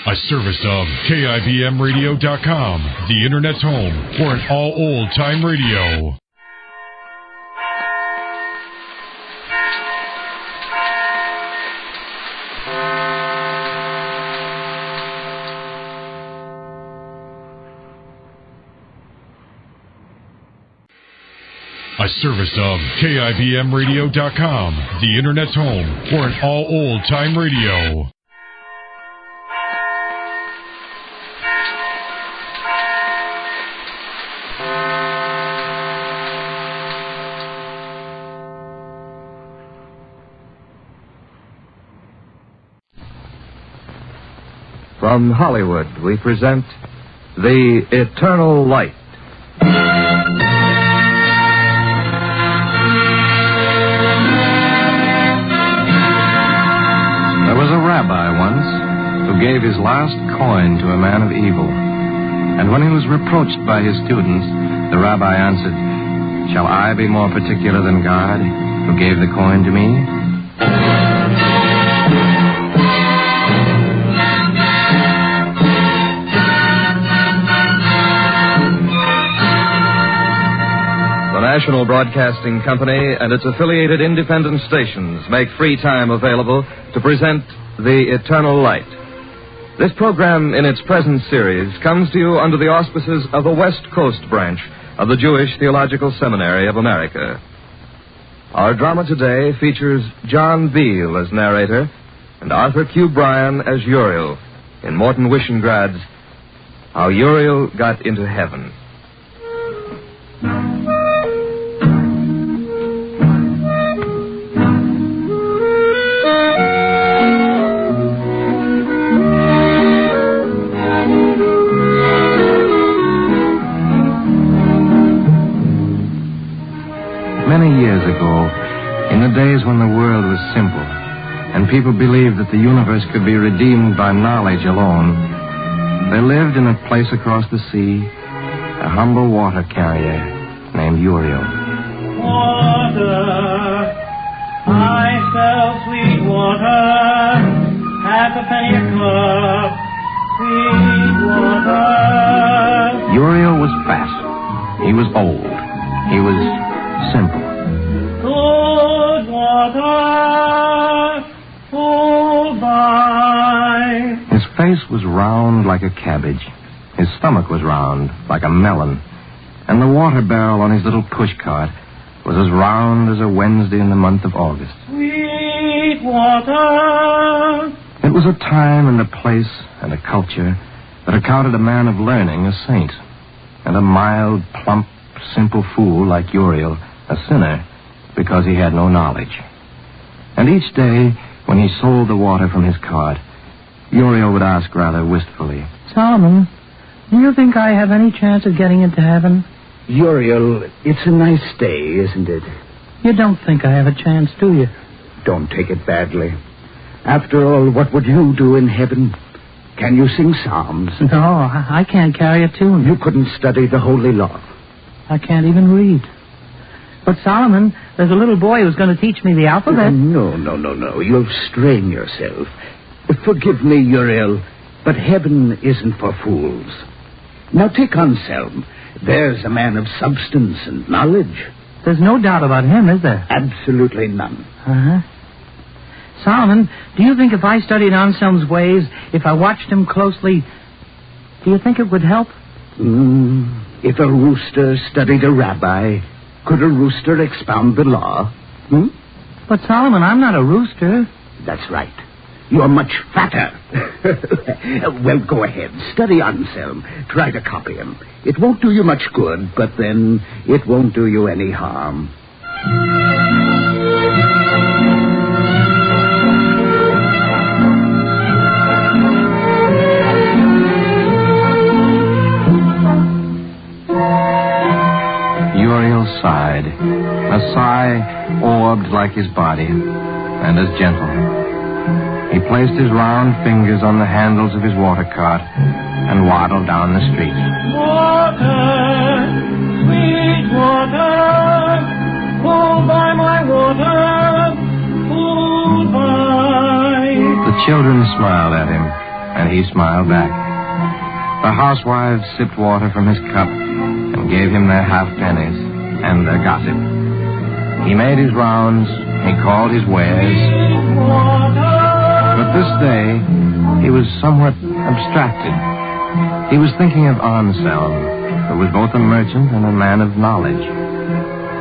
A service of KIBMradio.com, the Internet's home for an all-old-time radio. A service of KIBMradio.com, the Internet's home for an all-old-time radio. From Hollywood, we present The Eternal Light. There was a rabbi once who gave his last coin to a man of evil. And when he was reproached by his students, the rabbi answered, "Shall I be more particular than God, who gave the coin to me?" The National Broadcasting Company and its affiliated independent stations make free time available to present The Eternal Light. This program, in its present series, comes to you under the auspices of the West Coast branch of the Jewish Theological Seminary of America. Our drama today features John Beale as narrator and Arthur Q. Bryan as Uriel in Morton Wishengrad's How Uriel Got into Heaven. Many years ago, in the days when the world was simple and people believed that the universe could be redeemed by knowledge alone, there lived in a place across the sea a humble water carrier named Uriel. Water, I sell sweet water, half a penny a cup, sweet water. Uriel was fat. He was old. He was simple. Good water, full by. His face was round like a cabbage. His stomach was round like a melon. And the water barrel on his little pushcart was as round as a Wednesday in the month of August. Sweet water. It was a time and a place and a culture that accounted a man of learning a saint, and a mild, plump, simple fool like Uriel a sinner because he had no knowledge. And each day, when he sold the water from his cart, Uriel would ask rather wistfully, "Solomon, do you think I have any chance of getting into heaven?" Uriel, it's a nice day, isn't it? You don't think I have a chance, do you? Don't take it badly. After all, what would you do in heaven? Can you sing psalms? No, I can't carry a tune. You couldn't study the Holy Law. I can't even read. But, Solomon, there's a little boy who's going to teach me the alphabet. No. You'll strain yourself. Forgive me, Uriel, but heaven isn't for fools. Now take Anselm. There's a man of substance and knowledge. There's no doubt about him, is there? Absolutely none. Uh-huh. Solomon, do you think if I studied Anselm's ways, if I watched him closely, do you think it would help? If a rooster studied a rabbi, could a rooster expound the law? But, Solomon, I'm not a rooster. That's right. You're much fatter. Well, go ahead. Study Anselm. Try to copy him. It won't do you much good, but then it won't do you any harm. Uriel sighed, a sigh orbed like his body, and as gentle. He placed his round fingers on the handles of his water cart and waddled down the street. Water, sweet water, hold by my water, hold by. The children smiled at him, and he smiled back. The housewives sipped water from his cup and gave him their halfpennies and their gossip. He made his rounds, he called his wares. But this day, he was somewhat abstracted. He was thinking of Anselm, who was both a merchant and a man of knowledge.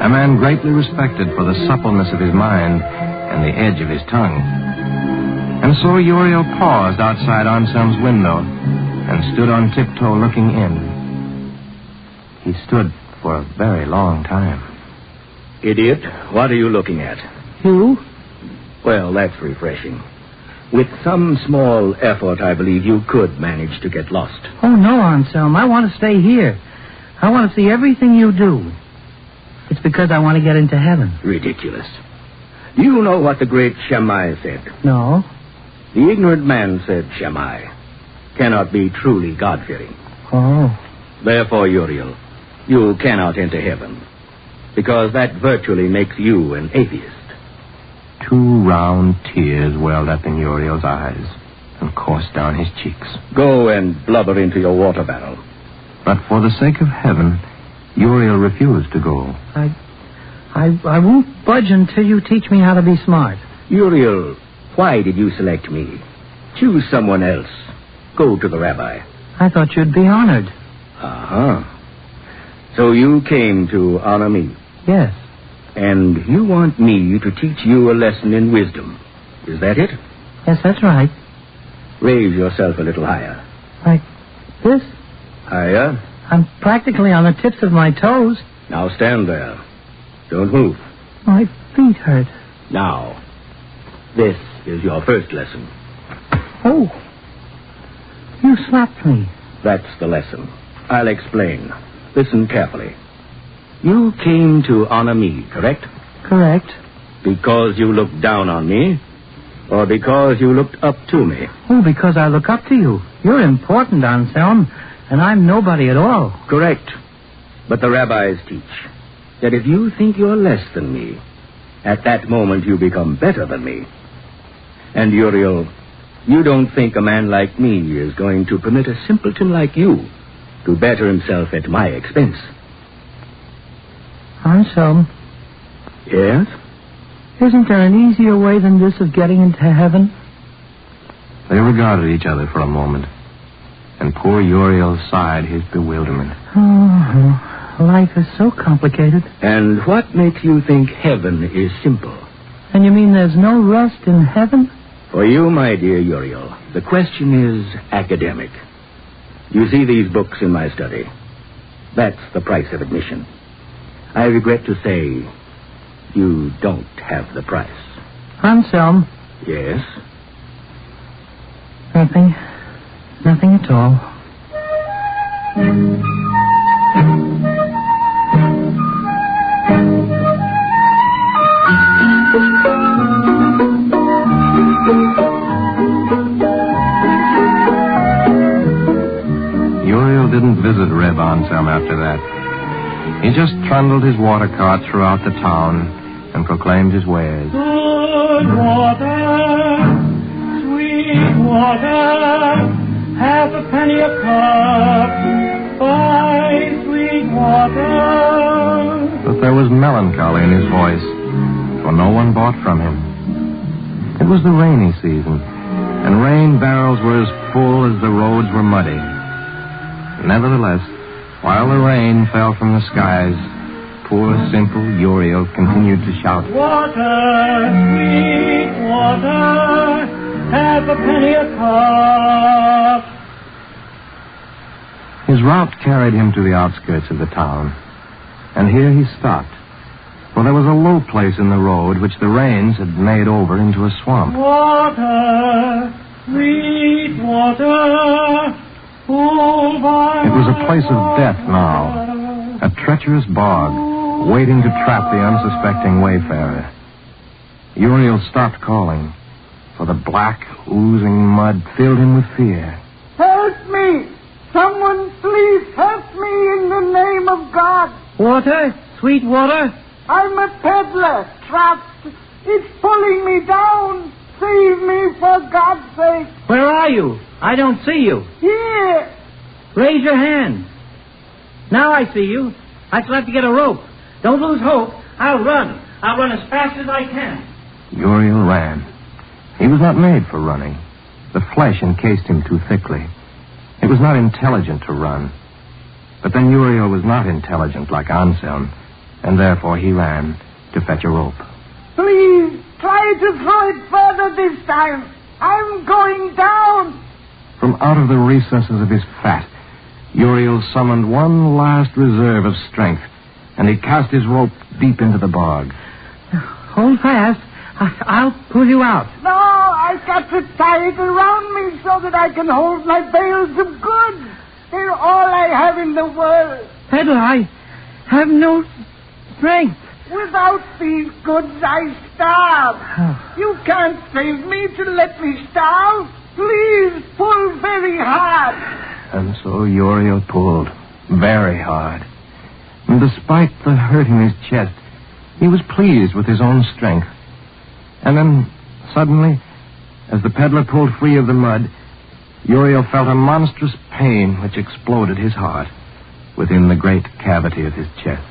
A man greatly respected for the suppleness of his mind and the edge of his tongue. And so Uriel paused outside Anselm's window and stood on tiptoe looking in. He stood for a very long time. Idiot, what are you looking at? You? Well, that's refreshing. With some small effort, I believe you could manage to get lost. Oh, no, Anselm. I want to stay here. I want to see everything you do. It's because I want to get into heaven. Ridiculous. Do you know what the great Shammai said? No. The ignorant man, said Shammai, cannot be truly God-fearing. Oh. Therefore, Uriel, you cannot enter heaven, because that virtually makes you an atheist. 2 round tears welled up in Uriel's eyes and coursed down his cheeks. Go and blubber into your water barrel. But for the sake of heaven, Uriel refused to go. I won't budge until you teach me how to be smart. Uriel, why did you select me? Choose someone else. Go to the rabbi. I thought you'd be honored. Uh-huh. So you came to honor me. Yes. And you want me to teach you a lesson in wisdom. Is that it? Yes, that's right. Raise yourself a little higher. Like this? Higher. I'm practically on the tips of my toes. Now stand there. Don't move. My feet hurt. Now, this is your first lesson. Oh. You slapped me. That's the lesson. I'll explain. Listen carefully. You came to honor me, correct? Correct. Because you looked down on me? Or because you looked up to me? Oh, because I look up to you. You're important, Anselm, and I'm nobody at all. Correct. But the rabbis teach that if you think you're less than me, at that moment you become better than me. And Uriel, you don't think a man like me is going to permit a simpleton like you to better himself at my expense. Anselm. Yes? Isn't there an easier way than this of getting into heaven? They regarded each other for a moment, and poor Uriel sighed his bewilderment. Oh, life is so complicated. And what makes you think heaven is simple? And you mean there's no rest in heaven? For you, my dear Uriel, the question is academic. You see these books in my study. That's the price of admission. I regret to say, you don't have the price. Anselm. Yes? Nothing. Nothing at all. Uriel didn't visit Reb Anselm after that. He just trundled his water cart throughout the town and proclaimed his wares. Good water, sweet water, half a penny a cup. Buy sweet water. But there was melancholy in his voice, for no one bought from him. It was the rainy season, and rain barrels were as full as the roads were muddy. Nevertheless, while the rain fell from the skies, poor, simple Uriel continued to shout, Water, sweet water, half a penny a cup. His route carried him to the outskirts of the town, and here he stopped, for there was a low place in the road which the rains had made over into a swamp. Water, sweet water, full by It was a place of death now, a treacherous bog, waiting to trap the unsuspecting wayfarer. Uriel stopped calling, for the black, oozing mud filled him with fear. Help me! Someone please help me in the name of God. Water? Sweet water? I'm a peddler, trapped. It's pulling me down. Save me for for God's sake. Where are you? I don't see you. Here. Raise your hand. Now I see you. I shall have to get a rope. Don't lose hope. I'll run. I'll run as fast as I can. Uriel ran. He was not made for running. The flesh encased him too thickly. It was not intelligent to run. But then Uriel was not intelligent like Anselm, and therefore he ran to fetch a rope. Please, try to throw it further this time. I'm going down. From out of the recesses of his fat, Uriel summoned one last reserve of strength, and he cast his rope deep into the bog. Hold fast. I'll pull you out. No, I've got to tie it around me so that I can hold my bales of goods. They're all I have in the world. Peddler, I have no strength. Without these goods, I starve. You can't save me to let me starve. Please pull very hard. And so Uriel pulled very hard. And despite the hurt in his chest, he was pleased with his own strength. And then, suddenly, as the peddler pulled free of the mud, Uriel felt a monstrous pain which exploded his heart within the great cavity of his chest.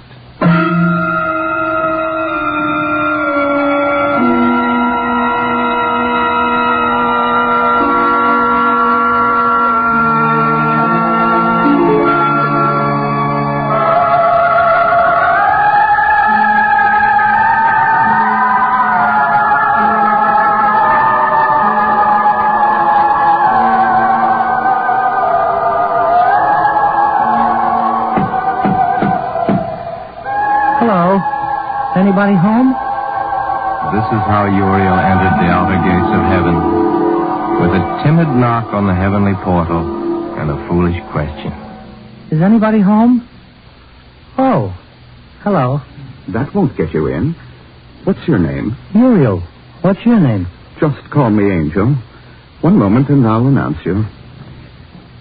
Anybody home? This is how Uriel entered the outer gates of heaven, with a timid knock on the heavenly portal and a foolish question. Is anybody home? Oh, hello. That won't get you in. What's your name? Uriel. What's your name? Just call me Angel. One moment and I'll announce you.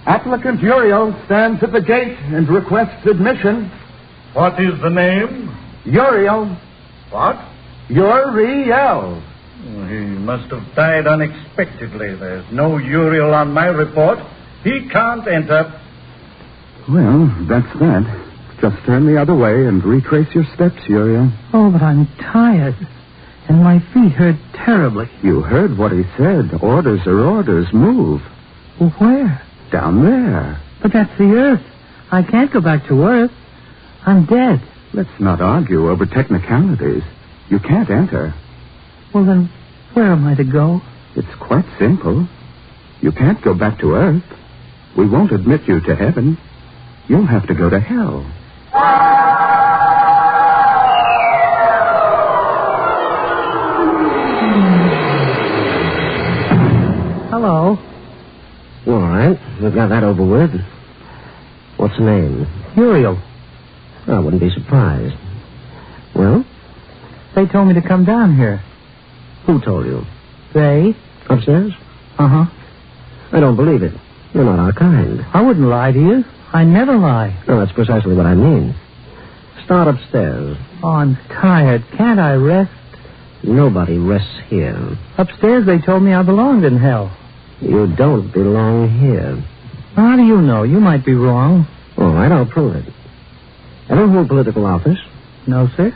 Applicant Uriel stands at the gate and requests admission. What is the name? Uriel. What? Uriel. He must have died unexpectedly. There's no Uriel on my report. He can't enter. Well, that's that. Just turn the other way and retrace your steps, Uriel. Oh, but I'm tired. And my feet hurt terribly. You heard what he said. Orders are orders. Move. Well, where? Down there. But that's the Earth. I can't go back to Earth. I'm dead. Let's not argue over technicalities. You can't enter. Well, then, where am I to go? It's quite simple. You can't go back to Earth. We won't admit you to heaven. You'll have to go to hell. Hello. All right. We've got that over with. What's the name? Uriel. I wouldn't be surprised. Well? They told me to come down here. Who told you? They. Upstairs? Uh-huh. I don't believe it. You're not our kind. I wouldn't lie to you. I never lie. No, that's precisely what I mean. Start upstairs. Oh, I'm tired. Can't I rest? Nobody rests here. Upstairs they told me I belonged in hell. You don't belong here. How do you know? You might be wrong. All right, I'll prove it. Ever hold political office? No, sir.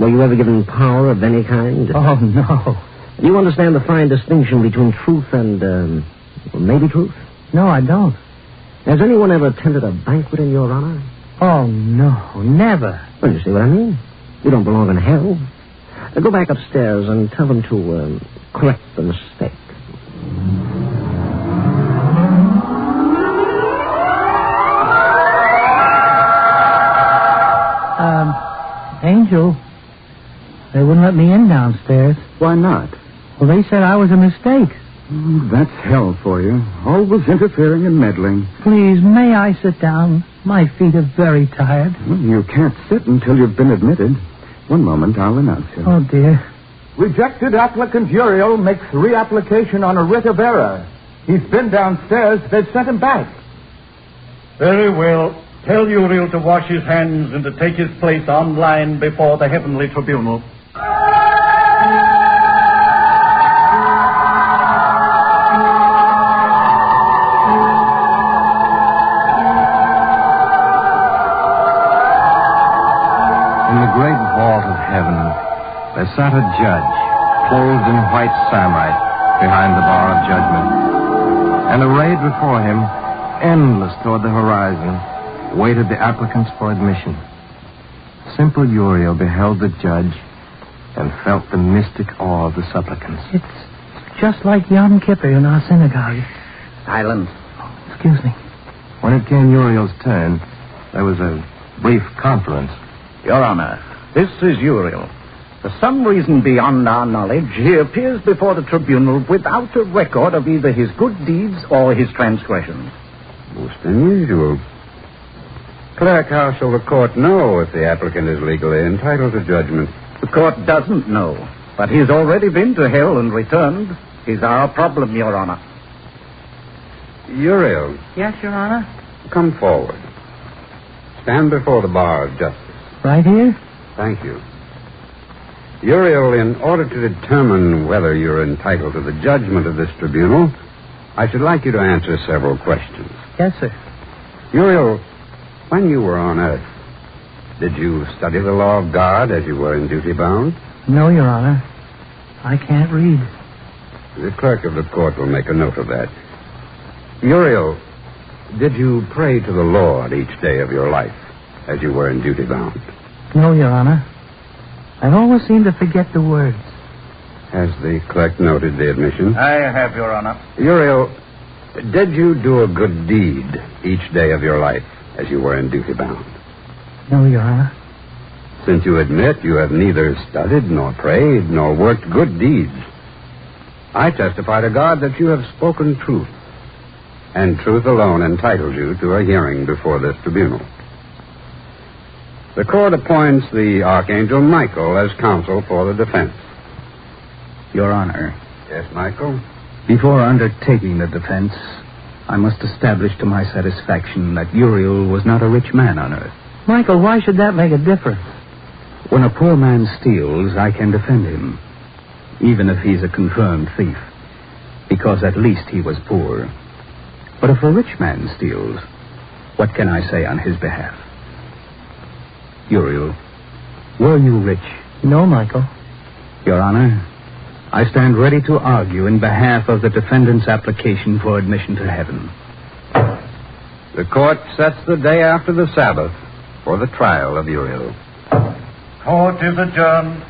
Were you ever given power of any kind? Oh, no. Do you understand the fine distinction between truth and, maybe truth? No, I don't. Has anyone ever attended a banquet in your honor? Oh, no, never. Well, you see what I mean? You don't belong in hell. Go back upstairs and tell them to correct the mistake. Angel, they wouldn't let me in downstairs. Why not? Well, they said I was a mistake. That's hell for you. Always interfering and meddling. Please, may I sit down? My feet are very tired. Well, you can't sit until you've been admitted. One moment, I'll announce you. Oh, dear. Rejected applicant Uriel makes reapplication on a writ of error. He's been downstairs. They've sent him back. Very well. Tell Uriel to wash his hands and to take his place online before the heavenly tribunal. There sat a judge, clothed in white samite, behind the bar of judgment. And arrayed before him, endless toward the horizon, waited the applicants for admission. Simple Uriel beheld the judge and felt the mystic awe of the supplicants. It's just like Yom Kippur in our synagogue. Silence. Excuse me. When it came Uriel's turn, there was a brief conference. Your Honor, this is Uriel. For some reason beyond our knowledge, he appears before the tribunal without a record of either his good deeds or his transgressions. Most unusual. Clerk, how shall the court know if the applicant is legally entitled to judgment? The court doesn't know, but he's already been to hell and returned. He's our problem, Your Honor. Uriel. Yes, Your Honor? Come forward. Stand before the bar of justice. Right here? Thank you. Uriel, in order to determine whether you're entitled to the judgment of this tribunal, I should like you to answer several questions. Yes, sir. Uriel, when you were on Earth, did you study the law of God as you were in duty bound? No, Your Honor. I can't read. The clerk of the court will make a note of that. Uriel, did you pray to the Lord each day of your life as you were in duty bound? No, Your Honor. I always seem to forget the words. Has the clerk noted the admission? I have, Your Honor. Uriel, did you do a good deed each day of your life as you were in duty bound? No, Your Honor. Since you admit you have neither studied nor prayed nor worked good deeds, I testify to God that you have spoken truth, and truth alone entitles you to a hearing before this tribunal. The court appoints the Archangel Michael as counsel for the defense. Your Honor. Yes, Michael? Before undertaking the defense, I must establish to my satisfaction that Uriel was not a rich man on Earth. Michael, why should that make a difference? When a poor man steals, I can defend him, even if he's a confirmed thief, because at least he was poor. But if a rich man steals, what can I say on his behalf? Uriel, were you rich? No, Michael. Your Honor, I stand ready to argue in behalf of the defendant's application for admission to heaven. The court sets the day after the Sabbath for the trial of Uriel. Court is adjourned.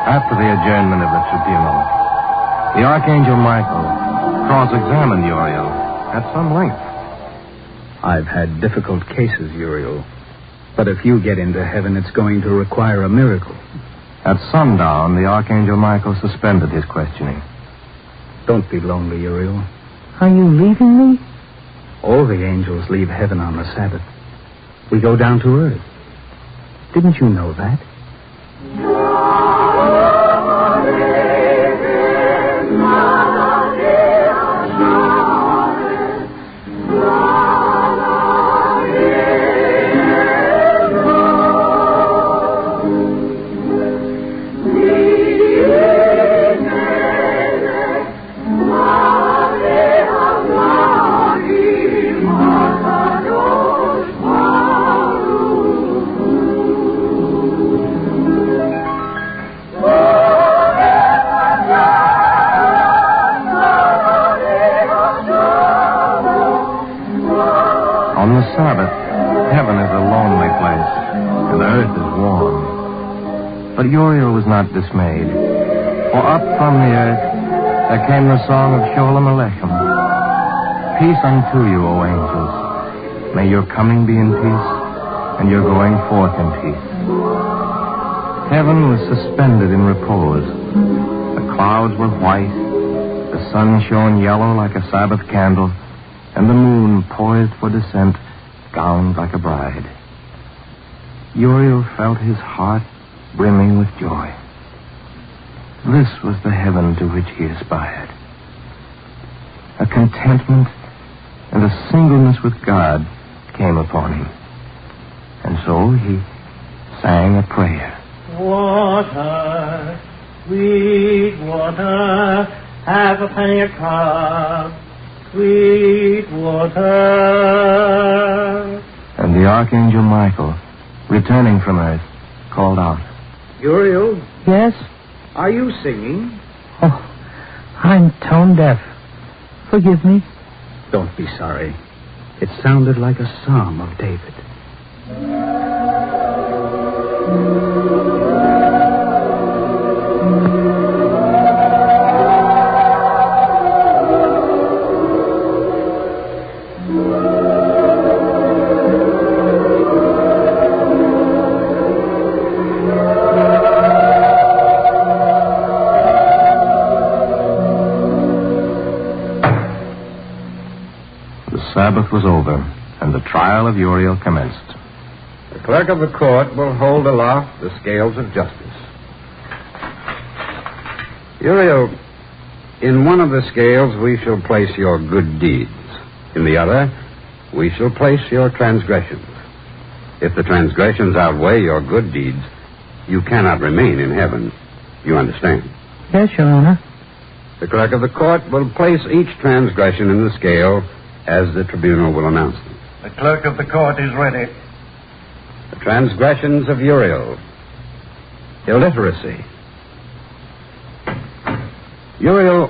After the adjournment of the tribunal, the Archangel Michael cross-examined Uriel at some length. I've had difficult cases, Uriel. But if you get into heaven, it's going to require a miracle. At sundown, the Archangel Michael suspended his questioning. Don't be lonely, Uriel. Are you leaving me? All the angels leave heaven on the Sabbath. We go down to earth. Didn't you know that? On the Sabbath, heaven is a lonely place, and earth is warm. But Uriel was not dismayed, for up from the earth there came the song of Sholem Alechem. Peace unto you, O angels. May your coming be in peace, and your going forth in peace. Heaven was suspended in repose. The clouds were white, the sun shone yellow like a Sabbath candle, and the moon, poised for descent, gowned like a bride. Uriel felt his heart brimming with joy. This was the heaven to which he aspired. A contentment and a singleness with God came upon him. And so he sang a prayer. water, sweet water, half a penny a cup, sweet water. And the Archangel Michael, returning from Earth, called out. Uriel, Yes? are you singing? Oh, I'm tone deaf. Forgive me. Don't be sorry. It sounded like a psalm of David. The Sabbath was over, and the trial of Uriel commenced. The clerk of the court will hold aloft the scales of justice. Uriel, in one of the scales we shall place your good deeds. In the other, we shall place your transgressions. If the transgressions outweigh your good deeds, you cannot remain in heaven. You understand? Yes, Your Honor. The clerk of the court will place each transgression in the scale as the tribunal will announce them. The clerk of the court is ready. The transgressions of Uriel. Illiteracy. Uriel,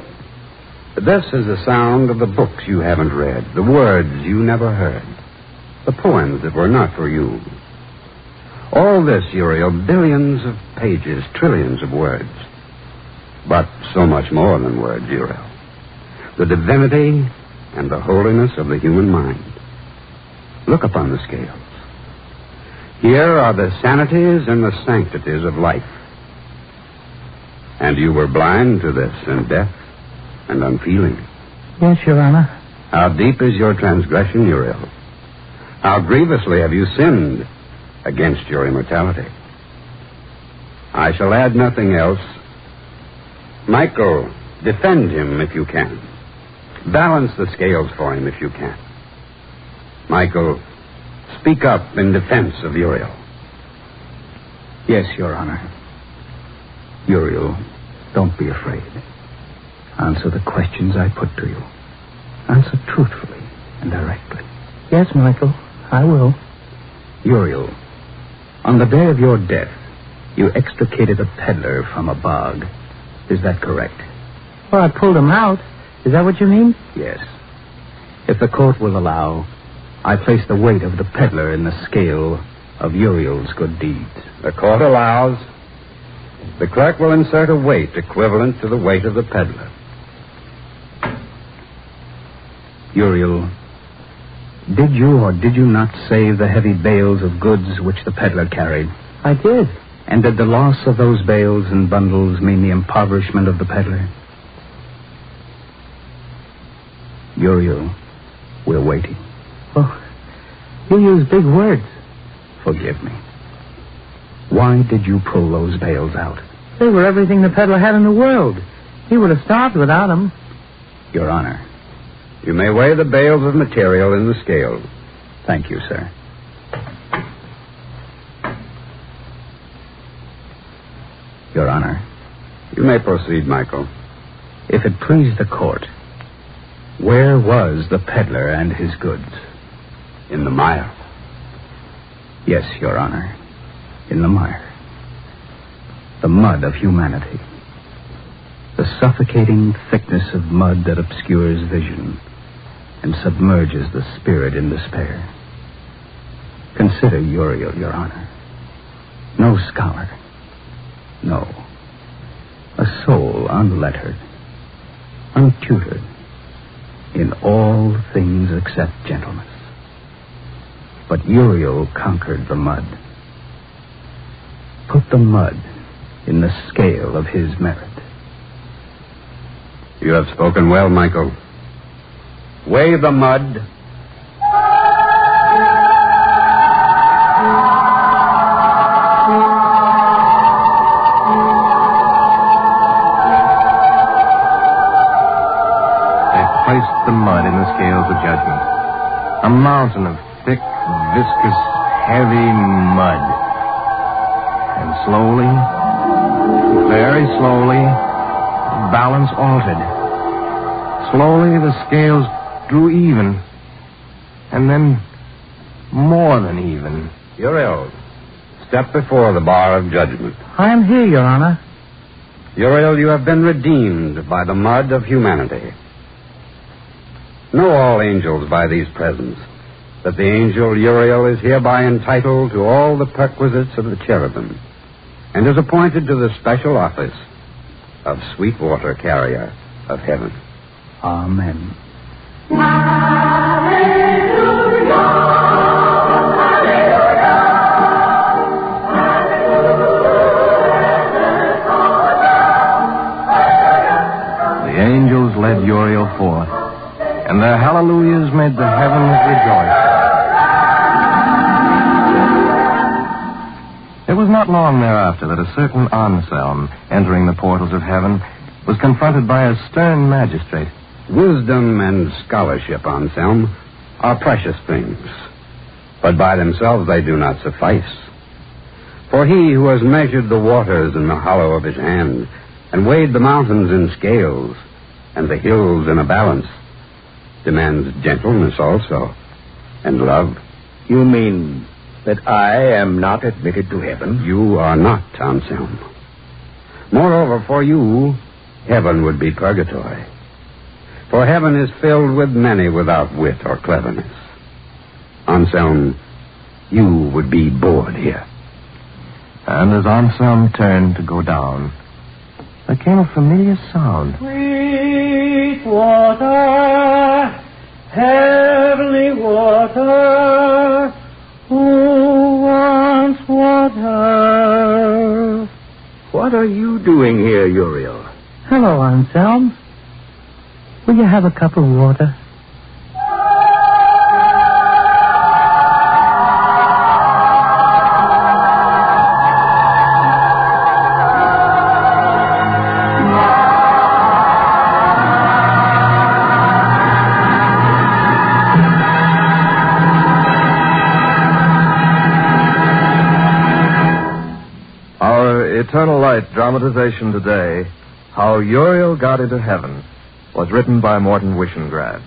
this is the sound of the books you haven't read, the words you never heard, the poems that were not for you. All this, Uriel, billions of pages, trillions of words. But so much more than words, Uriel. The divinity and the holiness of the human mind. Look upon the scales. Here are the sanities and the sanctities of life. And you were blind to this and deaf and unfeeling. Yes, Your Honor. How deep is your transgression, Uriel? How grievously have you sinned against your immortality? I shall add nothing else. Michael, defend him if you can. Balance the scales for him if you can. Michael, speak up in defense of Uriel. Yes, Your Honor. Uriel, don't be afraid. Answer the questions I put to you. Answer truthfully and directly. Yes, Michael, I will. Uriel, on the day of your death, you extricated a peddler from a bog. Is that correct? Well, I pulled him out. Is that what you mean? Yes. If the court will allow, I place the weight of the peddler in the scale of Uriel's good deeds. The court allows. The clerk will insert a weight equivalent to the weight of the peddler. Uriel, did you or did you not save the heavy bales of goods which the peddler carried? I did. And did the loss of those bales and bundles mean the impoverishment of the peddler? Uriel, we're waiting. Oh, you use big words. Forgive me. Why did you pull those bales out? They were everything the peddler had in the world. He would have starved without them. Your Honor. You may weigh the bales of material in the scale. Thank you, sir. Your Honor. You may proceed, Michael. If it please the court, where was the peddler and his goods? In the mire. Yes, Your Honor. In the mire. The mud of humanity. The suffocating thickness of mud that obscures vision and submerges the spirit in despair. Consider Uriel, Your Honor. No scholar. No. A soul unlettered, untutored, in all things except gentleness. But Uriel conquered the mud. Put the mud in the scale of his merit. You have spoken well, Michael. Weigh the mud. Placed the mud in the scales of judgment. A mountain of thick, viscous, heavy mud. And slowly, very slowly, balance altered. Slowly, the scales drew even. And then more than even. Uriel, step before the bar of judgment. I am here, Your Honor. Uriel, you have been redeemed by the mud of humanity. Know all angels by these presents that the angel Uriel is hereby entitled to all the perquisites of the cherubim and is appointed to the special office of sweet water carrier of heaven. Amen. The angels led Uriel forth, and their hallelujahs made the heavens rejoice. It was not long thereafter that a certain Anselm, entering the portals of heaven, was confronted by a stern magistrate. Wisdom and scholarship, Anselm, are precious things, but by themselves they do not suffice. For he who has measured the waters in the hollow of his hand, and weighed the mountains in scales, and the hills in a balance, demands gentleness also, and love. You mean that I am not admitted to heaven? You are not, Anselm. Moreover, for you, heaven would be purgatory. For heaven is filled with many without wit or cleverness. Anselm, you would be bored here. And as Anselm turned to go down, there came a familiar sound. Sweet water, heavenly water, who wants water? What are you doing here, Uriel? Hello, Anselm. Will you have a cup of water? Eternal Light dramatization today, How Uriel Got Into Heaven, was written by Morton Wishengrad.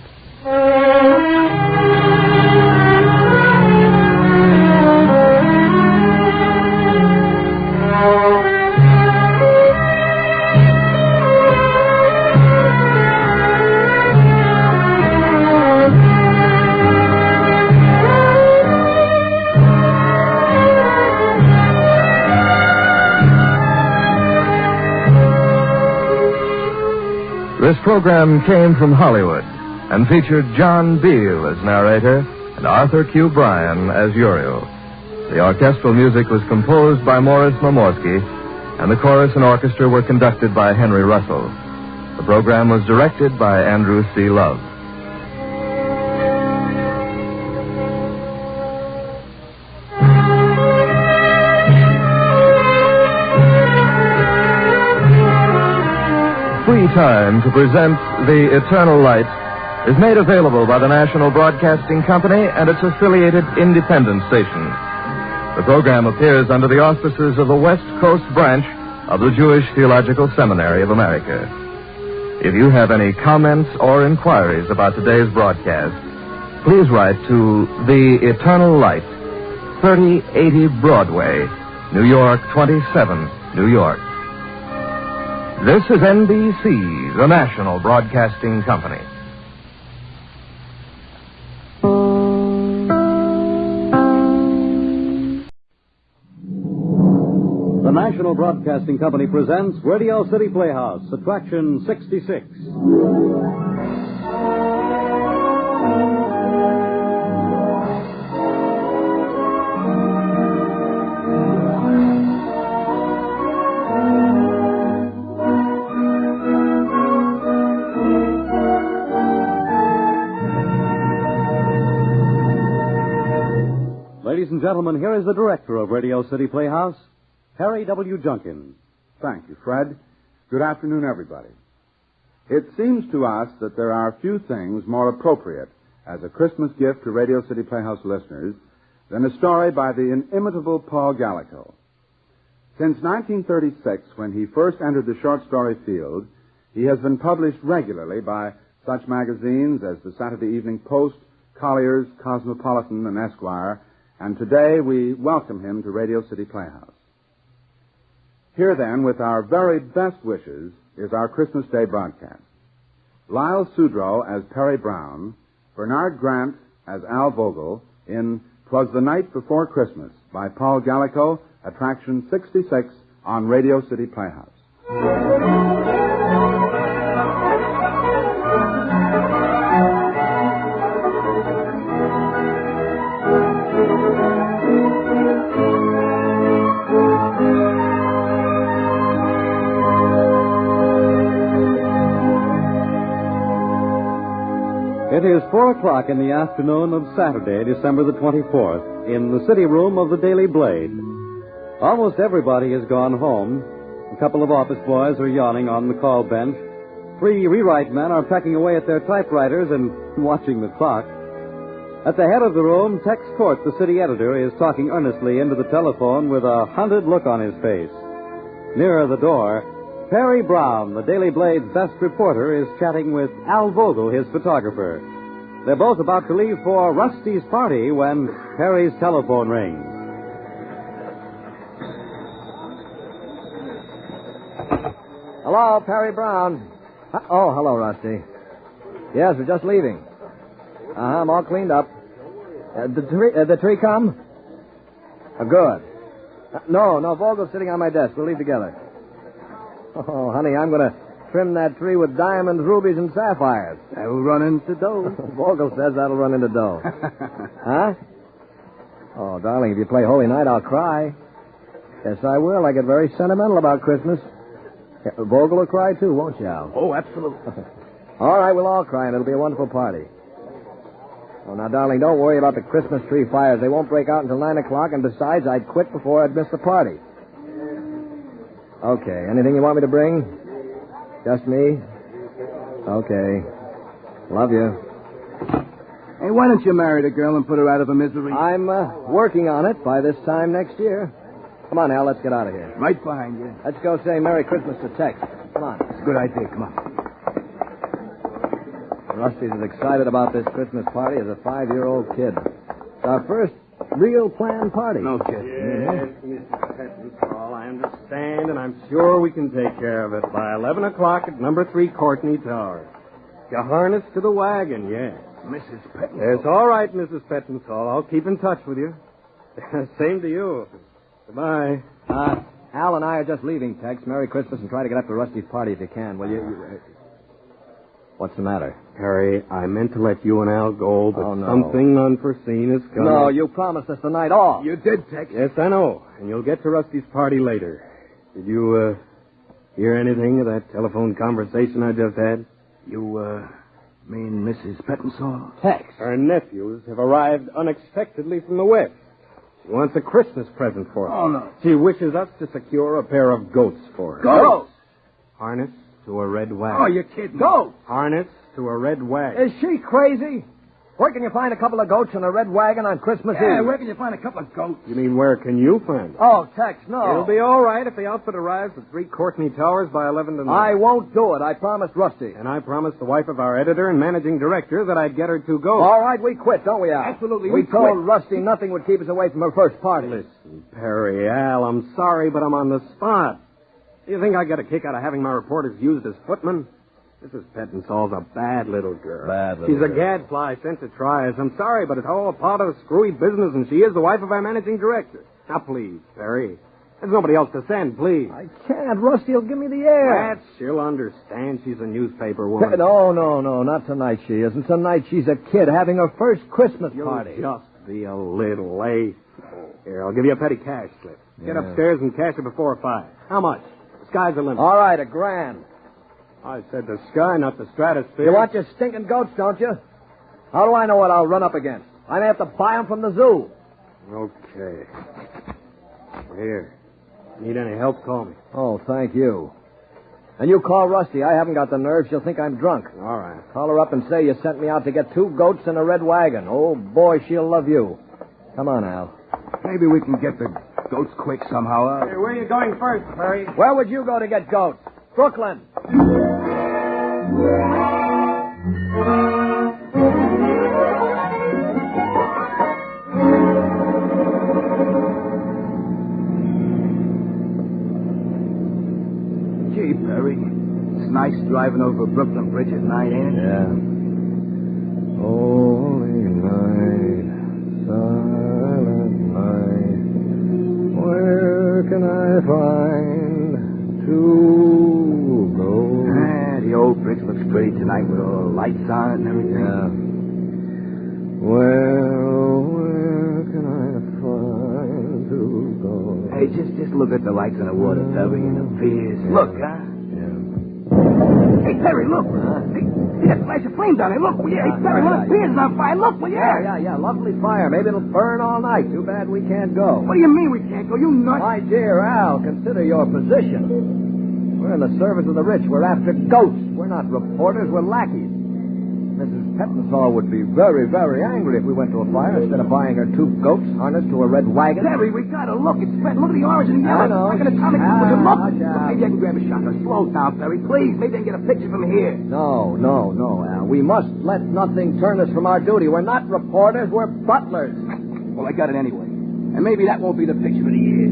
This program came from Hollywood and featured John Beale as narrator and Arthur Q. Bryan as Uriel. The orchestral music was composed by Morris Momorsky, and the chorus and orchestra were conducted by Henry Russell. The program was directed by Andrew C. Love. Free time to present The Eternal Light is made available by the National Broadcasting Company and its affiliated independent stations. The program appears under the auspices of the West Coast branch of the Jewish Theological Seminary of America. If you have any comments or inquiries about today's broadcast, please write to The Eternal Light, 3080 Broadway, New York 27, New York. This is NBC, the National Broadcasting Company. The National Broadcasting Company presents Radio City Playhouse, Attraction 66. Ladies and gentlemen, here is the director of Radio City Playhouse, Harry W. Junkin. Thank you, Fred. Good afternoon, everybody. It seems to us that there are few things more appropriate as a Christmas gift to Radio City Playhouse listeners than a story by the inimitable Paul Gallico. Since 1936, when he first entered the short story field, he has been published regularly by such magazines as the Saturday Evening Post, Collier's, Cosmopolitan, and Esquire, and today we welcome him to Radio City Playhouse. Here then, with our very best wishes, is our Christmas Day broadcast. Lyle Sudrow as Perry Brown, Bernard Grant as Al Vogel in "'Twas the Night Before Christmas" by Paul Gallico, Attraction 66 on Radio City Playhouse. It is 4 o'clock in the afternoon of Saturday, December the 24th, in the city room of the Daily Blade. Almost everybody has gone home. A couple of office boys are yawning on the call bench. 3 rewrite men are pecking away at their typewriters and watching the clock. At the head of the room, Tex Court, the city editor, is talking earnestly into the telephone with a hunted look on his face. Nearer the door, Perry Brown, the Daily Blade's best reporter, is chatting with Al Vogel, his photographer. They're both about to leave for Rusty's party when Perry's telephone rings. Hello, Perry Brown. Oh, hello, Rusty. Yes, we're just leaving. I'm all cleaned up. The tree come? Good. No, Vogel's sitting on my desk. We'll leave together. Oh, honey, I'm going to trim that tree with diamonds, rubies, and sapphires. That'll run into dough. Vogel says that'll run into dough. Huh? Oh, darling, if you play Holy Night, I'll cry. Yes, I will. I get very sentimental about Christmas. Vogel will cry, too, won't you, Al? Oh, absolutely. All right, we'll all cry, and it'll be a wonderful party. Oh, now, darling, don't worry about the Christmas tree fires. They won't break out until 9 o'clock, and besides, I'd quit before I'd miss the party. Okay, anything you want me to bring? Just me? Okay. Love you. Hey, why don't you marry the girl and put her out of her misery? I'm working on it by this time next year. Come on, Al, let's get out of here. Right behind you. Let's go say Merry Christmas to Tex. Come on. It's a good idea. Come on. Rusty's as excited about this Christmas party as a 5-year-old kid. It's our first real planned party. No kidding. Yes, Mr. Pettenthal, I understand, and I'm sure we can take care of it by 11 o'clock at number 3 Courtney Tower. You harness to the wagon, yes. Mrs. Pettenthal. It's all right, Mrs. Pettenthal. I'll keep in touch with you. Same to you. Goodbye. Al and I are just leaving, Tex. Merry Christmas, and try to get up to Rusty's party if you can, will you? What's the matter? Harry, I meant to let you and Al go, but no. something unforeseen has come. No, you promised us the night off. You did, Tex. Yes, I know. And you'll get to Rusty's party later. Did you, hear anything of that telephone conversation I just had? You, mean Mrs. Pettenthal? Tex. Her nephews have arrived unexpectedly from the West. She wants a Christmas present for us. Oh, no. She wishes us to secure a pair of goats for her. Goats? Harness to a red wagon. Oh, you're kidding. Goats? Harness to a red wagon. Is she crazy? Where can you find a couple of goats and a red wagon on Christmas Yeah, Eve? where can you find a couple of goats? You mean where can you find them? Oh, Tex, no. It'll be all right if the outfit arrives at 3 Courtney Towers by 11 tonight. I won't do it. I promised Rusty. And I promised the wife of our editor and managing director that I'd get her 2 goats. All right, we quit, don't we, Al? Absolutely, we we told quit. Rusty nothing would keep us away from her first party. Listen, Perry, Al, I'm sorry, but I'm on the spot. Do you think I get a kick out of having my reporters used as footmen? Mrs. Pettenthal's a bad little girl. She's a gadfly sent to try us. I'm sorry, but it's all a part of screwy business, and she is the wife of our managing director. Now, please, Perry. There's nobody else to send, please. I can't. Rusty'll give me the air. She'll understand. She's a newspaper woman. No, not tonight she isn't. Tonight she's a kid having her first Christmas party. You'll just be a little late. Here, I'll give you a petty cash slip. Get upstairs and cash it before 5. How much? The sky's the limit. All right, $1,000. I said the sky, not the stratosphere. You want your stinking goats, don't you? How do I know what I'll run up against? I may have to buy them from the zoo. Okay. Here. Need any help, call me. Oh, thank you. And you call Rusty. I haven't got the nerve. She'll think I'm drunk. All right. Call her up and say you sent me out to get 2 goats and a red wagon. Oh, boy, she'll love you. Come on, Al. Maybe we can get the goats quick somehow. Hey, where are you going first, Perry? Where would you go to get goats? Brooklyn. Gee, Perry, it's nice driving over Brooklyn Bridge at night, ain't it? Yeah. Holy night, silent night, where can I find to go? The old bridge looks pretty tonight with all the lights on it and everything. Yeah. Well, where can I find to go? Hey, just look at the lights on the water, Perry, and the piers. Yeah. Look, huh? Hey, Perry, look. Hey, see that flash of flame down there? Look, will you? Hey, Perry, one of the piers is on fire. Look, will you? Yeah. Lovely fire. Maybe it'll burn all night. Too bad we can't go. What do you mean we can't go? You nuts? My dear Al, consider your position. We're in the service of the rich. We're after goats. We're not reporters. We're lackeys. Mrs. Pettinsall would be very, very angry if we went to a fire instead of buying her 2 goats harnessed to a red wagon. Perry, we gotta look. It's red. Look at the orange and the yellow. I know. Like an atomic bomb. Look. Watch Look, out. maybe I can grab a shotgun. Slow down, Perry, please. Maybe I can get a picture from here. No, Al. We must let nothing turn us from our duty. We're not reporters. We're butlers. Well, I got it anyway. And maybe that won't be the picture of the year.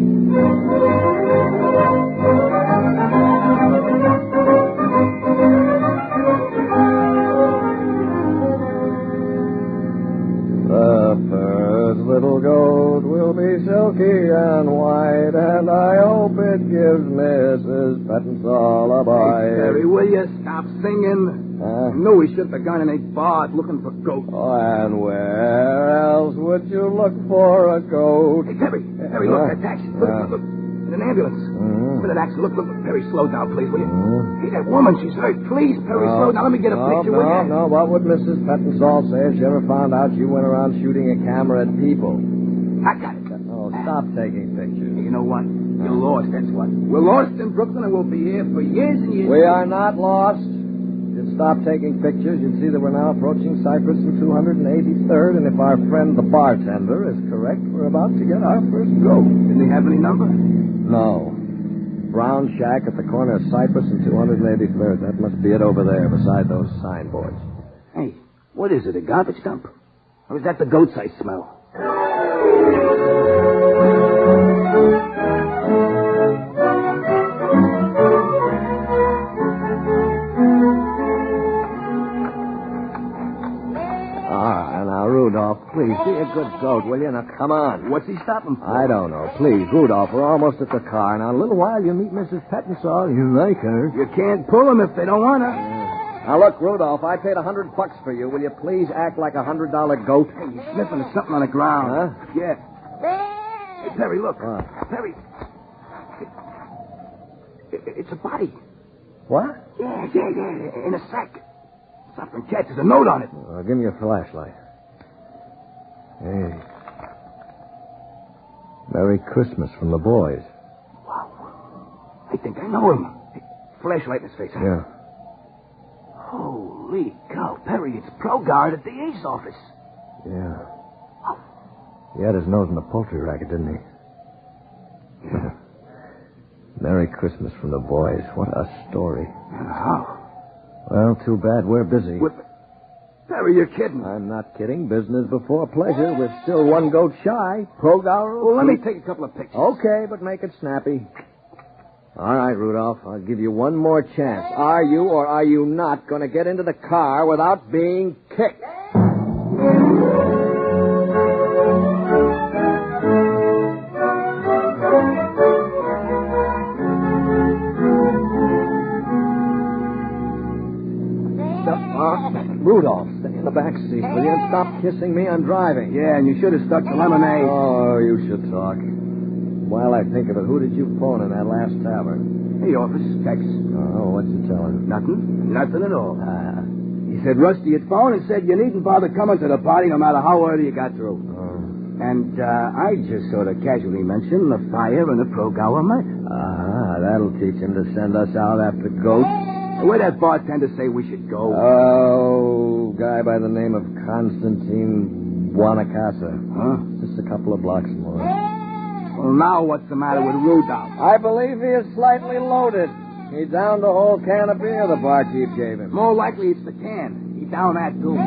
The first little goat will be silky and white, and I hope it gives Mrs. Pettinsall a bite. Hey, Perry, will you stop singing? I knew we shouldn't have gone in a bar looking for goats. And where else would you look for a goat? Hey, Perry, look, that taxi. Look. In an ambulance. Mm-hmm. With an accident. Look, Perry, slow down, please, will you? Hey, that woman, she's hurt. Please, Perry, slow down. Let me get a picture, will you? No. What would Mrs. Pettinsall say if she ever found out you went around shooting a camera at people? I got it. Oh, stop taking pictures. Hey, you know what? You're lost, that's what. We're lost in Brooklyn, and we'll be here for years and years. We are not lost. If you'd stop taking pictures, you'd see that we're now approaching Cypress and 283rd, and if our friend the bartender is correct, we're about to get our first goat. Did they have any number? No. Brown shack at the corner of Cypress and 283rd. That must be it over there, beside those signboards. Hey, what is it, a garbage dump? Or is that the goats I smell? Rudolph, please, be a good goat, will you? Now, come on. What's he stopping for? I don't know. Please, Rudolph, we're almost at the car. Now, in a little while, you'll meet Mrs. Pettinsall. You like her. You can't pull them if they don't want to. Now, look, Rudolph, I paid $100 for you. Will you please act like a $100 goat? Hey, you're sniffing at something on the ground. Huh? Yeah. Hey, Perry, look. What? Perry. It's a body. What? Yeah, in a sack. Something cats. There's a note on it. Give me your flashlight. Hey. Merry Christmas from the boys. Wow. I think I know him. Hey, flashlight in his face, huh? Yeah. Holy cow, Perry, it's Pro-Guard at the Ace office. Yeah. He had his nose in the poultry racket, didn't he? Yeah. Merry Christmas from the boys. What a story. How? Well, too bad we're busy. Perry, you're kidding. I'm not kidding. Business before pleasure. We're still one goat shy. Pro-Guard. Well, let me take a couple of pictures. Okay, but make it snappy. All right, Rudolph. I'll give you one more chance. Are you or are you not going to get into the car without being kicked? Rudolph, stay in the back seat, will you? And stop kissing me. I'm driving. Yeah, and you should have stuck to lemonade. Oh, you should talk. While I think of it, who did you phone in that last tavern? The office, Tex. Oh, what'd you tell him? Nothing at all. He said Rusty had phoned and said you needn't bother coming to the party no matter how early you got through. Oh. And I just sort of casually mentioned the fire and the Pro-Gower murder. That'll teach him to send us out after goats. Where'd that bartender say we should go? Oh, guy by the name of Constantine Wanakasa. Huh? Just a couple of blocks more. Well, now what's the matter with Rudolph? I believe he is slightly loaded. He downed the whole can of beer the barkeep gave him. More likely it's the can. He downed that, too.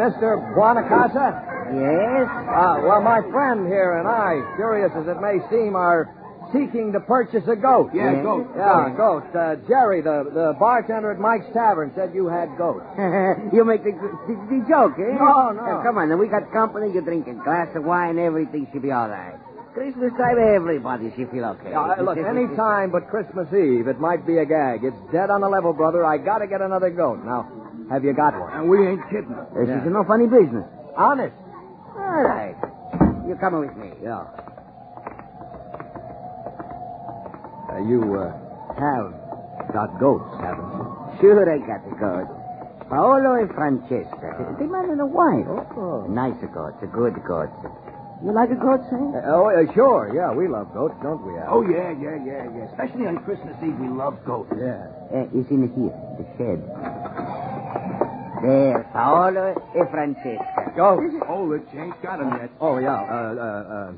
Mr. Buonacasa? Yes? Well, my friend here and I, curious as it may seem, are seeking to purchase a goat. Yeah, goat. Yeah, goat. Jerry, the bartender at Mike's Tavern, said you had goats. You make the joke, eh? No. Come on, then we got company. You drink a glass of wine, everything should be all right. Christmas time, everybody should feel okay. Look, any time but Christmas Eve, it might be a gag. It's dead on the level, brother. I gotta get another goat. Now, have you got one? And we ain't kidding. This is no funny business. Honest. All right. You're coming with me. Yeah. You have got goats, haven't you? Sure, I got the goat. Paolo and Francesca. They married a wife. Oh. Nice goat. A good goat. You like a goat, Saint? Sure. Yeah, we love goats, don't we, Al? Oh, yeah. Especially on Christmas Eve, we love goats. Yeah. It's in here, the shed. There, Paolo and Francesca. Go. Oh, the ain't got him yet. Oh, yeah.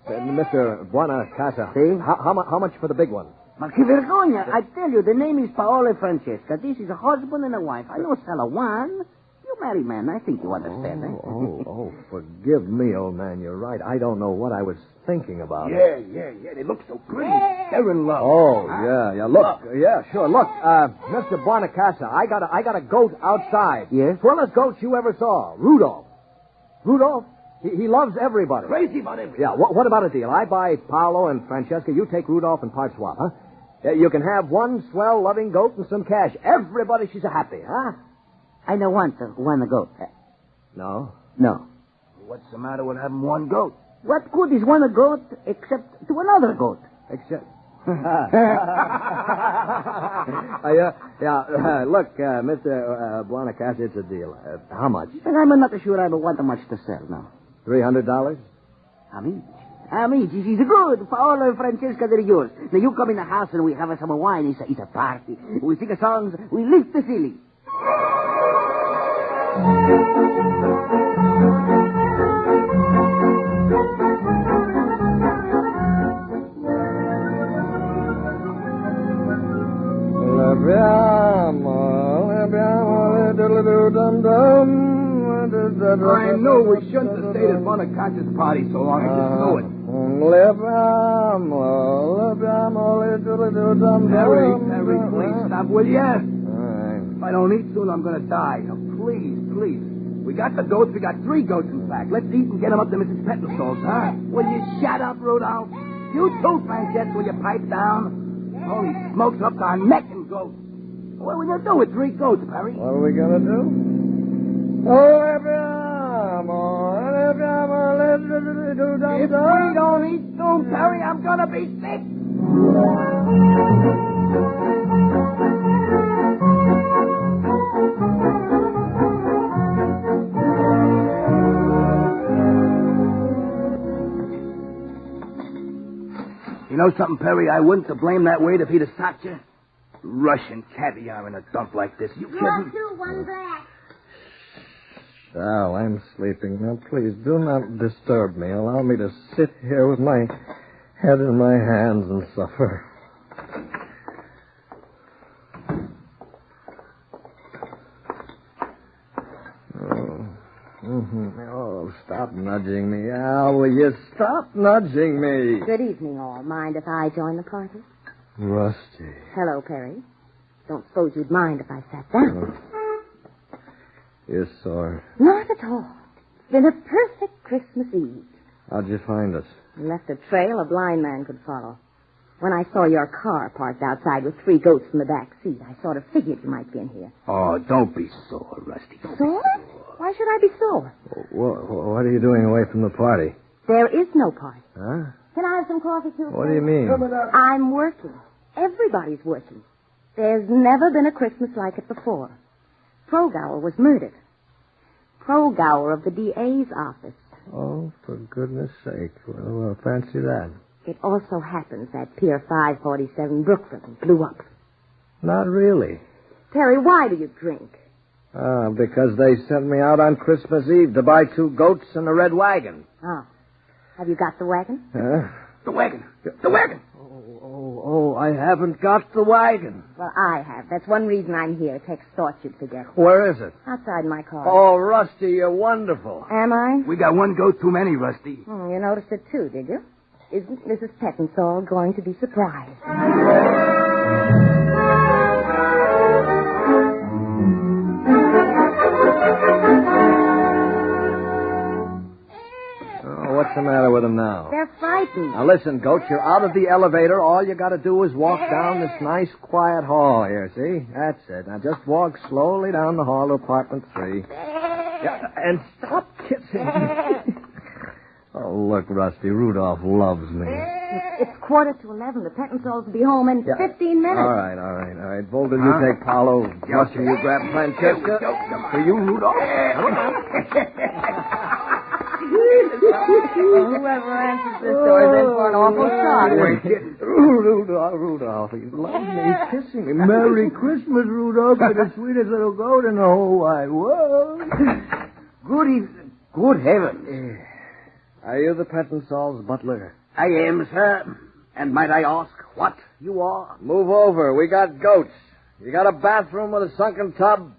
Mr. Buonacasa. See? How much for the big one? Ma che vergogna. I tell you, the name is Paolo and Francesca. This is a husband and a wife. I don't sell a one. You married man. I think you understand, eh? Forgive me, old man. You're right. I don't know what I was thinking about. Yeah. They look so pretty. They're in love. Oh, yeah. Look. Yeah, sure. Look, Mr. Buonacasa, I got a goat outside. Yes? Swellest goat you ever saw. Rudolph. He loves everybody. Crazy about everything. Yeah, what about a deal? I buy Paolo and Francesca. You take Rudolph and part swap, huh? You can have one swell, loving goat and some cash. Everybody she's happy, huh? I don't want the goat. No? No. What's the matter with having one goat? What good is one goat except to another goat? Except... Look, Mr. Buonacasa, it's a deal. How much? I'm not sure I want much to sell now. $300? Amici, she's good. Paolo and Francesca, they're yours. Now you come in the house and we have some wine. It's a party. We sing songs. We lift the ceiling. I know we shouldn't have stayed at Buonacasa's party so long. I just know it. Harry, please stop, will you? If I don't eat soon, I'm going to die. Now, please. We got the goats. We got 3 goats, in fact. Let's eat and get them up to Mrs. Pettensol's, huh? Will you shut up, Rudolph? You too, Francesca, will you pipe down? Holy smokes, up to our neck in goats. What are we going to do with 3 goats, Perry? What are we going to do? If we don't eat soon, Perry, I'm going to be sick. You know something, Perry? I wouldn't have blamed that weight if he'd have stopped you. Russian caviar in a dump like this. You kidding? 1 glass. Sal, I'm sleeping. Now, please, do not disturb me. Allow me to sit here with my head in my hands and suffer. Oh, stop nudging me, Al. Will you stop nudging me? Good evening, all. Mind if I join the party? Rusty. Hello, Perry. Don't suppose you'd mind if I sat down? You're sore. Not at all. It's been a perfect Christmas Eve. How'd you find us? You left a trail a blind man could follow. When I saw your car parked outside with 3 goats in the back seat, I sort of figured you might be in here. Oh, don't be sore, Rusty. Sore? Why should I be sore? What are you doing away from the party? There is no party. Huh? Can I have some coffee, too? What do you mean? I'm working. Everybody's working. There's never been a Christmas like it before. Progower was murdered. Progower of the DA's office. Oh, for goodness sake. Well, fancy that. It also happens that Pier 547 Brooklyn blew up. Not really. Terry, why do you drink? Because they sent me out on Christmas Eve to buy 2 goats and a red wagon. Oh. Have you got the wagon? The wagon. The wagon. Oh, I haven't got the wagon. Well, I have. That's one reason I'm here. Tex thought you'd forget. Where is it? Outside my car. Oh, Rusty, you're wonderful. Am I? We got 1 goat too many, Rusty. You noticed it too, did you? Isn't Mrs. Pettinsall going to be surprised? What's the matter with them now? They're frightened. Now, listen, Goat, you're out of the elevator. All you got to do is walk down this nice, quiet hall here, see? That's it. Now, just walk slowly down the hall to apartment 3. Yeah, and stop kissing me. Oh, look, Rusty, Rudolph loves me. It's 11:15. The Pettinsalls will be home in 15 minutes. All right. Vogel, you take Paolo. Rusty, you grab Francesca. For you, Rudolph. Whoever answers this door is in for an awful shock. Rudolph, he loves me. He's kissing me. Merry Christmas, Rudolph. You're the sweetest little goat in the whole wide world. Good heavens. Are you the Pettinsall's butler? I am, sir. And might I ask what you are? Move over. We got goats. You got a bathroom with a sunken tub?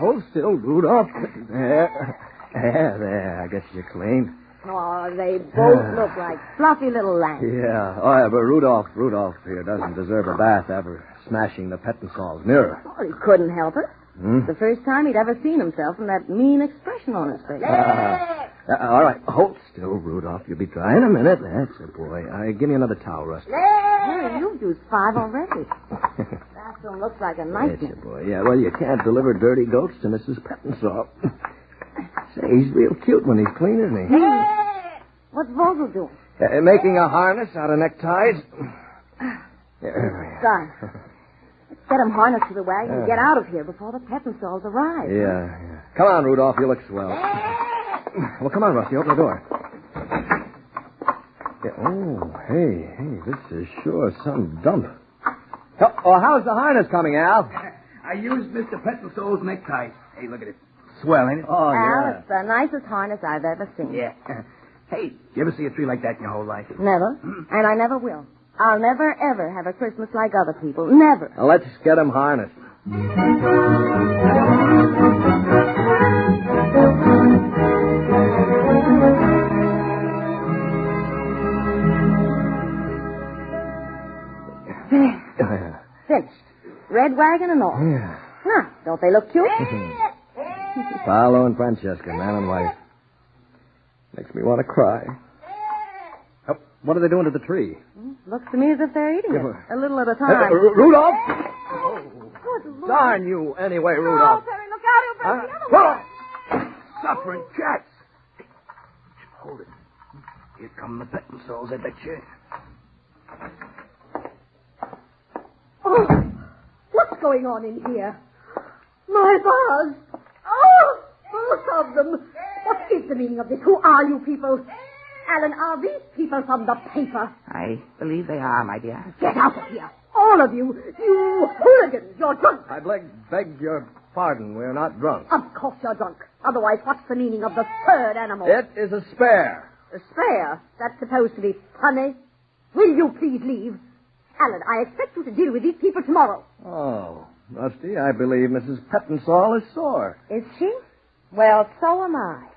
Hold still, Rudolph. There. I guess you're clean. Oh, they both look like fluffy little lambs. Yeah. Oh, yeah, but Rudolph here doesn't deserve a bath ever smashing the Pettinsall's mirror. Well, he couldn't help it. It's the first time he'd ever seen himself and that mean expression on his face. All right. Hold still, Rudolph. You'll be dry in a minute. That's it, boy. Give me another towel, Rusty. Hey, you've used 5 already. Bathroom looks like a nightmare. That's it, boy. Yeah, well, you can't deliver dirty goats to Mrs. Pettinsall. Say, he's real cute when he's clean, isn't he? Hey! What's Vogel doing? Making a harness out of neckties. Son, let's get him harnessed to the wagon and get out of here before the Pettinstalls arrive. Yeah. Come on, Rudolph. You look swell. Well, come on, Rusty. Open the door. Yeah. Oh, hey, this is sure some dump. Oh, how's the harness coming, Al? I used Mr. Pettinsall's necktie. Hey, look at it. Swell, ain't it? Oh, Al, it's the nicest harness I've ever seen. Yeah. Hey, you ever see a tree like that in your whole life? Never. And I never will. I'll never, ever have a Christmas like other people. Never. Now, let's get him harnessed. Finished. Red wagon and all. Yeah. Huh, don't they look cute? Paolo and Francesca, man and wife. Makes me want to cry. Oh, what are they doing to the tree? Looks to me as if they're eating it. A little at a time. Rudolph! Good Lord. Darn you anyway, Rudolph. Oh, Terry, look out. He'll break the other one. Suffering cats. Hey, hold it. Here come the Pettinstalls, I bet you. Oh, what's going on in here? My bars. Oh, both of them. What is the meaning of this? Who are you people? Alan, are these people from the paper? I believe they are, my dear. Get out of here. All of you. You hooligans. You're drunk. I beg your pardon. We're not drunk. Of course you're drunk. Otherwise, what's the meaning of the third animal? It is a spare. A spare? That's supposed to be funny. Will you please leave? Alan, I expect you to deal with these people tomorrow. Oh, Rusty, I believe Mrs. Pettinsall is sore. Is she? Well, so am I.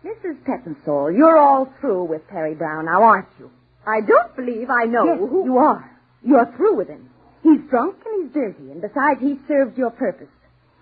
Mrs. Pettinsall, you're all through with Perry Brown now, aren't you? I don't believe I know yes, who... you are. You're through with him. He's drunk and he's dirty, and besides, he served your purpose.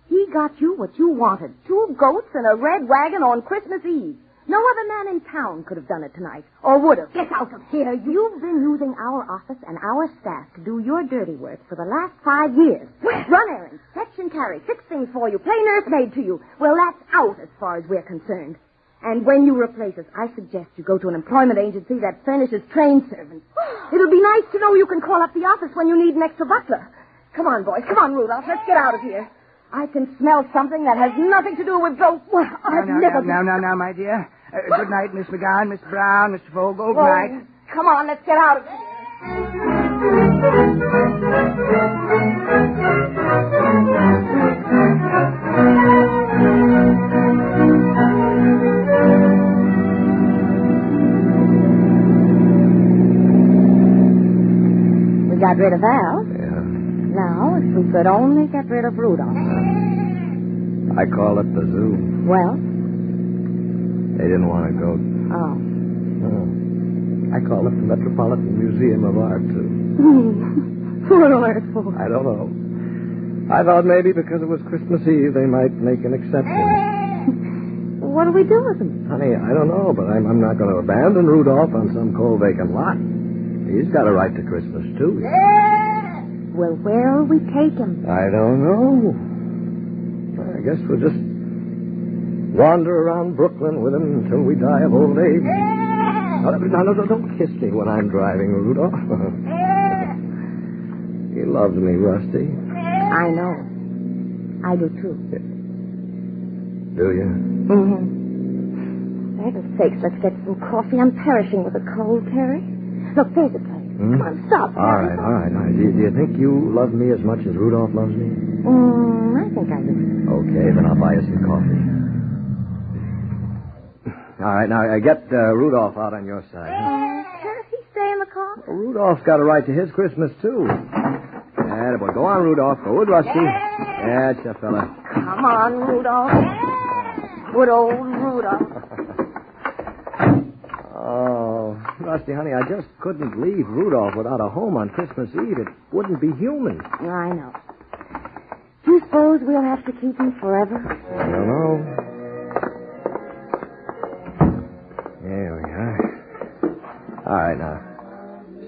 He got you what you wanted, 2 goats and a red wagon on Christmas Eve. No other man in town could have done it tonight, or would have. Get out of here, you... You've been using our office and our staff to do your dirty work for the last 5 years. Run errands, fetch and carry, fix things for you, play nursemaid to you. Well, that's out as far as we're concerned. And when you replace us, I suggest you go to an employment agency that furnishes trained servants. It'll be nice to know you can call up the office when you need an extra butler. Come on, boys. Come on, Rudolph. Let's get out of here. I can smell something that has nothing to do with those... Well, Now, my dear. Good night, Miss McGowan, Mr. Brown, Mr. Vogel. Good night. Come on, let's get out of here. We got rid of Al. Yeah. Now, if we could only get rid of Rudolph. I called up the zoo. Well? They didn't want to go. Oh. I called up the Metropolitan Museum of Art, too. What on earth for? I don't know. I thought maybe because it was Christmas Eve, they might make an exception. What do we do with him? Honey, I don't know, but I'm not going to abandon Rudolph on some cold, vacant lot. He's got a right to Christmas, too. Well, where'll we take him? I don't know. I guess we'll just wander around Brooklyn with him until we die of old age. No, don't kiss me when I'm driving, Rudolph. He loves me, Rusty. I know. I do, too. Do you? Mm-hmm. For heaven's sakes, let's get some coffee. I'm perishing with a cold, Terry. Look, there's a place. Come on, stop. All right. Do you think you love me as much as Rudolph loves me? I think I do. Okay, then I'll buy you some coffee. All right, now, get Rudolph out on your side. Can't he stay in the car? Well, Rudolph's got a right to his Christmas, too. Attaboy. Go on, Rudolph. Go with Rusty. That's a fella. Come on, Rudolph. Good old Rudolph. Oh, Rusty, honey, I just couldn't leave Rudolph without a home on Christmas Eve. It wouldn't be human. I know. Do you suppose we'll have to keep him forever? I don't know. There we are. All right, now.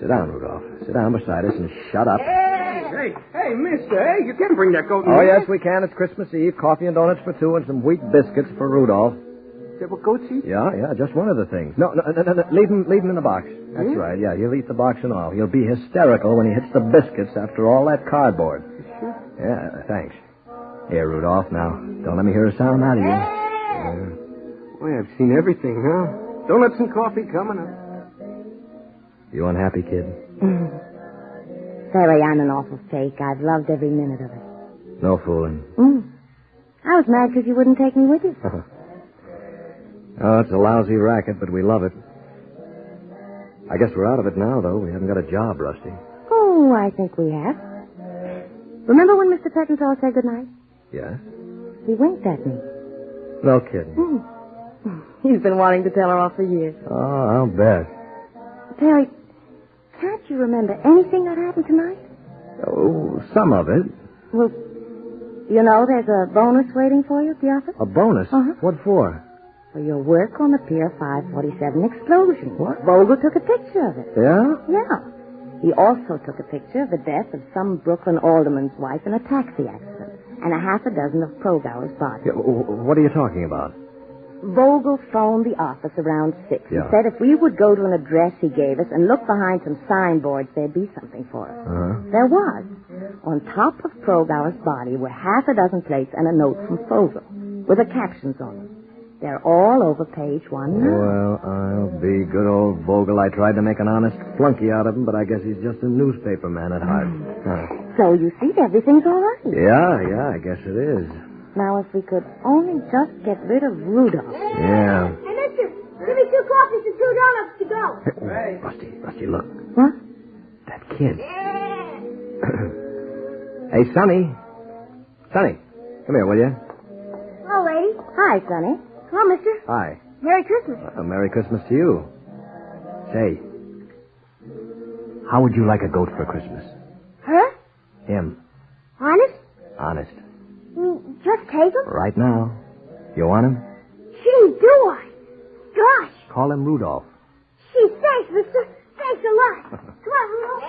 Sit down, Rudolph. Sit down beside us and shut up. Hey, mister, hey, you can bring that goat in Oh, here. yes, we can. It's Christmas Eve. Coffee and donuts for two and some wheat biscuits for Rudolph. Is that what goats eat? Yeah, just one of the things. No. Leave him in the box. That's right, yeah. He'll eat the box and all. He'll be hysterical when he hits the biscuits after all that cardboard. Sure. Yeah, thanks. Here, Rudolph, now. Don't let me hear a sound out of you. Boy, I've seen everything, huh? Donuts and coffee coming up. You unhappy, kid? Terry, I'm an awful fake. I've loved every minute of it. No fooling. I was mad because you wouldn't take me with you. Oh, it's a lousy racket, but we love it. I guess we're out of it now, though. We haven't got a job, Rusty. Oh, I think we have. Remember when Mr. Pettensaw said goodnight? Yeah? He winked at me. No kidding. He's been wanting to tell her off for years. Oh, I'll bet. Terry, can't you remember anything that happened tonight? Oh, some of it. Well, you know there's a bonus waiting for you at the office? A bonus? Uh-huh. What for? For your work on the Pier 547 explosion. What? Vogel took a picture of it. Yeah? Yeah. He also took a picture of the death of some Brooklyn alderman's wife in a taxi accident and a half a dozen of Progower's bodies. Yeah, what are you talking about? Vogel phoned the office around 6 Yeah. and said if we would go to an address he gave us and look behind some signboards, there'd be something for us. Uh-huh. There was. On top of Progower's body were half a dozen plates and a note from Vogel with the captions on them. They're all over page 1 now. Well, I'll be good old Vogel. I tried to make an honest flunky out of him, but I guess he's just a newspaper man at heart. So you see, everything's all right. Yeah, I guess it is. Now, if we could only just get rid of Rudolph. Yeah. Hey, mister, give me 2 coffees and 2 donuts to go. Hey. Rusty, look. What? That kid. Hey, Sonny. Sonny, come here, will you? Hello, lady. Hi, Sonny. Hello, mister. Hi. Merry Christmas. Merry Christmas to you. Say, how would you like a goat for Christmas? Huh? Him. Honest? Honest. Just take him? Right now. You want him? Gee, do I? call him Rudolph. Gee, thanks, mister. Thanks a lot. Come on, Rudolph.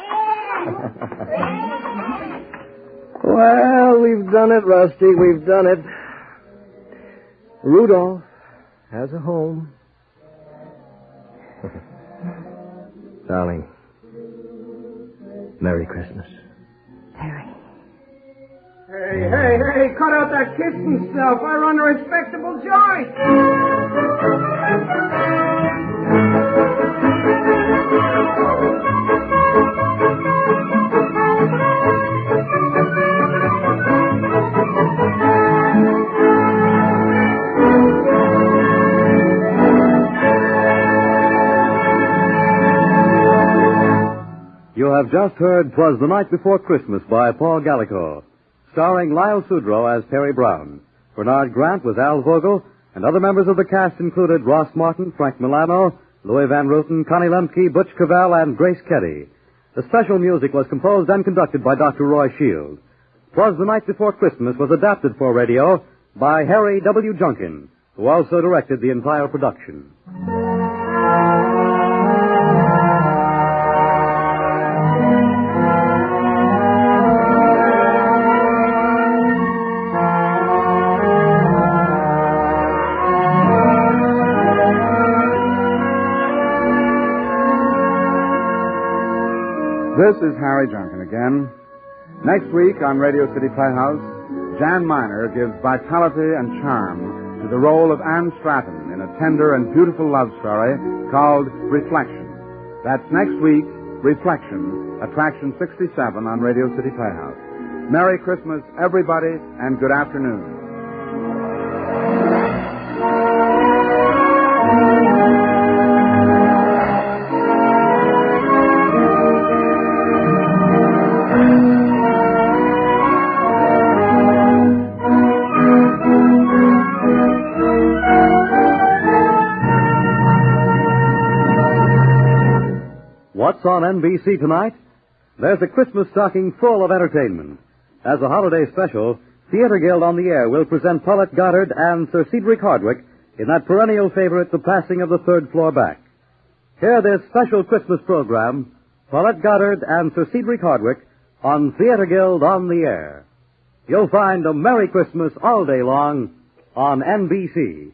Well, we've done it, Rusty. We've done it. Rudolph has a home. Darling, Merry Christmas. Hey, cut out that kissing stuff. I run a respectable joint. You have just heard 'Twas the Night Before Christmas by Paul Gallico, starring Lyle Sudrow as Terry Brown. Bernard Grant was Al Vogel, and other members of the cast included Ross Martin, Frank Milano, Louis Van Rooten, Connie Lemke, Butch Cavell, and Grace Keddy. The special music was composed and conducted by Dr. Roy Shield. 'Twas the Night Before Christmas was adapted for radio by Harry W. Junkin, who also directed the entire production. This is Harry Junkin again. Next week on Radio City Playhouse, Jan Miner gives vitality and charm to the role of Anne Stratton in a tender and beautiful love story called Reflection. That's next week, Reflection, Attraction 67 on Radio City Playhouse. Merry Christmas, everybody, and good afternoon. What's on NBC tonight? There's a Christmas stocking full of entertainment. As a holiday special, Theater Guild on the Air will present Paulette Goddard and Sir Cedric Hardwicke in that perennial favorite, The Passing of the Third Floor Back. Hear this special Christmas program, Paulette Goddard and Sir Cedric Hardwicke on Theater Guild on the Air. You'll find a Merry Christmas all day long on NBC.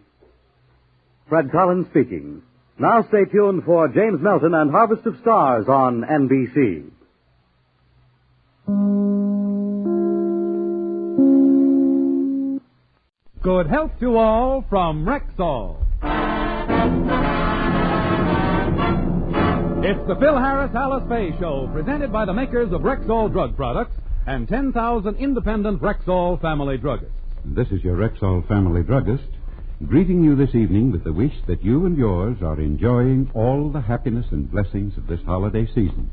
Fred Collins speaking. Now stay tuned for James Melton and Harvest of Stars on NBC. Good health to all from Rexall. It's the Phil Harris Alice Faye Show, presented by the makers of Rexall drug products and 10,000 independent Rexall family druggists. This is your Rexall family druggist, greeting you this evening with the wish that you and yours are enjoying all the happiness and blessings of this holiday season.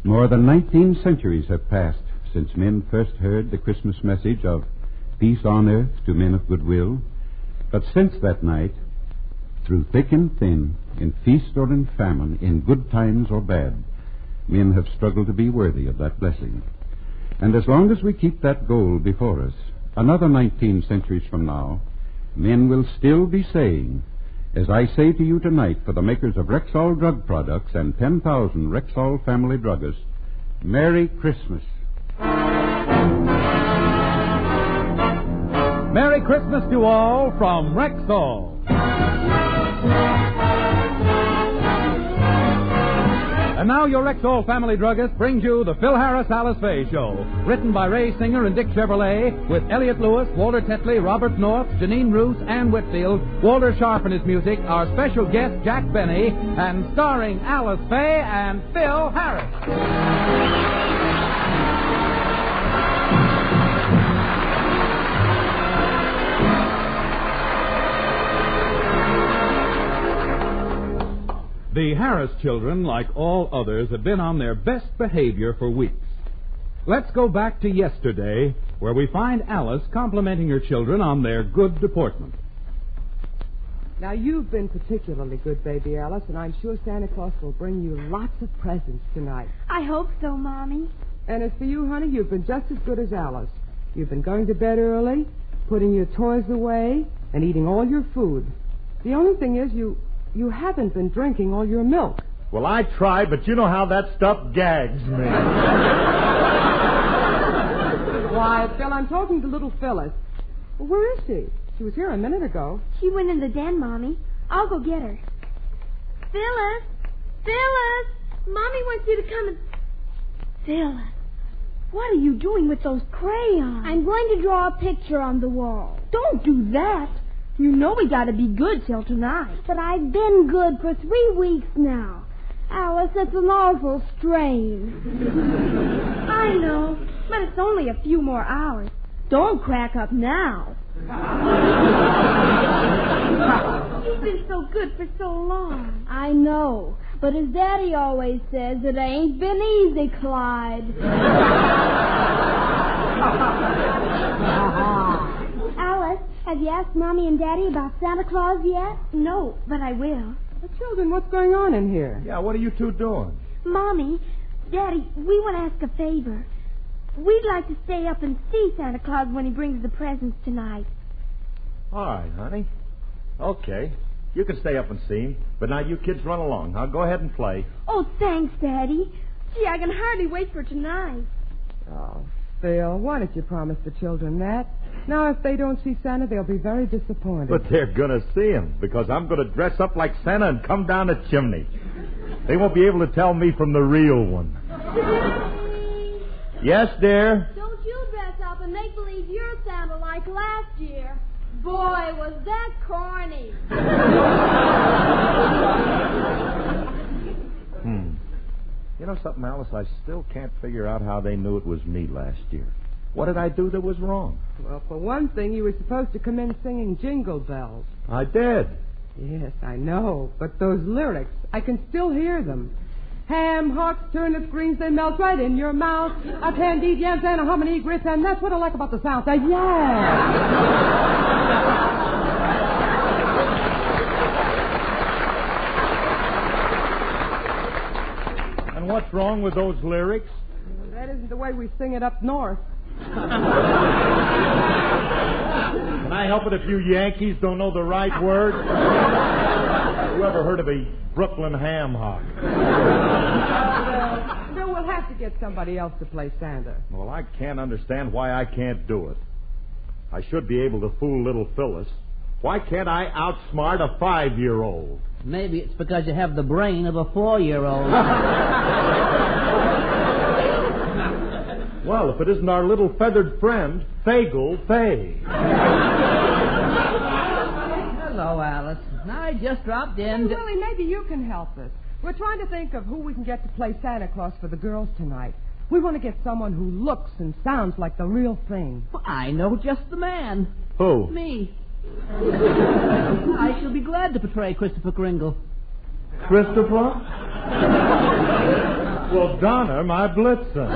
More than 19 centuries have passed since men first heard the Christmas message of peace on earth to men of goodwill. But since that night, through thick and thin, in feast or in famine, in good times or bad, men have struggled to be worthy of that blessing. And as long as we keep that goal before us, another 19 centuries from now, men will still be saying, as I say to you tonight for the makers of Rexall drug products and 10,000 Rexall family druggists, Merry Christmas. Merry Christmas to all from Rexall. And now your Rexall family druggist brings you the Phil Harris Alice Faye Show, written by Ray Singer and Dick Chevrolet, with Elliot Lewis, Walter Tetley, Robert North, Janine Roos, Ann Whitfield, Walter Sharp in his music, our special guest Jack Benny, and starring Alice Faye and Phil Harris. The Harris children, like all others, had been on their best behavior for weeks. Let's go back to yesterday, where we find Alice complimenting her children on their good deportment. Now, you've been particularly good, baby Alice, and I'm sure Santa Claus will bring you lots of presents tonight. I hope so, Mommy. And as for you, honey, you've been just as good as Alice. You've been going to bed early, putting your toys away, and eating all your food. The only thing is you haven't been drinking all your milk. Well, I tried, but you know how that stuff gags me. Why, Phil, I'm talking to little Phyllis. Well, where is she? She was here a minute ago. She went in the den, Mommy. I'll go get her. Phyllis! Phyllis! Mommy wants you to come and... Phyllis, what are you doing with those crayons? I'm going to draw a picture on the wall. Don't do that. You know we gotta be good till tonight. But I've been good for 3 weeks now. Alice, that's an awful strain. I know, but it's only a few more hours. Don't crack up now. You've been so good for so long. I know, but as Daddy always says, it ain't been easy, Clyde. Alice, have you asked Mommy and Daddy about Santa Claus yet? No, but I will. Well, children, what's going on in here? Yeah, what are you two doing? Mommy, Daddy, we want to ask a favor. We'd like to stay up and see Santa Claus when he brings the presents tonight. All right, honey. Okay. You can stay up and see him. But now you kids run along. Now go ahead and play. Oh, thanks, Daddy. Gee, I can hardly wait for tonight. Oh, Phil, why don't you promise the children that? Now, if they don't see Santa, they'll be very disappointed. But they're going to see him because I'm going to dress up like Santa and come down the chimney. They won't be able to tell me from the real one. Yes, dear? Don't you dress up and make believe you're Santa like last year. Boy, was that corny. You know something, Alice? I still can't figure out how they knew it was me last year. What did I do that was wrong? Well, for one thing, you were supposed to come in singing Jingle Bells. I did. Yes, I know. But those lyrics, I can still hear them. Ham, hocks, turnips, greens, they melt right in your mouth. A candied yams and a hominy grits, and that's what I like about the South. And what's wrong with those lyrics? Well, that isn't the way we sing it up north. Can I help it if you Yankees don't know the right word? You ever heard of a Brooklyn ham hock? No, we'll have to get somebody else to play Santa. Well, I can't understand why I can't do it. I should be able to fool little Phyllis. Why can't I outsmart a 5-year-old? Maybe it's because you have the brain of a 4-year-old. Well, if it isn't our little feathered friend, Faye. Hello, Alice. I just dropped in. Well, Willie, maybe you can help us. We're trying to think of who we can get to play Santa Claus for the girls tonight. We want to get someone who looks and sounds like the real thing. Well, I know just the man. Who? Me. I shall be glad to portray Christopher Kringle. Christopher? Well, Donner, my Blitzen.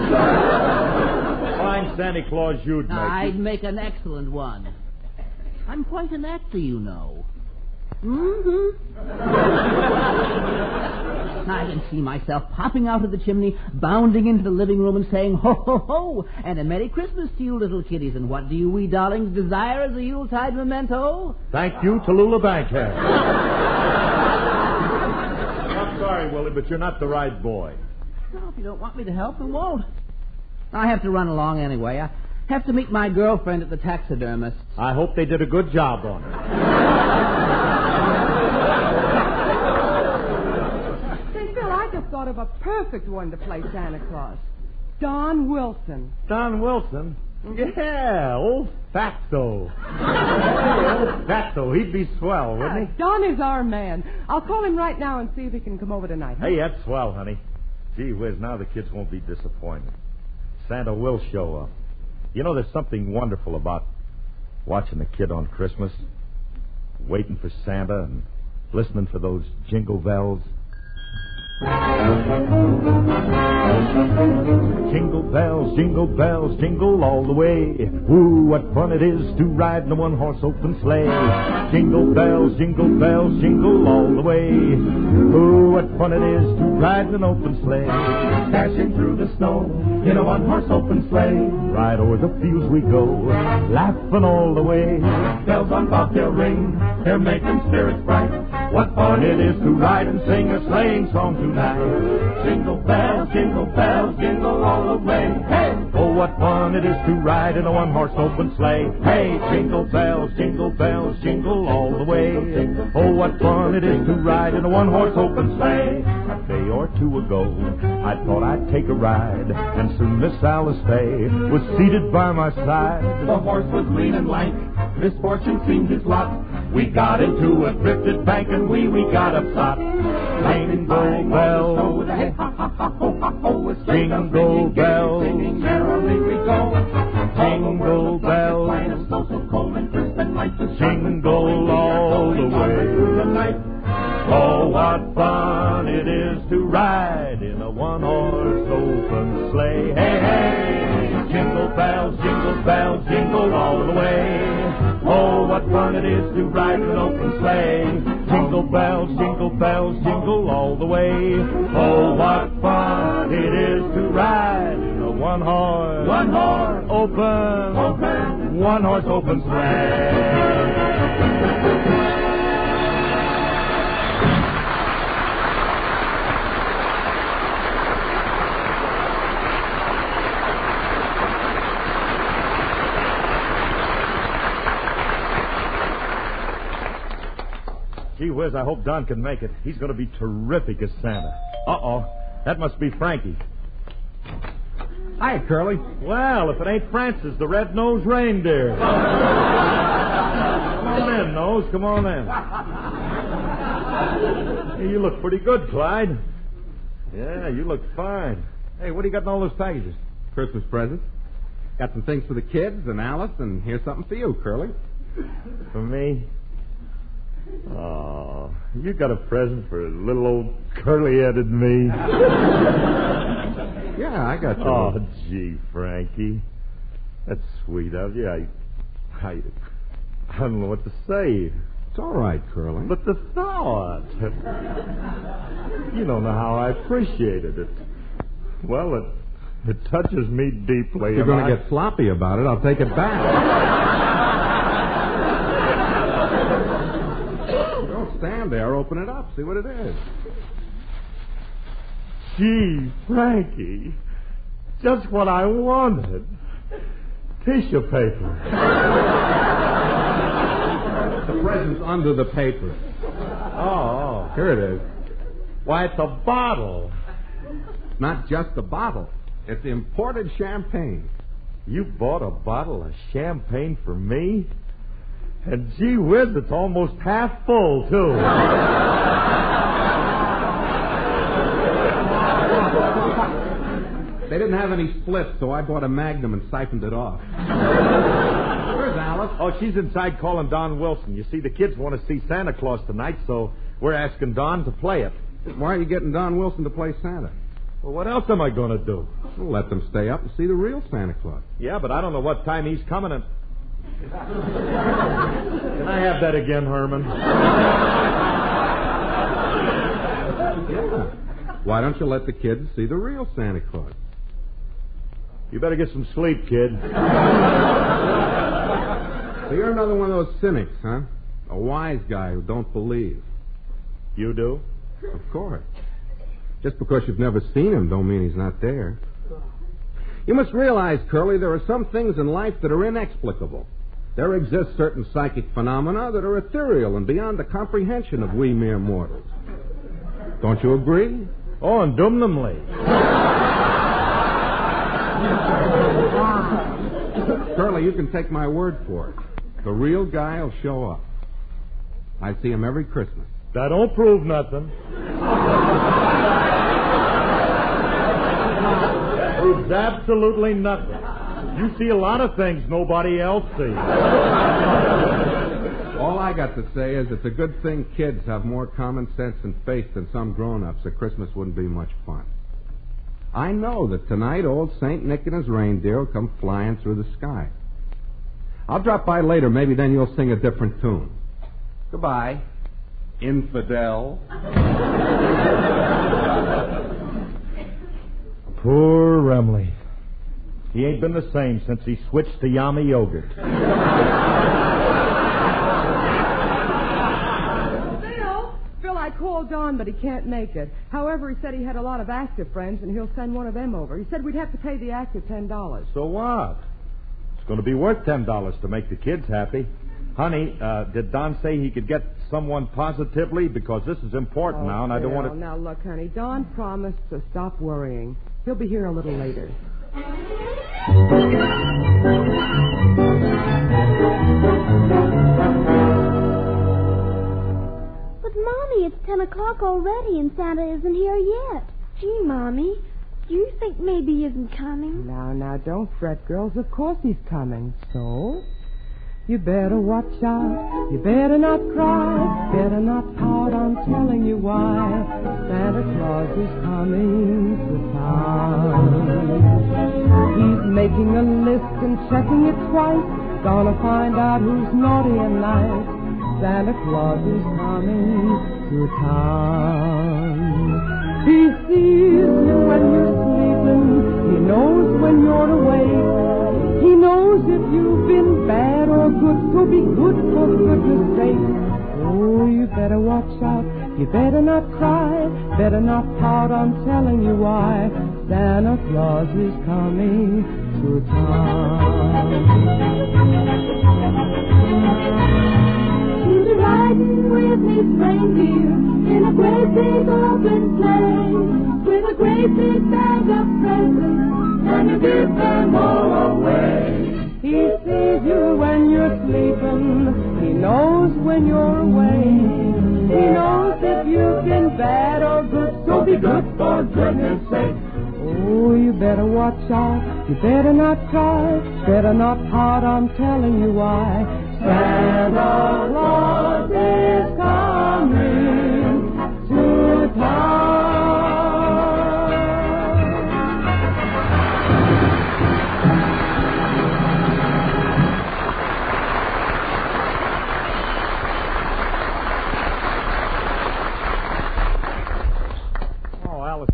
Fine Santa Claus you'd make. I'd make an excellent one. I'm quite an actor, you know. I can see myself popping out of the chimney, bounding into the living room and saying, ho, ho, ho, and a Merry Christmas to you, little kiddies. And what do you wee darlings desire as a Yuletide memento? Thank you, Tallulah Bankhead. I'm sorry, Willie, but you're not the right boy. Well, if you don't want me to help, I won't. I have to run along anyway. I have to meet my girlfriend at the taxidermist. I hope they did a good job on her. Say, Phil, I just thought of a perfect one to play Santa Claus. Don Wilson. Don Wilson? Yeah, old Fatso. Old Fatso, he'd be swell, wouldn't he? Don is our man. I'll call him right now and see if he can come over tonight. Hey, that's swell, honey. Gee whiz, now the kids won't be disappointed. Santa will show up. You know, there's something wonderful about watching a kid on Christmas, waiting for Santa and listening for those jingle bells. Jingle bells, jingle all the way. Ooh, what fun it is to ride in a one-horse open sleigh. Jingle bells, jingle all the way. Ooh, what fun it is to ride in an open sleigh. Dashing through the snow in a one-horse open sleigh. Right over the fields we go, laughing all the way. Bells on bobtail ring, they're making spirits bright. what fun it is to ride and sing a sleighing song tonight. Jingle bells, jingle all the way. Hey! Oh, what fun it is to ride in a one-horse open sleigh. Hey! Jingle bells, jingle all the way. Oh, what fun it is to ride in a one-horse open sleigh. A day or two ago, I thought I'd take a ride, and soon Miss Alice Faye was seated by my side. The horse was lean and lank, misfortune seemed his lot. We got into a drifted bank and we got upsot. Jingle bells, jingle bells, singing merrily we go. Jingle bells, jingle all the way. Oh, what fun it is to ride in a one-horse open sleigh. Hey, hey, jingle bells, jingle all the way. Oh, what fun it is to ride in an open sleigh. Jingle bells, jingle all the way. Oh, what fun it is to ride in a one-horse open sleigh. Gee whiz, I hope Don can make it. He's going to be terrific as Santa. Uh-oh. That must be Frankie. Hi, Curly. Well, if it ain't Francis, the red-nosed reindeer. Come on in, Nose. Come on in. Hey, you look pretty good, Clyde. Yeah, you look fine. Hey, what do you got in all those packages? Christmas presents. Got some things for the kids and Alice, and here's something for you, Curly. For me? Oh, you got a present for little old curly-headed me. Yeah, I got you. Oh, gee, Frankie. That's sweet of you. I don't know what to say. It's all right, Curly. But the thought. You don't know how I appreciated it. Well, it touches me deeply. If you're going to get sloppy about it, I'll take it back. Stand there, open it up, see what it is. Gee, Frankie, just what I wanted. Tissue paper. The present's under the paper. Oh, here it is. Why, it's a bottle. Not just a bottle. It's imported champagne. You bought a bottle of champagne for me? And gee whiz, it's almost half full, too. They didn't have any splits, so I bought a Magnum and siphoned it off. Where's Alice? Oh, she's inside calling Don Wilson. You see, the kids want to see Santa Claus tonight, so we're asking Don to play it. Why are you getting Don Wilson to play Santa? Well, what else am I going to do? We'll let them stay up and see the real Santa Claus. Yeah, but I don't know what time he's coming in. Can I have that again, Herman? Yeah. Why don't you let the kids see the real Santa Claus? You better get some sleep, kid. So you're another one of those cynics, huh? A wise guy who don't believe. You do? Of course. Just because you've never seen him don't mean he's not there. You must realize, Curly, there are some things in life that are inexplicable. There exist certain psychic phenomena that are ethereal and beyond the comprehension of we mere mortals. Don't you agree? Oh, indubitably. Curly, you can take my word for it. The real guy will show up. I see him every Christmas. That don't prove nothing. Proves absolutely nothing. You see a lot of things nobody else sees. All I got to say is it's a good thing kids have more common sense and faith than some grown-ups, or Christmas wouldn't be much fun. I know that tonight old St. Nick and his reindeer will come flying through the sky. I'll drop by later. Maybe then you'll sing a different tune. Goodbye, infidel. Poor Remley. He ain't been the same since he switched to Yummy yogurt. Bill, called Don, but he can't make it. However, he said he had a lot of active friends, and he'll send one of them over. He said we'd have to pay the active $10. So what? It's going to be worth $10 to make the kids happy. Honey, did Don say he could get someone positively? Because this is important now, and I don't want to... Now, look, honey, Don promised to stop worrying. He'll be here a little later. But, Mommy, it's 10 o'clock already, and Santa isn't here yet. Gee, Mommy, do you think maybe he isn't coming? Now, don't fret, girls. Of course he's coming. So... you better watch out, you better not cry, better not pout, I'm telling you why. Santa Claus is coming to town. He's making a list and checking it twice, gonna find out who's naughty and nice. Santa Claus is coming to town. He sees you when you're sleeping, he knows when you're awake. He knows if you've been bad or good, so be good for goodness sake. Oh, you better watch out, you better not cry, better not pout, I'm telling you why. Santa Claus is coming to town. He's riding with his reindeer in a great big open sleigh, with a great big bag of presents, and you give them all away. He sees you when you're sleeping. He knows when you're away. He knows if you've been bad or good, so be good for goodness sake. Oh, you better watch out. You better not cry. Better not pout, I'm telling you why. Santa Claus is coming to town.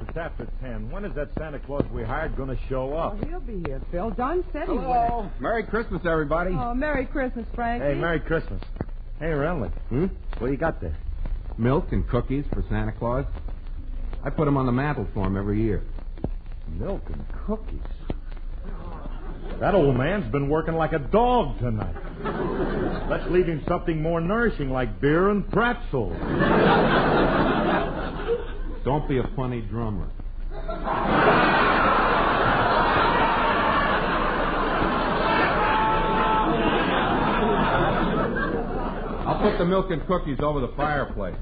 It's after 10. When is that Santa Claus we hired going to show up? Oh, he'll be here, Phil. Don said he would. Hello. Merry Christmas, everybody. Oh, Merry Christmas, Frankie. Hey, Merry Christmas. Hey, Renly. What do you got there? Milk and cookies for Santa Claus. I put them on the mantle for him every year. Milk and cookies? That old man's been working like a dog tonight. Let's leave him something more nourishing like beer and pretzels. Don't be a funny drummer. I'll put the milk and cookies over the fireplace.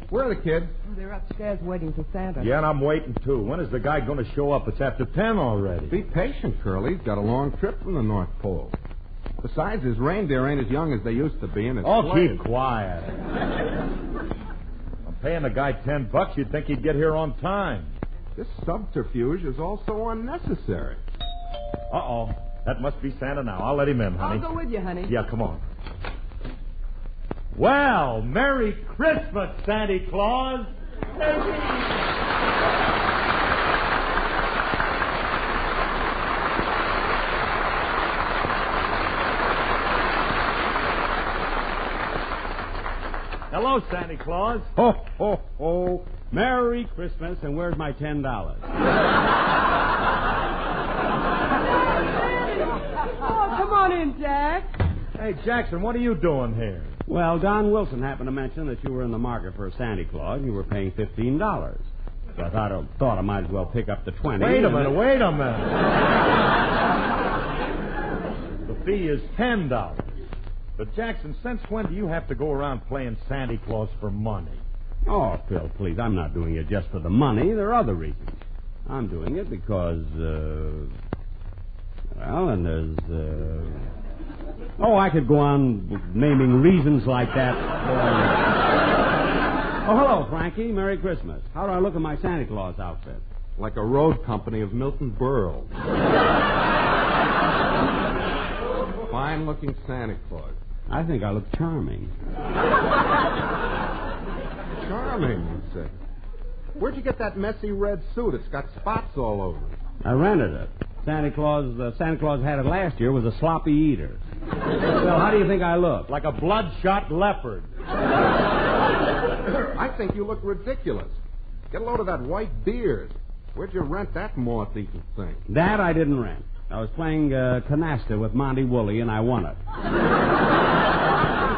Where are the kids? They're upstairs waiting for Santa. Yeah, and I'm waiting, too. When is the guy going to show up? It's after 10 already. Be patient, Curly. He's got a long trip from the North Pole. Besides, his reindeer ain't as young as they used to be, and it's... Oh, keep quiet. Paying the guy $10, you'd think he'd get here on time. This subterfuge is also unnecessary. Uh-oh. That must be Santa now. I'll let him in, honey. I'll go with you, honey. Yeah, come on. Well, Merry Christmas, Santa Claus. Hello, Santa Claus. Ho, ho, ho. Merry Christmas, and where's my $10? Oh, come on in, Jack. Hey, Jackson, what are you doing here? Well, Don Wilson happened to mention that you were in the market for a Santa Claus, and you were paying $15. So I thought I might as well pick up the 20. Wait a minute. The fee is $10. But, Jackson, since when do you have to go around playing Santa Claus for money? Oh, Phil, please, I'm not doing it just for the money. There are other reasons. I'm doing it because, and there's, I could go on naming reasons like that. Oh, hello, Frankie. Merry Christmas. How do I look in my Santa Claus outfit? Like a road company of Milton Berle. Fine-looking Santa Claus. I think I look charming. Charming, you say. Where'd you get that messy red suit? It's got spots all over it. I rented it. Santa Claus had it last year, was a sloppy eater. Well, how do you think I look? Like a bloodshot leopard. I think you look ridiculous. Get a load of that white beard. Where'd you rent that moth-eating thing? That I didn't rent. I was playing canasta with Monty Woolley, and I won it.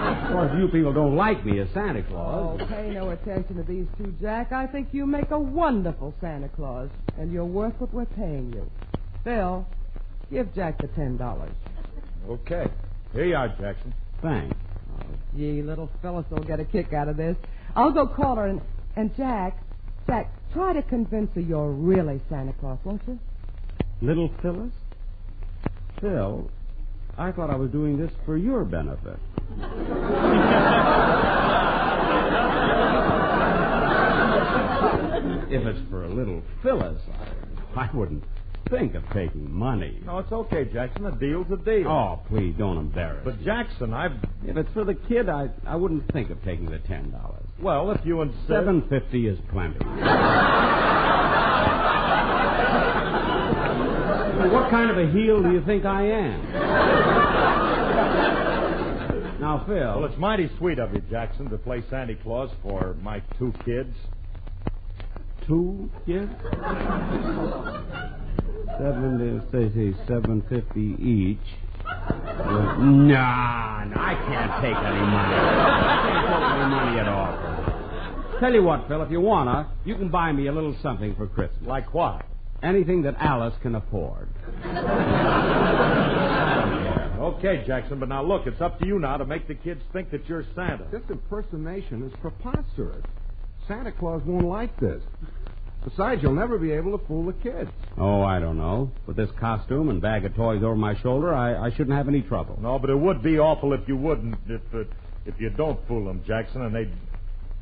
Of course, you people don't like me as Santa Claus. Oh, pay no attention to these two, Jack. I think you make a wonderful Santa Claus, and you're worth what we're paying you. Phil, give Jack the $10. Okay. Here you are, Jackson. Thanks. Oh, gee, little Phyllis will get a kick out of this. I'll go call her, and Jack, try to convince her you're really Santa Claus, won't you? Little Phyllis? Phil, I thought I was doing this for your benefit. If it's for a little Phyllis, I wouldn't think of taking money. No, it's okay, Jackson. A deal's a deal. Oh, please, don't embarrass me. But, Jackson, If it's for the kid, I wouldn't think of taking the $10. Well, if you insist... $7.50 is plenty. What kind of a heel do you think I am? Now, Phil... Well, it's mighty sweet of you, Jackson, to play Santa Claus for my 2 kids. 2 kids? $7.50 each. Nah, I can't take any money. I can't take any money at all. Tell you what, Phil, if you wanna, you can buy me a little something for Christmas. Like what? Anything that Alice can afford. Okay, Jackson, but now look, it's up to you now to make the kids think that you're Santa. This impersonation is preposterous. Santa Claus won't like this. Besides, you'll never be able to fool the kids. Oh, I don't know. With this costume and bag of toys over my shoulder, I shouldn't have any trouble. No, but it would be awful if you wouldn't, if you don't fool them, Jackson, and they'd...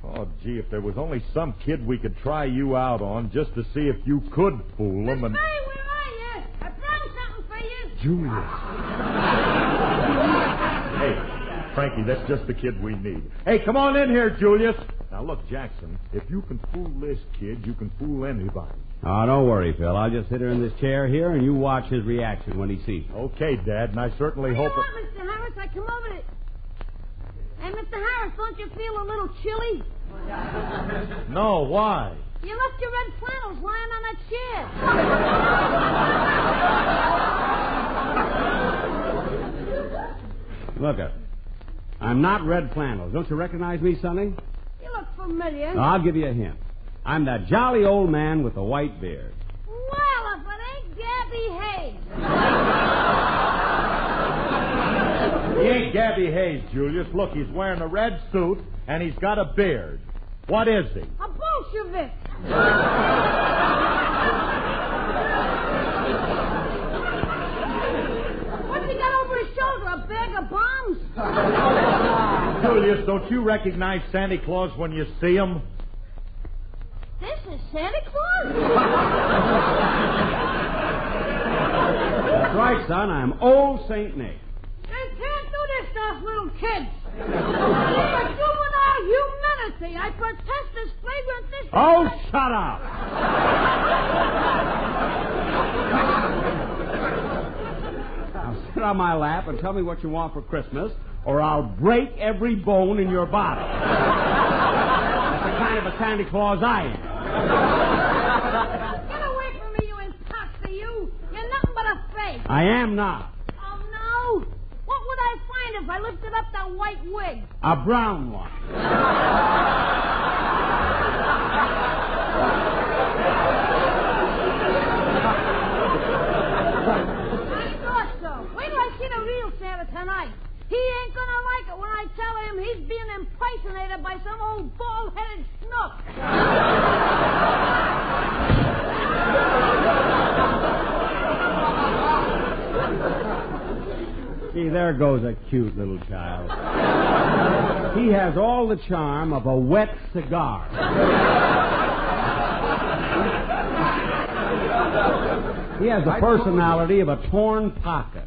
Oh, gee, if there was only some kid we could try you out on just to see if you could fool them and... Hey, where are you? I brought something for you. Julius. Hey, Frankie, that's just the kid we need. Hey, come on in here, Julius. Now, look, Jackson, if you can fool this kid, you can fool anybody. Oh, don't worry, Phil. I'll just sit her in this chair here, and you watch his reaction when he sees me. Okay, Dad, and I certainly hope... What, Mr. Harris? I come over to... Hey, Mr. Harris, don't you feel a little chilly? No, why? You left your red flannels lying on that chair. Look, I'm not red flannels. Don't you recognize me, Sonny? You look familiar. I'll give you a hint. I'm that jolly old man with the white beard. Well, if it ain't Gabby Hayes. He ain't Gabby Hayes, Julius. Look, he's wearing a red suit, and he's got a beard. What is he? A Bolshevik. What's he got over his shoulder? A bag of bombs? Julius, don't you recognize Santa Claus when you see him? This is Santa Claus? That's right, son. I'm old St. Nick. They can't do this to us little kids. For juvenile humanity, I protest this flagrant disrespect. Oh, shut up! Now sit on my lap and tell me what you want for Christmas, or I'll break every bone in your body. That's the kind of a Santa Claus I am. Get away from me, you imposter, you. You're nothing but a fake. I am not. Oh, no. What would I find if I lifted up that white wig? A brown one. I thought so. Wait till I see the real Santa tonight. He ain't gonna like it when I tell him he's being impersonated by some old bald-headed snook. See, there goes a cute little child. He has all the charm of a wet cigar. He has the personality of a torn pocket.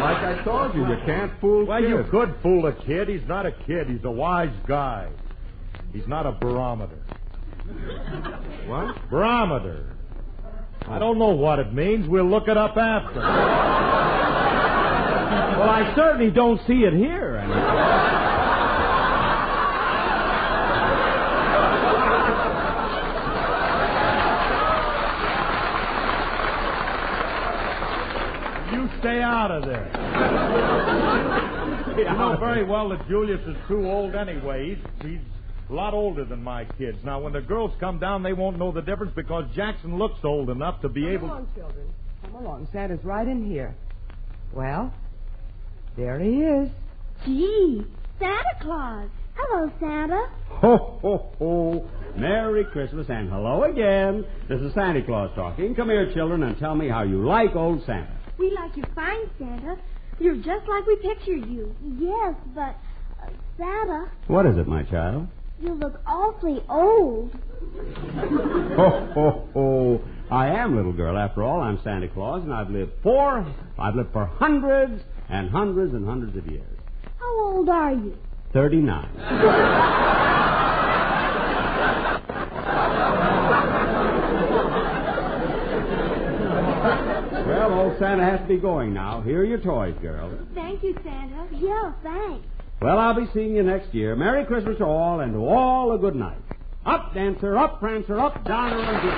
Like I told you, you can't fool Well, kids. you could fool a kid. He's not a kid. He's a wise guy. He's not a barometer. What? Barometer. I don't know what it means. We'll look it up after. Well, I certainly don't see it here anymore. stay out of this. You know very well that Julius is too old anyway. He's a lot older than my kids. Now, when the girls come down, they won't know the difference because Jackson looks old enough to be able... Come along, children. Come along. Santa's right in here. Well, there he is. Gee, Santa Claus. Hello, Santa. Ho, ho, ho. Merry Christmas and hello again. This is Santa Claus talking. Come here, children, and tell me how you like old Santa. We like you fine, Santa. You're just like we pictured you. Yes, but, Santa, What is it, my child? you look awfully old. Ho, ho, ho. I am, little girl. After all, I'm Santa Claus, and I've lived for hundreds and hundreds and hundreds of years. How old are you? 39. Well, old Santa has to be going now. Here are your toys, girls. Thank you, Santa. Yeah, thanks. Well, I'll be seeing you next year. Merry Christmas to all, and to all a good night. Up, Dancer, up, Prancer, up, Donner, and Goose.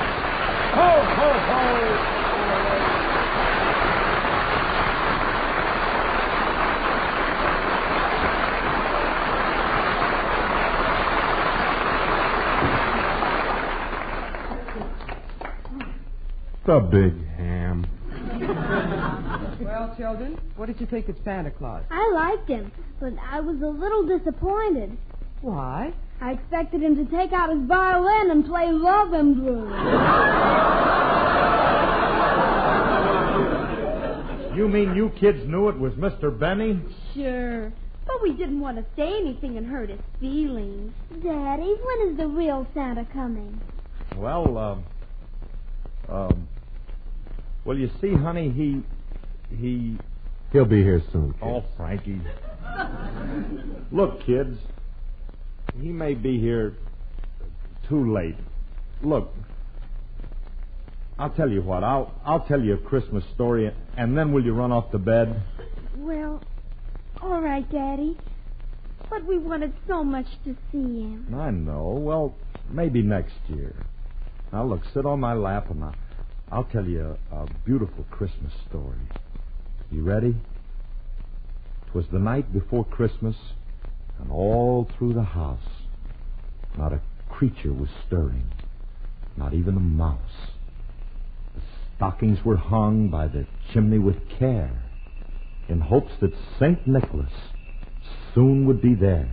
Ho, ho, ho! The big ham. Well, children, what did you think of Santa Claus? I liked him, but I was a little disappointed. Why? I expected him to take out his violin and play Love and Blue. You mean you kids knew it was Mr. Benny? Sure. But we didn't want to say anything and hurt his feelings. Daddy, when is the real Santa coming? Well, well, you see, honey, He'll be here soon, kid. Oh, Frankie. Look, kids, he may be here too late. Look, I'll tell you what. I'll tell you a Christmas story, and then will you run off to bed? Well, all right, Daddy. But we wanted so much to see him. I know. Well, maybe next year. Now, look, sit on my lap, and I'll tell you a beautiful Christmas story. You ready? It was the night before Christmas, and all through the house, not a creature was stirring, not even a mouse. The stockings were hung by the chimney with care, in hopes that St. Nicholas soon would be there.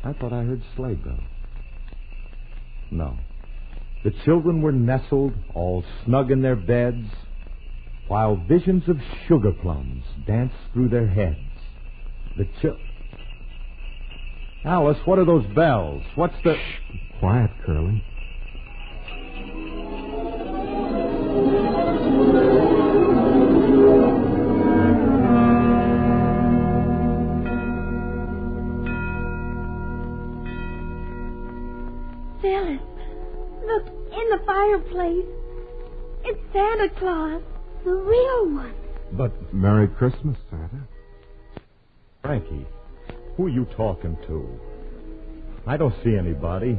I thought I heard sleigh bells. No. The children were nestled, all snug in their beds, while visions of sugar plums danced through their heads. Alice, what are those bells? What's the... Shh. Quiet, Curly. Phyllis, look, in the fireplace. It's Santa Claus, the real one. But Merry Christmas, Santa. Frankie, who are you talking to? I don't see anybody.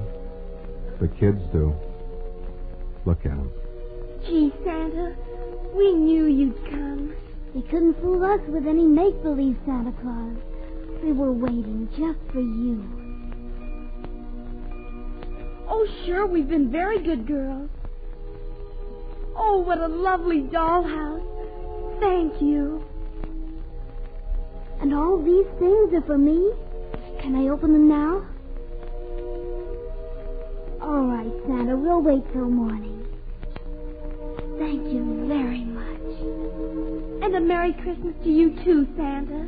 The kids do. Look at them. Gee, Santa, we knew you'd come. You couldn't fool us with any make-believe Santa Claus. We were waiting just for you. Oh, sure, we've been very good girls. Oh, what a lovely dollhouse. Thank you. And all these things are for me? Can I open them now? All right, Santa, we'll wait till morning. Thank you very much. And a Merry Christmas to you, too, Santa.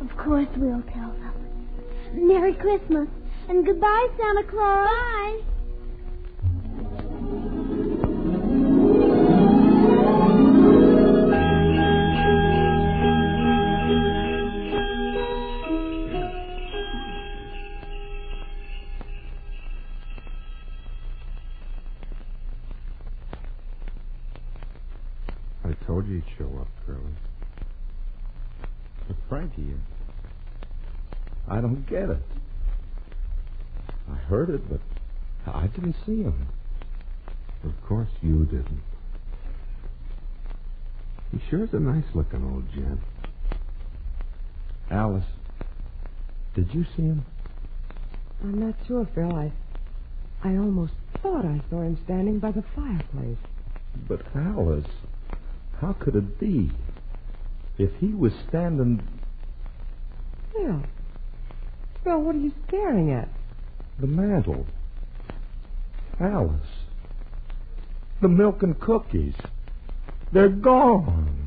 Of course we'll tell them. Merry Christmas. And goodbye, Santa Claus. Bye. I told you he'd show up, Curly. But Frankie, I don't get it. I heard it, but I didn't see him. Of course you didn't. He sure is a nice-looking old gent. Alice, did you see him? I'm not sure, Phil. I almost thought I saw him standing by the fireplace. But Alice, how could it be? If he was standing... Phil, what are you staring at? The mantel. Alice. The milk and cookies. They're gone.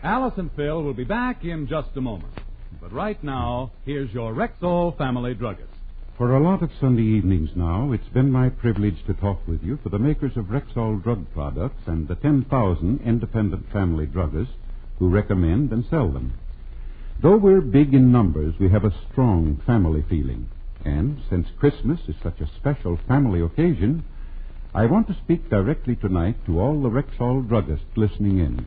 Alice and Phil will be back in just a moment. But right now, here's your Rexall family druggist. For a lot of Sunday evenings now, it's been my privilege to talk with you for the makers of Rexall drug products and the 10,000 independent family druggists who recommend and sell them. Though we're big in numbers, we have a strong family feeling. And since Christmas is such a special family occasion, I want to speak directly tonight to all the Rexall druggists listening in.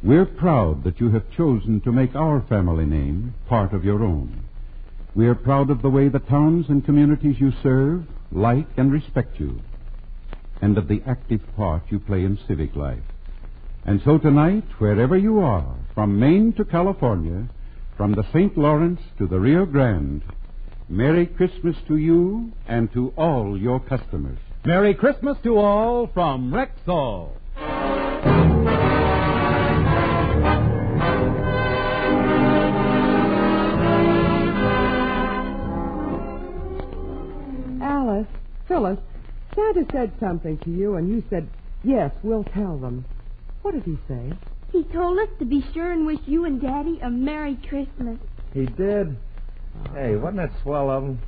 We're proud that you have chosen to make our family name part of your own. We are proud of the way the towns and communities you serve like and respect you, and of the active part you play in civic life. And so tonight, wherever you are, from Maine to California, from the St. Lawrence to the Rio Grande, Merry Christmas to you and to all your customers. Merry Christmas to all from Rexall. Phyllis, Santa said something to you, and you said, yes, we'll tell them. What did he say? He told us to be sure and wish you and Daddy a Merry Christmas. He did? Hey, wasn't that swell of him?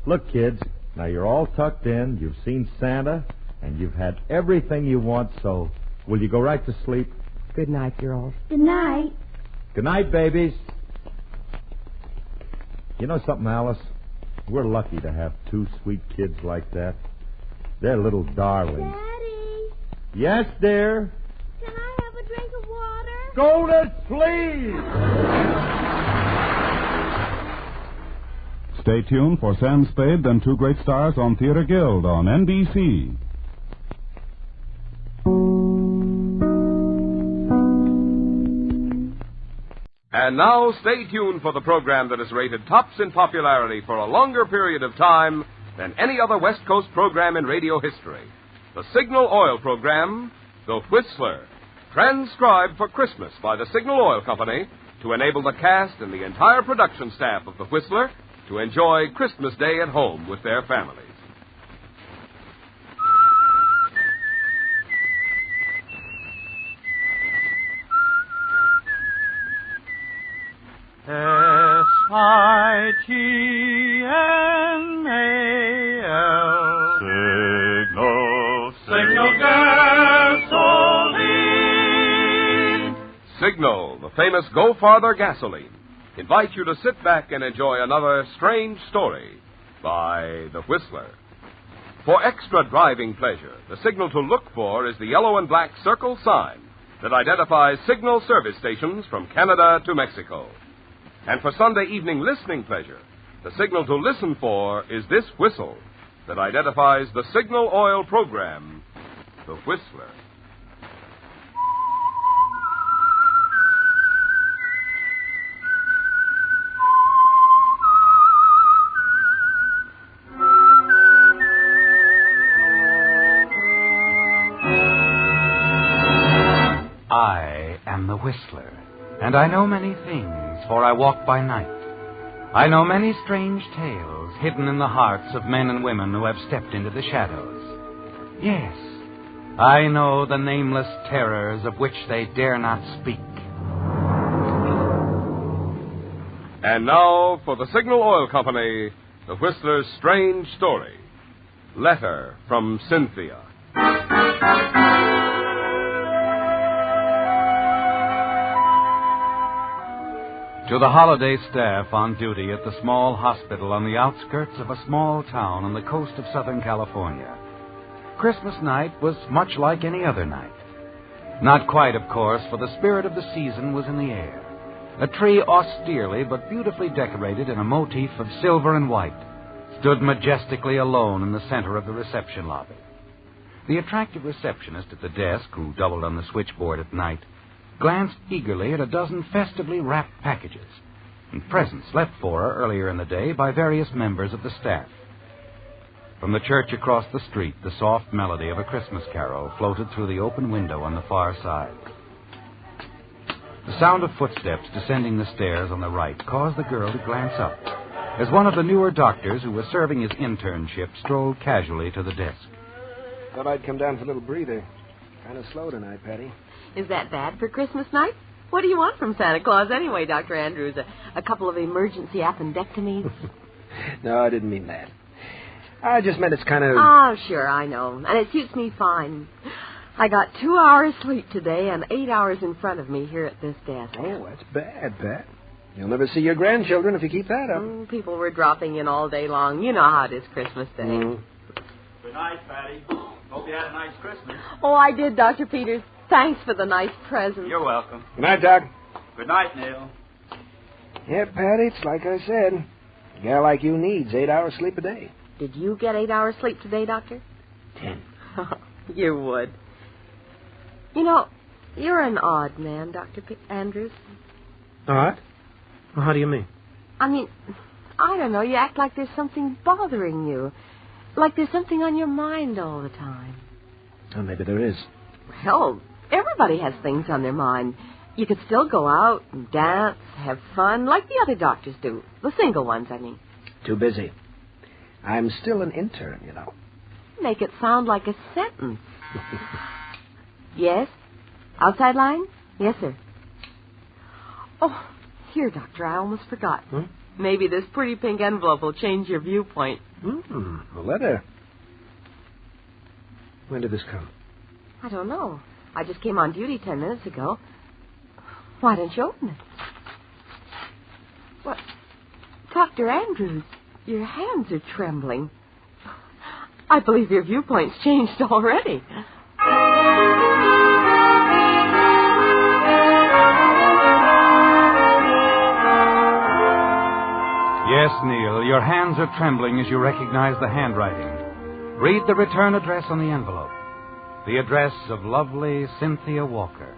Look, kids, now you're all tucked in, you've seen Santa, and you've had everything you want, so will you go right to sleep? Good night, girls. Good night. Good night, babies. You know something, Alice? We're lucky to have two sweet kids like that. They're little darlings. Daddy. Yes, dear? Can I have a drink of water? Go to sleep! Stay tuned for Sam Spade and Two Great Stars on Theater Guild on NBC. And now, stay tuned for the program that is rated tops in popularity for a longer period of time than any other West Coast program in radio history. The Signal Oil program, The Whistler, transcribed for Christmas by the Signal Oil Company to enable the cast and the entire production staff of The Whistler to enjoy Christmas Day at home with their families. S-I-G-N-A-L Signal Gasoline. Signal, the famous Go Farther gasoline, invites you to sit back and enjoy another strange story by The Whistler. For extra driving pleasure, the signal to look for is the yellow and black circle sign that identifies signal service stations from Canada to Mexico. And for Sunday evening listening pleasure, the signal to listen for is this whistle that identifies the Signal Oil program, The Whistler. I am the Whistler, and I know many things, for I walk by night. I know many strange tales hidden in the hearts of men and women who have stepped into the shadows. Yes, I know the nameless terrors of which they dare not speak. And now, for the Signal Oil Company, the Whistler's strange story. Letter from Cynthia. To the holiday staff on duty at the small hospital on the outskirts of a small town on the coast of Southern California, Christmas night was much like any other night. Not quite, of course, for the spirit of the season was in the air. A tree austerely but beautifully decorated in a motif of silver and white stood majestically alone in the center of the reception lobby. The attractive receptionist at the desk, who doubled on the switchboard at night, glanced eagerly at a dozen festively wrapped packages and presents left for her earlier in the day by various members of the staff. From the church across the street, the soft melody of a Christmas carol floated through the open window on the far side. The sound of footsteps descending the stairs on the right caused the girl to glance up as one of the newer doctors who was serving his internship strolled casually to the desk. Thought I'd come down for a little breather. Kind of slow tonight, Patty. Is that bad for Christmas night? What do you want from Santa Claus anyway, Dr. Andrews? A couple of emergency appendectomies? No, I didn't mean that. I just meant it's kind of... Oh, sure, I know. And it suits me fine. I got 2 hours sleep today and 8 hours in front of me here at this desk. Oh, that's bad, Pat. You'll never see your grandchildren if you keep that up. People were dropping in all day long. You know how it is Christmas Day. Good night, Patty. Hope you had a nice Christmas. Oh, I did, Dr. Peters. Thanks for the nice present. You're welcome. Good night, Doc. Good night, Neil. Yeah, Patty, it's like I said. A gal like you needs 8 hours sleep a day. Did you get 8 hours sleep today, Doctor? 10. You would. You know, you're an odd man, Dr. Andrews. Odd? Well, how do you mean? I mean, I don't know. You act like there's something bothering you. Like there's something on your mind all the time. Well, maybe there is. Well, everybody has things on their mind. You could still go out and dance, have fun, like the other doctors do. The single ones, I mean. Too busy. I'm still an intern, you know. Make it sound like a sentence. Yes? Outside line? Yes, sir. Oh, here, Doctor, I almost forgot. Maybe this pretty pink envelope will change your viewpoint. A letter. When did this come? I don't know. I just came on duty 10 minutes ago. Why don't you open it? What? Dr. Andrews, your hands are trembling. I believe your viewpoint's changed already. Yes, Neil, your hands are trembling as you recognize the handwriting. Read the return address on the envelope. The address of lovely Cynthia Walker.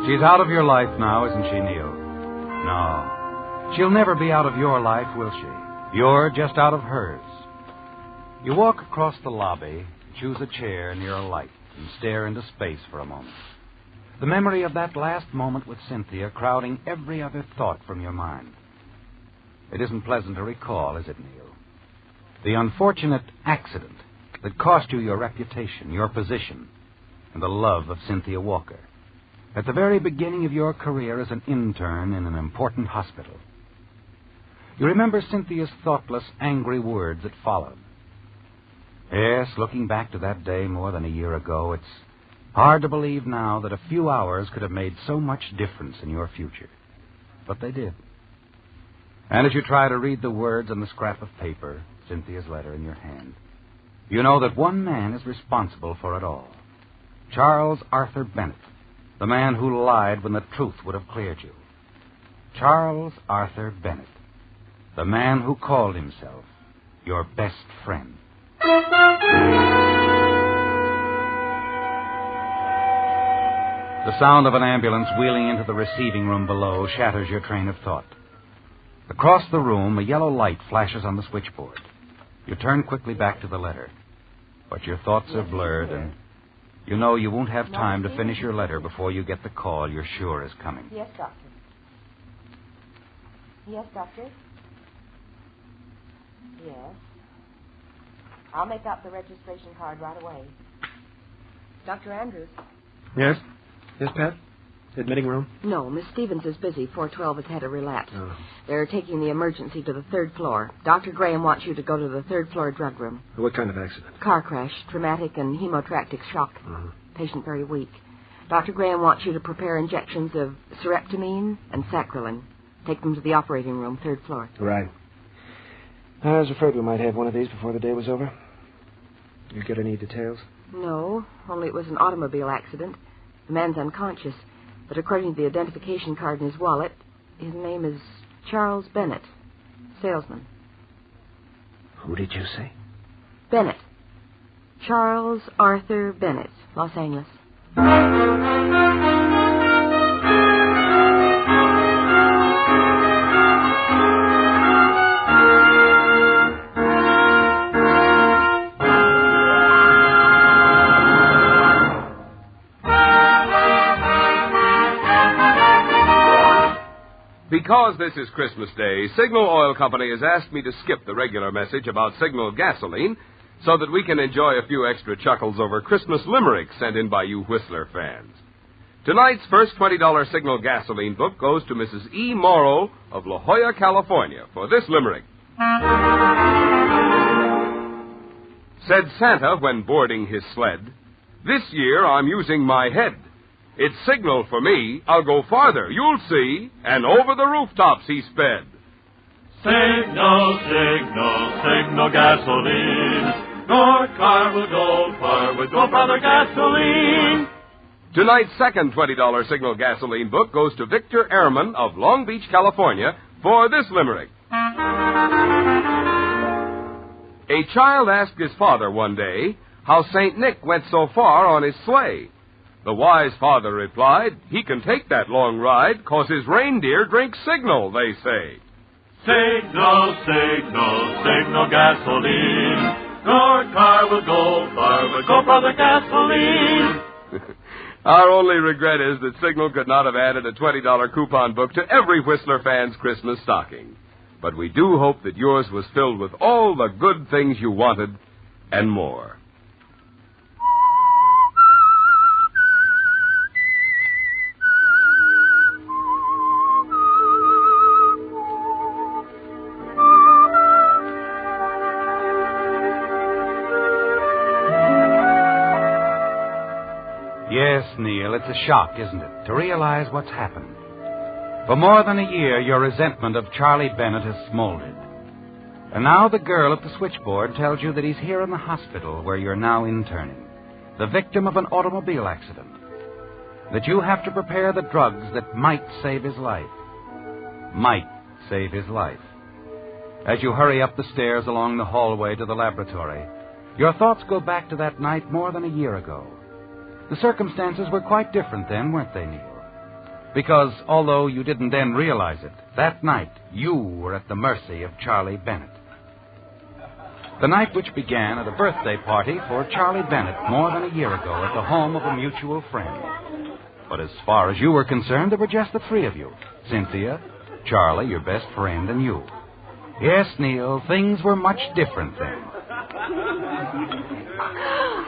She's out of your life now, isn't she, Neil? No. She'll never be out of your life, will she? You're just out of hers. You walk across the lobby, choose a chair near a light, and stare into space for a moment. The memory of that last moment with Cynthia crowding every other thought from your mind. It isn't pleasant to recall, is it, Neil? The unfortunate accident that cost you your reputation, your position, and the love of Cynthia Walker at the very beginning of your career as an intern in an important hospital. You remember Cynthia's thoughtless, angry words that followed. Yes, looking back to that day more than a year ago, it's hard to believe now that a few hours could have made so much difference in your future. But they did. And as you try to read the words on the scrap of paper, Cynthia's letter in your hand, you know that one man is responsible for it all. Charles Arthur Bennett, the man who lied when the truth would have cleared you. Charles Arthur Bennett, the man who called himself your best friend. The sound of an ambulance wheeling into the receiving room below shatters your train of thought. Across the room, a yellow light flashes on the switchboard. You turn quickly back to the letter. But your thoughts are blurred, and you know you won't have time to finish your letter before you get the call you're sure is coming. Yes, Doctor. Yes, Doctor. Yes. I'll make out the registration card right away. Dr. Andrews. Yes? Yes, Pat? Admitting room? No, Miss Stevens is busy. 412 has had a relapse. Oh. They're taking the emergency to the 3rd floor. Dr. Graham wants you to go to the 3rd floor drug room. What kind of accident? Car crash, traumatic and hemotractic shock. Uh-huh. Patient very weak. Dr. Graham wants you to prepare injections of sereptamine and sacralin. Take them to the operating room, 3rd floor. Right. I was afraid we might have one of these before the day was over. You get any details? No, only it was an automobile accident. The man's unconscious. But according to the identification card in his wallet, his name is Charles Bennett, salesman. Who did you say? Bennett. Charles Arthur Bennett, Los Angeles. Because this is Christmas Day, Signal Oil Company has asked me to skip the regular message about Signal gasoline so that we can enjoy a few extra chuckles over Christmas limericks sent in by you Whistler fans. Tonight's first $20 Signal gasoline book goes to Mrs. E. Morrow of La Jolla, California, for this limerick. Said Santa when boarding his sled, "This year I'm using my head. It's signal for me. I'll go farther, you'll see." And over the rooftops he sped. Signal, signal, signal gasoline. Your car will go far with Go Father gasoline. Tonight's second $20 Signal gasoline book goes to Victor Ehrman of Long Beach, California, for this limerick. A child asked his father one day how St. Nick went so far on his sleigh. The wise father replied, "He can take that long ride, 'cause his reindeer drink signal, they say." Signal, signal, signal gasoline. Your car will go far with Go Father gasoline. Our only regret is that Signal could not have added a $20 coupon book to every Whistler fan's Christmas stocking. But we do hope that yours was filled with all the good things you wanted and more. Yes, Neil, it's a shock, isn't it, to realize what's happened. For more than a year, your resentment of Charlie Bennett has smoldered. And now the girl at the switchboard tells you that he's here in the hospital where you're now interning, the victim of an automobile accident. That you have to prepare the drugs that might save his life. Might save his life. As you hurry up the stairs along the hallway to the laboratory, your thoughts go back to that night more than a year ago. The circumstances were quite different then, weren't they, Neil? Because, although you didn't then realize it, that night you were at the mercy of Charlie Bennett. The night which began at a birthday party for Charlie Bennett more than a year ago at the home of a mutual friend. But as far as you were concerned, there were just the three of you. Cynthia, Charlie, your best friend, and you. Yes, Neil, things were much different then.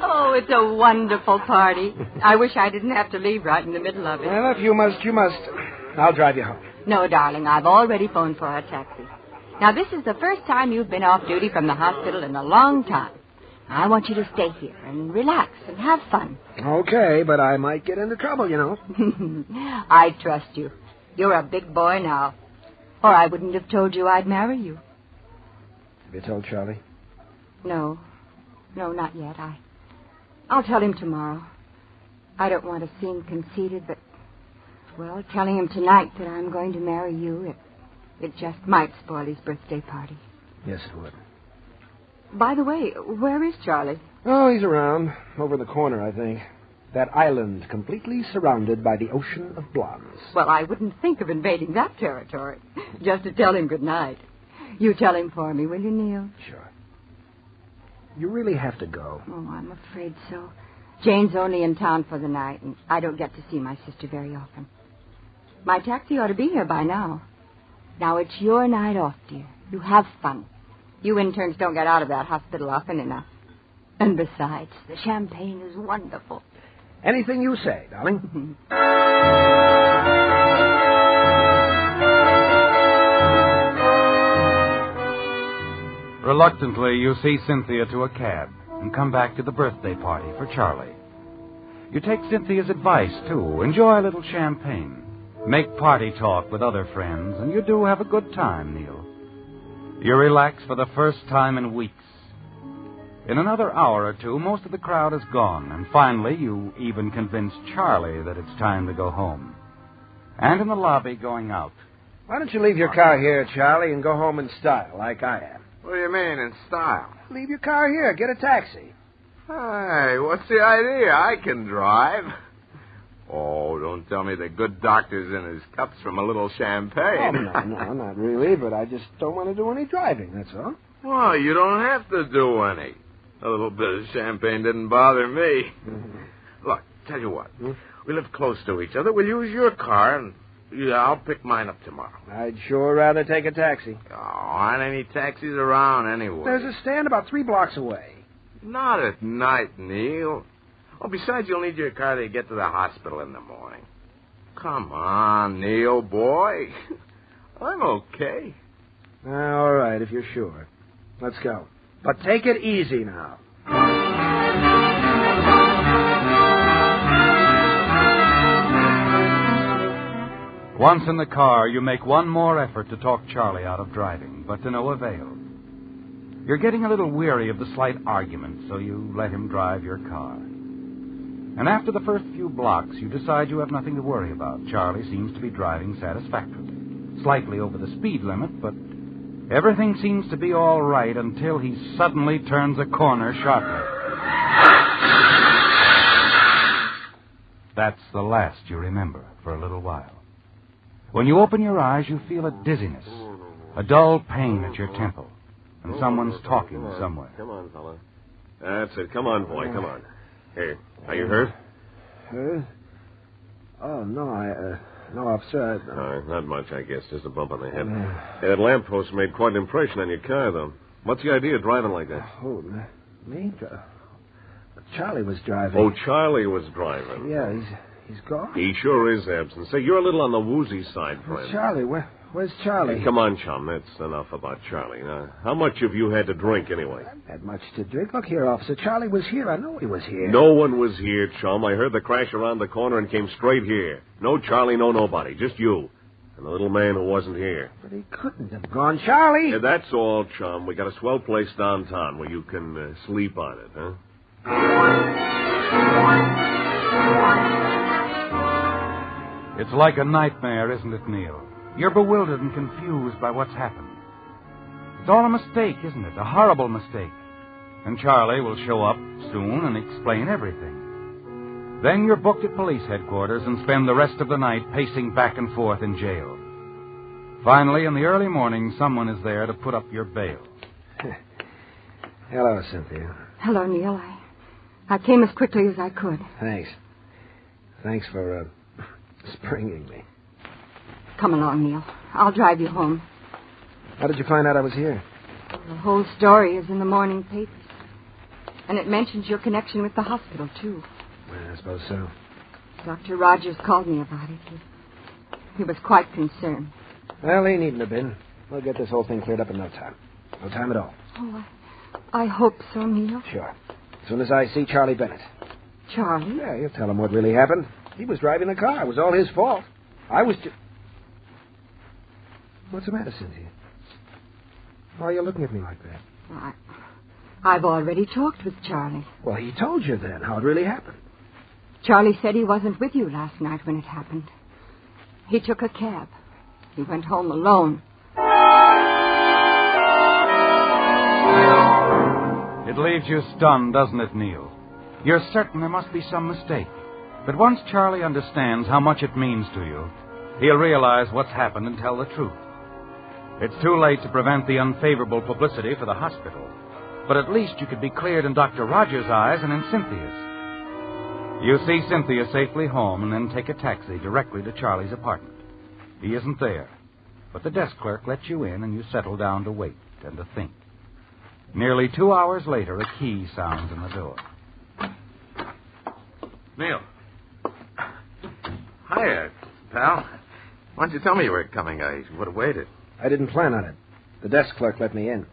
Oh, it's a wonderful party. I wish I didn't have to leave right in the middle of it. Well, if you must, you must. I'll drive you home. No, darling, I've already phoned for a taxi. Now, this is the first time you've been off duty from the hospital in a long time. I want you to stay here and relax and have fun. Okay, but I might get into trouble, you know. I trust you. You're a big boy now. Or I wouldn't have told you I'd marry you. Have you told Charlie? No, not yet. I'll tell him tomorrow. I don't want to seem conceited, but, well, telling him tonight that I'm going to marry you, it just might spoil his birthday party. Yes, it would. By the way, where is Charlie? Oh, he's around. Over in the corner, I think. That island completely surrounded by the ocean of blondes. Well, I wouldn't think of invading that territory. Just to tell him good night. You tell him for me, will you, Neil? Sure. You really have to go. Oh, I'm afraid so. Jane's only in town for the night, and I don't get to see my sister very often. My taxi ought to be here by now. Now, it's your night off, dear. You have fun. You interns don't get out of that hospital often enough. And besides, the champagne is wonderful. Anything you say, darling. Reluctantly, you see Cynthia to a cab and come back to the birthday party for Charlie. You take Cynthia's advice, too. Enjoy a little champagne. Make party talk with other friends, and you do have a good time, Neil. You relax for the first time in weeks. In another hour or two, most of the crowd is gone, and finally you even convince Charlie that it's time to go home. And in the lobby going out. Why don't you leave your car here, Charlie, and go home in style, like I am? What do you mean, in style? Leave your car here. Get a taxi. Hey, what's the idea? I can drive. Oh, don't tell me the good doctor's in his cups from a little champagne. Oh, no, not really, but I just don't want to do any driving, that's all. Well, you don't have to do any. A little bit of champagne didn't bother me. Look, tell you what. We live close to each other. We'll use your car, and I'll pick mine up tomorrow. I'd sure rather take a taxi. Oh, aren't any taxis around anyway? There's a stand about 3 blocks away. Not at night, Neil. Oh, besides, you'll need your car to get to the hospital in the morning. Come on, Neil, boy. I'm okay. All right, if you're sure. Let's go. But take it easy now. Once in the car, you make one more effort to talk Charlie out of driving, but to no avail. You're getting a little weary of the slight argument, so you let him drive your car. And after the first few blocks, you decide you have nothing to worry about. Charlie seems to be driving satisfactorily. Slightly over the speed limit, but everything seems to be all right until he suddenly turns a corner sharply. That's the last you remember for a little while. When you open your eyes, you feel a dizziness, a dull pain at your temple, and someone's talking somewhere. Come on, fella. That's it. Come on, boy. Come on. Here. Are you hurt? Hurt? Oh, no, no, officer. Not much, I guess. Just a bump on the head. Hey, that lamppost made quite an impression on your car, though. What's the idea of driving like that? Oh, me? Charlie was driving. Oh, Charlie was driving. Yeah, he's gone. He sure is absent. Say, you're a little on the woozy side, friend. Charlie, where's Charlie? Hey, come on, chum. That's enough about Charlie. Now, how much have you had to drink, anyway? I haven't had much to drink. Look here, officer. Charlie was here. I know he was here. No one was here, chum. I heard the crash around the corner and came straight here. No Charlie, no nobody. Just you. And the little man who wasn't here. But he couldn't have gone. Charlie! Yeah, that's all, chum. We got a swell place downtown where you can sleep on it, huh? It's like a nightmare, isn't it, Neil? You're bewildered and confused by what's happened. It's all a mistake, isn't it? A horrible mistake. And Charlie will show up soon and explain everything. Then you're booked at police headquarters and spend the rest of the night pacing back and forth in jail. Finally, in the early morning, someone is there to put up your bail. Hello, Cynthia. Hello, Neil. I came as quickly as I could. Thanks. Thanks for springing me. Come along, Neil. I'll drive you home. How did you find out I was here? The whole story is in the morning papers. And it mentions your connection with the hospital, too. I suppose so. Dr. Rogers called me about it. He was quite concerned. Well, he needn't have been. We'll get this whole thing cleared up in no time. No time at all. Oh, I hope so, Neil. Sure. As soon as I see Charlie Bennett. Charlie? Yeah, you'll tell him what really happened. He was driving the car. It was all his fault. I was just... What's the matter, Cynthia? Why are you looking at me like that? Well, I've already talked with Charlie. Well, he told you then how it really happened. Charlie said he wasn't with you last night when it happened. He took a cab. He went home alone. It leaves you stunned, doesn't it, Neil? You're certain there must be some mistake. But once Charlie understands how much it means to you, he'll realize what's happened and tell the truth. It's too late to prevent the unfavorable publicity for the hospital, but at least you could be cleared in Dr. Rogers' eyes and in Cynthia's. You see Cynthia safely home and then take a taxi directly to Charlie's apartment. He isn't there, but the desk clerk lets you in and you settle down to wait and to think. Nearly 2 hours later, a key sounds in the door. Neil. Hiya, pal. Why didn't you tell me you were coming? I would have waited. I didn't plan on it. The desk clerk let me in.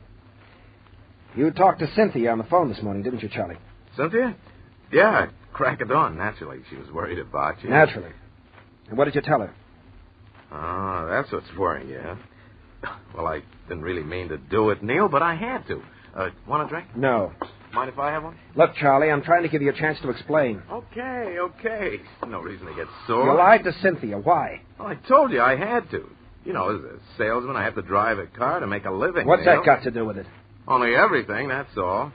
You talked to Cynthia on the phone this morning, didn't you, Charlie? Cynthia? Yeah, crack of dawn, naturally. She was worried about you. Naturally. And what did you tell her? Oh, that's what's worrying you, huh? Well, I didn't really mean to do it, Neil, but I had to. Want a drink? No. Mind if I have one? Look, Charlie, I'm trying to give you a chance to explain. Okay. No reason to get sore. You lied to Cynthia. Why? Well, I told you I had to. You know, as a salesman, I have to drive a car to make a living. What's Neil. that got to do with it? Only everything, that's all.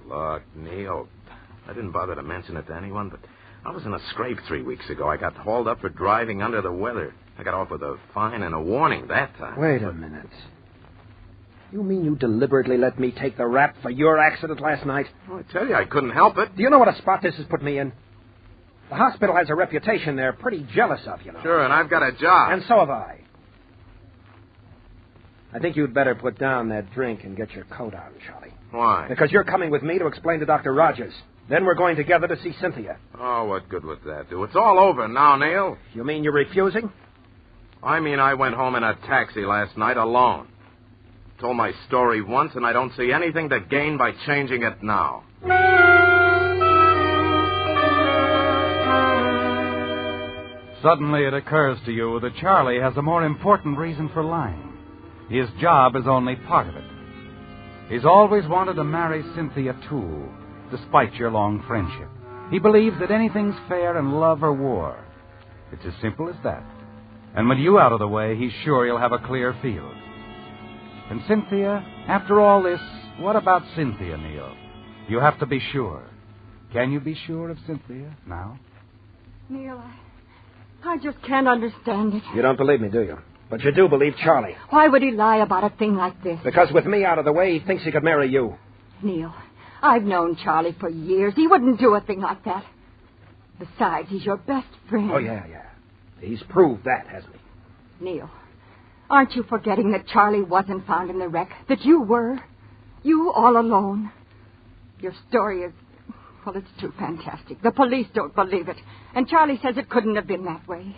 Look, Neil, I didn't bother to mention it to anyone, but I was in a scrape 3 weeks ago. I got hauled up for driving under the weather. I got off with a fine and a warning that time. Wait a minute. You mean you deliberately let me take the rap for your accident last night? Well, I tell you, I couldn't help it. Do you know what a spot this has put me in? The hospital has a reputation they're pretty jealous of, you know. Sure, and I've got a job. And so have I. I think you'd better put down that drink and get your coat on, Charlie. Why? Because you're coming with me to explain to Dr. Rogers. Then we're going together to see Cynthia. Oh, what good would that do? It's all over now, Neil. You mean you're refusing? I mean I went home in a taxi last night alone. Told my story once, and I don't see anything to gain by changing it now. Suddenly it occurs to you that Charlie has a more important reason for lying. His job is only part of it. He's always wanted to marry Cynthia, too, despite your long friendship. He believes that anything's fair in love or war. It's as simple as that. And with you out of the way, he's sure you'll have a clear field. And Cynthia, after all this, what about Cynthia, Neil? You have to be sure. Can you be sure of Cynthia now? Neil, I just can't understand it. You don't believe me, do you? But you do believe Charlie. Why would he lie about a thing like this? Because with me out of the way, he thinks he could marry you. Neil, I've known Charlie for years. He wouldn't do a thing like that. Besides, he's your best friend. Oh, yeah. He's proved that, hasn't he? Neil, aren't you forgetting that Charlie wasn't found in the wreck? That you were? You all alone? Your story is... well, it's too fantastic. The police don't believe it. And Charlie says it couldn't have been that way.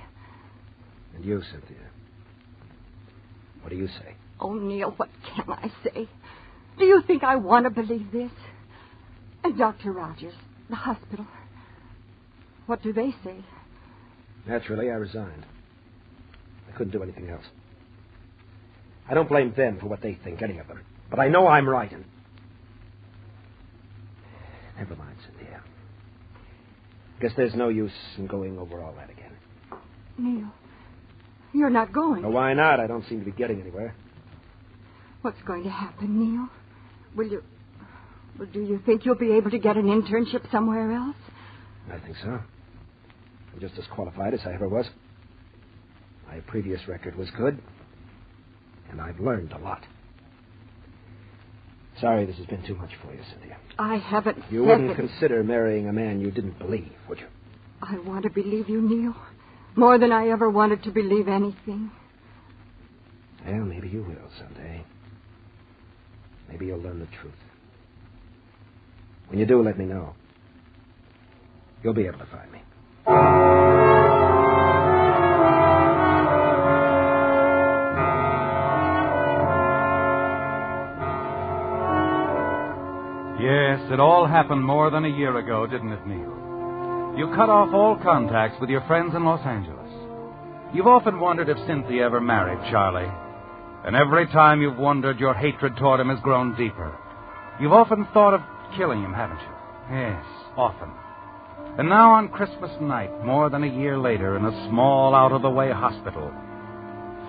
And you, Cynthia? What do you say? Oh, Neil, what can I say? Do you think I want to believe this? And Dr. Rogers, the hospital, what do they say? Naturally, I resigned. I couldn't do anything else. I don't blame them for what they think, any of them. But I know I'm right, and... Never mind, Cynthia. Guess there's no use in going over all that again. Neil, you're not going. Well, why not? I don't seem to be getting anywhere. What's going to happen, Neil? Will you... well, do you think you'll be able to get an internship somewhere else? I think so. I'm just as qualified as I ever was. My previous record was good, and I've learned a lot. Sorry this has been too much for you, Cynthia. I haven't You said wouldn't it. consider marrying a man you didn't believe, would you? I want to believe you, Neil. More than I ever wanted to believe anything. Well, maybe you will someday. Maybe you'll learn the truth. When you do, let me know. You'll be able to find me. Yes, it all happened more than a year ago, didn't it, Neil? You cut off all contacts with your friends in Los Angeles. You've often wondered if Cynthia ever married Charlie. And every time you've wondered, your hatred toward him has grown deeper. You've often thought of killing him, haven't you? Yes, often. And now on Christmas night, more than a year later, in a small, out-of-the-way hospital,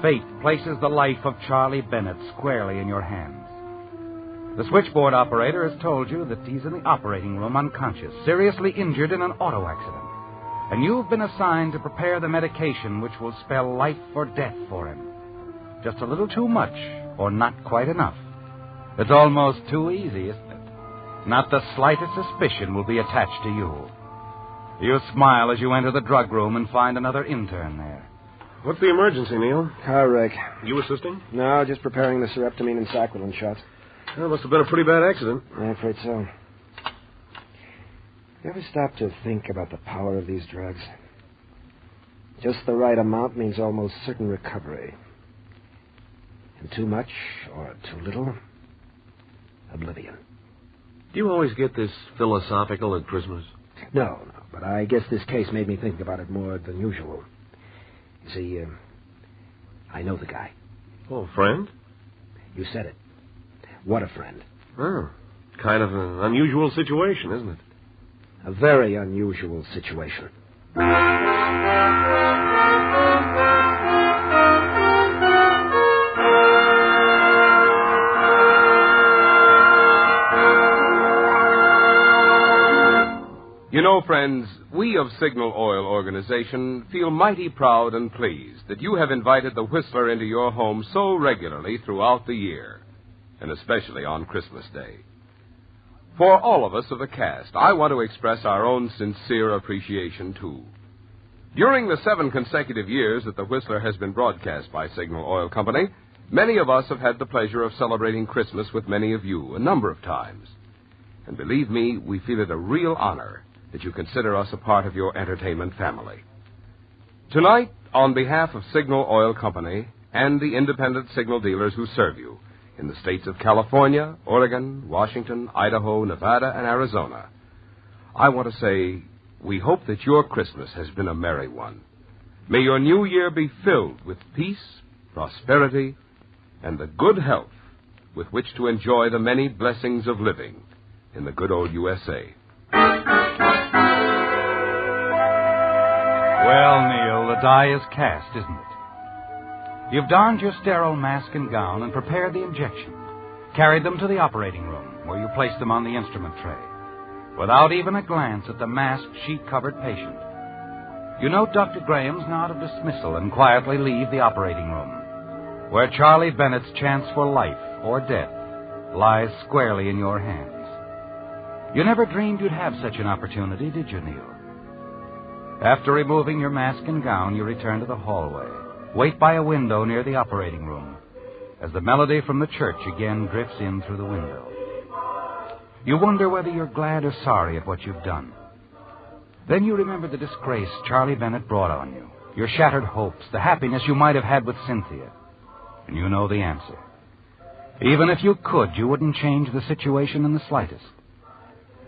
fate places the life of Charlie Bennett squarely in your hands. The switchboard operator has told you that he's in the operating room unconscious, seriously injured in an auto accident. And you've been assigned to prepare the medication which will spell life or death for him. Just a little too much, or not quite enough. It's almost too easy, isn't it? Not the slightest suspicion will be attached to you. You smile as you enter the drug room and find another intern there. What's the emergency, Neil? Car wreck. You assisting? No, just preparing the sereptamine and saccharin shots. Well, it must have been a pretty bad accident. I'm afraid so. You ever stop to think about the power of these drugs? Just the right amount means almost certain recovery. And too much or too little, oblivion. Do you always get this philosophical at Christmas? No, but I guess this case made me think about it more than usual. You see, I know the guy. Oh, friend? You said it. What a friend. Oh, kind of an unusual situation, isn't it? A very unusual situation. You know, friends, we of Signal Oil Organization feel mighty proud and pleased that you have invited the Whistler into your home so regularly throughout the year, and especially on Christmas Day. For all of us of the cast, I want to express our own sincere appreciation, too. During the 7 consecutive years that the Whistler has been broadcast by Signal Oil Company, many of us have had the pleasure of celebrating Christmas with many of you a number of times. And believe me, we feel it a real honor that you consider us a part of your entertainment family. Tonight, on behalf of Signal Oil Company and the independent signal dealers who serve you in the states of California, Oregon, Washington, Idaho, Nevada, and Arizona, I want to say we hope that your Christmas has been a merry one. May your new year be filled with peace, prosperity, and the good health with which to enjoy the many blessings of living in the good old USA. Well, Neil, the die is cast, isn't it? You've donned your sterile mask and gown and prepared the injection, carried them to the operating room, where you placed them on the instrument tray, without even a glance at the masked, sheet-covered patient. You note Dr. Graham's nod of dismissal and quietly leave the operating room, where Charlie Bennett's chance for life or death lies squarely in your hands. You never dreamed you'd have such an opportunity, did you, Neil? After removing your mask and gown, you return to the hallway. Wait by a window near the operating room as the melody from the church again drifts in through the window. You wonder whether you're glad or sorry at what you've done. Then you remember the disgrace Charlie Bennett brought on you, your shattered hopes, the happiness you might have had with Cynthia. And you know the answer. Even if you could, you wouldn't change the situation in the slightest.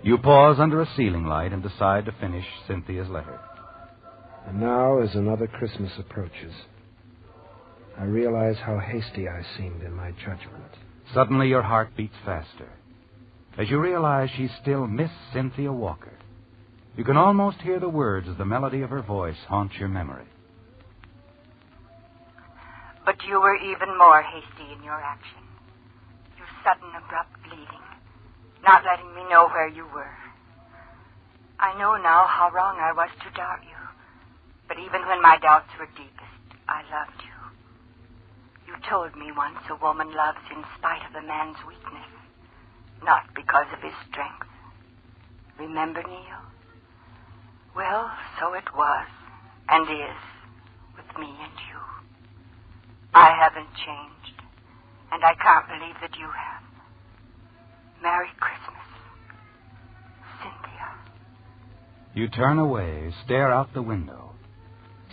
You pause under a ceiling light and decide to finish Cynthia's letter. And now, as another Christmas approaches, I realize how hasty I seemed in my judgment. Suddenly your heart beats faster as you realize she's still Miss Cynthia Walker. You can almost hear the words as the melody of her voice haunts your memory. But you were even more hasty in your action. Your sudden, abrupt leaving, not letting me know where you were. I know now how wrong I was to doubt you. But even when my doubts were deepest, I loved you. You told me once a woman loves in spite of a man's weakness, not because of his strength. Remember, Neil? Well, so it was, and is, with me and you. I haven't changed, and I can't believe that you have. Merry Christmas, Cynthia. You turn away, stare out the window.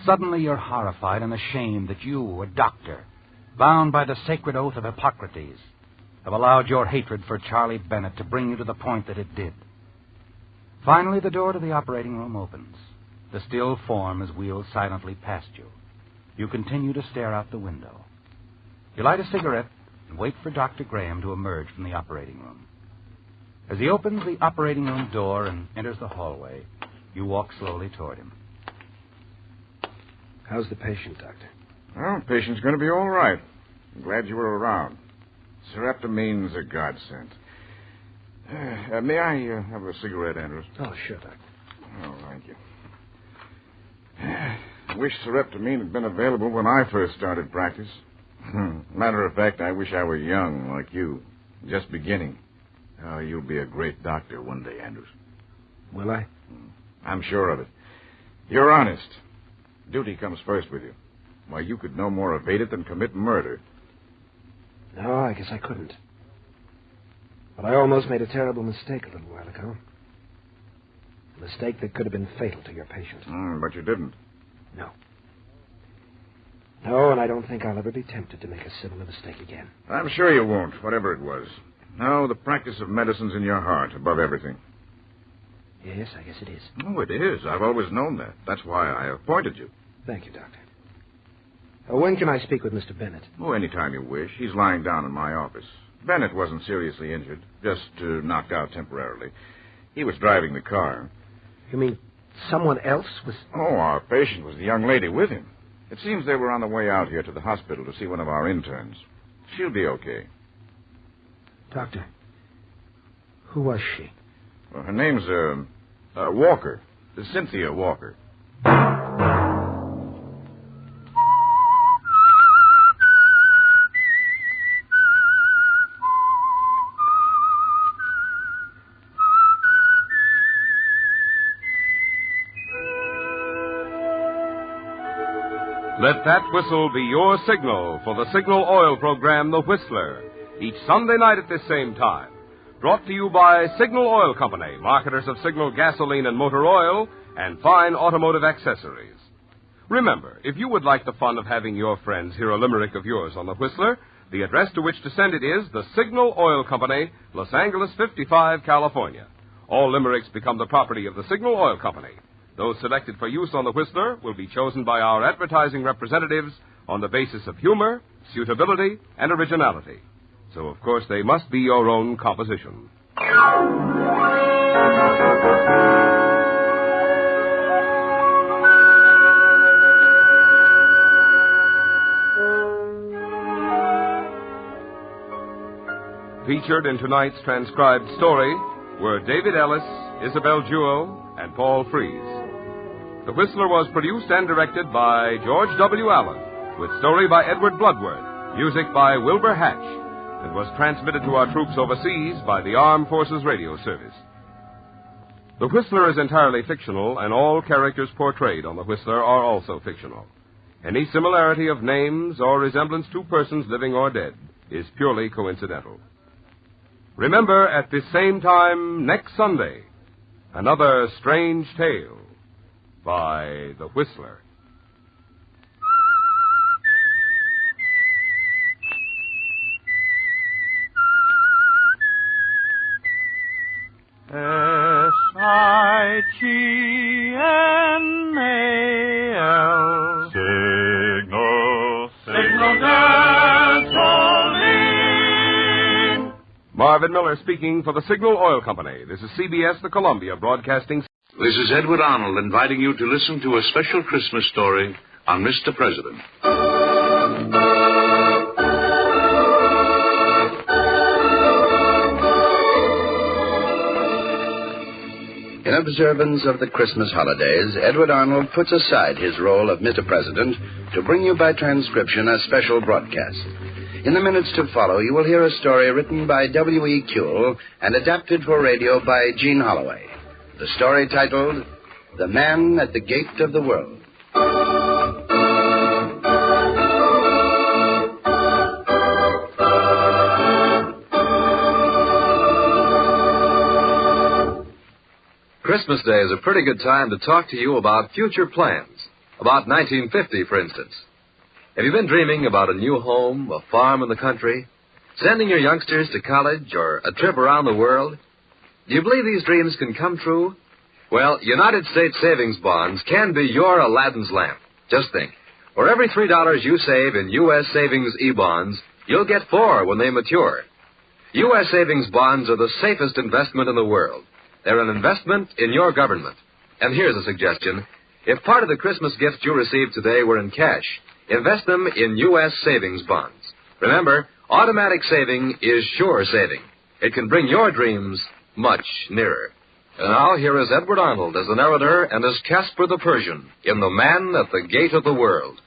Suddenly you're horrified and ashamed that you, a doctor, bound by the sacred oath of Hippocrates, have allowed your hatred for Charlie Bennett to bring you to the point that it did. Finally, the door to the operating room opens. The still form is wheeled silently past you. You continue to stare out the window. You light a cigarette and wait for Dr. Graham to emerge from the operating room. As he opens the operating room door and enters the hallway, you walk slowly toward him. How's the patient, Doctor? Well, the patient's going to be all right. I'm glad you were around. Sereptamine's a godsend. May I have a cigarette, Andrews? Oh, sure, Doctor. Oh, thank you. I wish sereptamine had been available when I first started practice. Matter of fact, I wish I were young, like you, just beginning. You'll be a great doctor one day, Andrews. Will I? I'm sure of it. You're honest. Duty comes first with you. Why, you could no more evade it than commit murder. No, I guess I couldn't. But I almost made a terrible mistake a little while ago. A mistake that could have been fatal to your patient. But you didn't. No. No, and I don't think I'll ever be tempted to make a similar mistake again. I'm sure you won't, whatever it was. No, the practice of medicine's in your heart, above everything. Yes, I guess it is. Oh, it is. I've always known that. That's why I appointed you. Thank you, Doctor. When can I speak with Mr. Bennett? Oh, anytime you wish. He's lying down in my office. Bennett wasn't seriously injured, just knocked out temporarily. He was driving the car. You mean someone else was... Oh, our patient was the young lady with him. It seems they were on the way out here to the hospital to see one of our interns. She'll be okay. Doctor, who was she? Well, her name's, Walker. Cynthia Walker. Let that whistle be your signal for the Signal Oil program, The Whistler, each Sunday night at this same time. Brought to you by Signal Oil Company, marketers of Signal gasoline and motor oil and fine automotive accessories. Remember, if you would like the fun of having your friends hear a limerick of yours on The Whistler, the address to which to send it is the Signal Oil Company, Los Angeles 55, California. All limericks become the property of the Signal Oil Company. Those selected for use on The Whistler will be chosen by our advertising representatives on the basis of humor, suitability, and originality. So, of course, they must be your own composition. Featured in tonight's transcribed story were David Ellis, Isabel Jewell, and Paul Freese. The Whistler was produced and directed by George W. Allen, with story by Edward Bloodworth, music by Wilbur Hatch, and was transmitted to our troops overseas by the Armed Forces Radio Service. The Whistler is entirely fictional, and all characters portrayed on The Whistler are also fictional. Any similarity of names or resemblance to persons living or dead is purely coincidental. Remember, at this same time next Sunday, another strange tale by The Whistler. S-I-G-N-A-L Signal gasoline. Marvin Miller speaking for the Signal Oil Company. This is CBS, the Columbia Broadcasting. This is Edward Arnold inviting you to listen to a special Christmas story on Mr. President. In observance of the Christmas holidays, Edward Arnold puts aside his role of Mr. President to bring you by transcription a special broadcast. In the minutes to follow, you will hear a story written by W.E. Kuehl and adapted for radio by Gene Holloway. The story titled, The Man at the Gate of the World. Christmas Day is a pretty good time to talk to you about future plans. About 1950, for instance. Have you been dreaming about a new home, a farm in the country, sending your youngsters to college, or a trip around the world? Do you believe these dreams can come true? Well, United States savings bonds can be your Aladdin's lamp. Just think. For every $3 you save in U.S. savings e-bonds, you'll get 4 when they mature. U.S. savings bonds are the safest investment in the world. They're an investment in your government. And here's a suggestion. If part of the Christmas gifts you receive today were in cash, invest them in U.S. savings bonds. Remember, automatic saving is sure saving. It can bring your dreams much nearer. And now, here is Edward Arnold as the narrator and as Casper the Persian in The Man at the Gate of the World.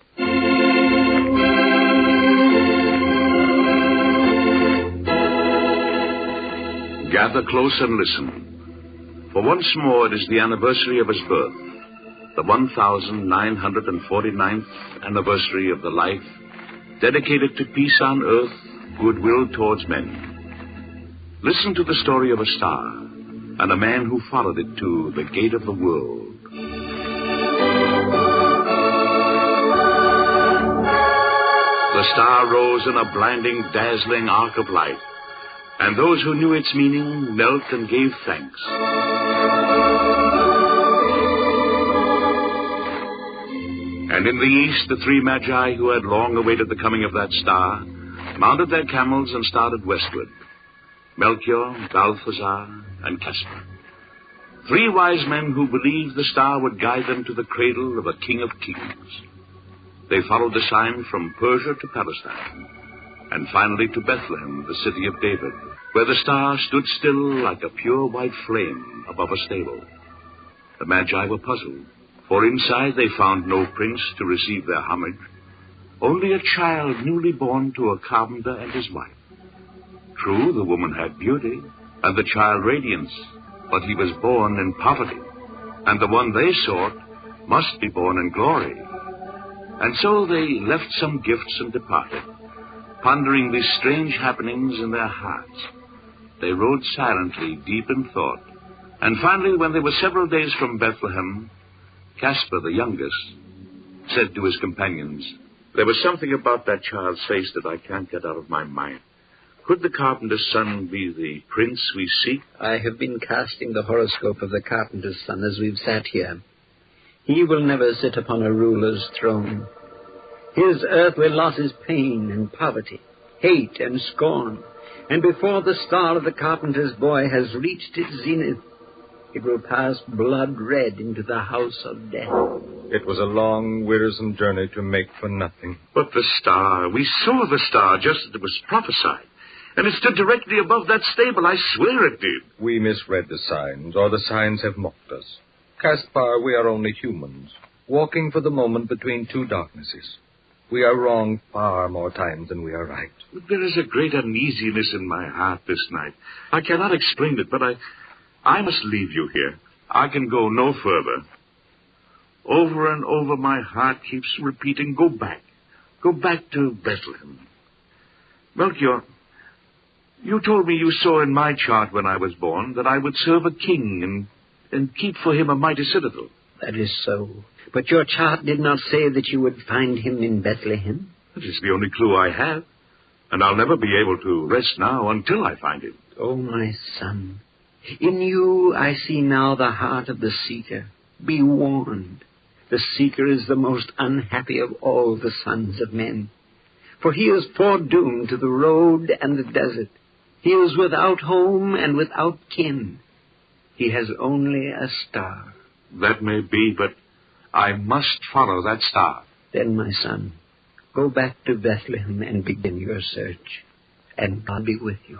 Gather close and listen. For once more it is the anniversary of his birth, the 1949th anniversary of the life dedicated to peace on earth, goodwill towards men. Listen to the story of a star and a man who followed it to the gate of the world. The star rose in a blinding, dazzling arc of light, and those who knew its meaning knelt and gave thanks. And in the east, the three magi who had long awaited the coming of that star mounted their camels and started westward. Melchior, Balthazar, and Caspar. Three wise men who believed the star would guide them to the cradle of a king of kings. They followed the sign from Persia to Palestine, and finally to Bethlehem, the city of David, where the star stood still like a pure white flame above a stable. The Magi were puzzled, for inside they found no prince to receive their homage, only a child newly born to a carpenter and his wife. True, the woman had beauty, and the child radiance, but he was born in poverty, and the one they sought must be born in glory. And so they left some gifts and departed, pondering these strange happenings in their hearts. They rode silently, deep in thought, and finally, when they were several days from Bethlehem, Caspar, the youngest, said to his companions, "There was something about that child's face that I can't get out of my mind. Could the carpenter's son be the prince we seek?" I have been casting the horoscope of the carpenter's son as we've sat here. He will never sit upon a ruler's throne. His earth will lose his pain and poverty, hate and scorn, and before the star of the carpenter's boy has reached its zenith, it will pass blood red into the house of death. It was a long, wearisome journey to make for nothing. But the star, we saw the star just as it was prophesied. And it stood directly above that stable. I swear it did. We misread the signs, or the signs have mocked us. Caspar, we are only humans, walking for the moment between two darknesses. We are wrong far more times than we are right. There is a great uneasiness in my heart this night. I cannot explain it, but I must leave you here. I can go no further. Over and over my heart keeps repeating, go back. Go back to Bethlehem. Melchior, you told me you saw in my chart when I was born that I would serve a king and keep for him a mighty citadel. That is so. But your chart did not say that you would find him in Bethlehem. That is the only clue I have. And I'll never be able to rest now until I find him. Oh, my son, in you I see now the heart of the seeker. Be warned. The seeker is the most unhappy of all the sons of men. For he is foredoomed to the road and the desert. He is without home and without kin. He has only a star. That may be, but I must follow that star. Then, my son, go back to Bethlehem and begin your search. And God be with you.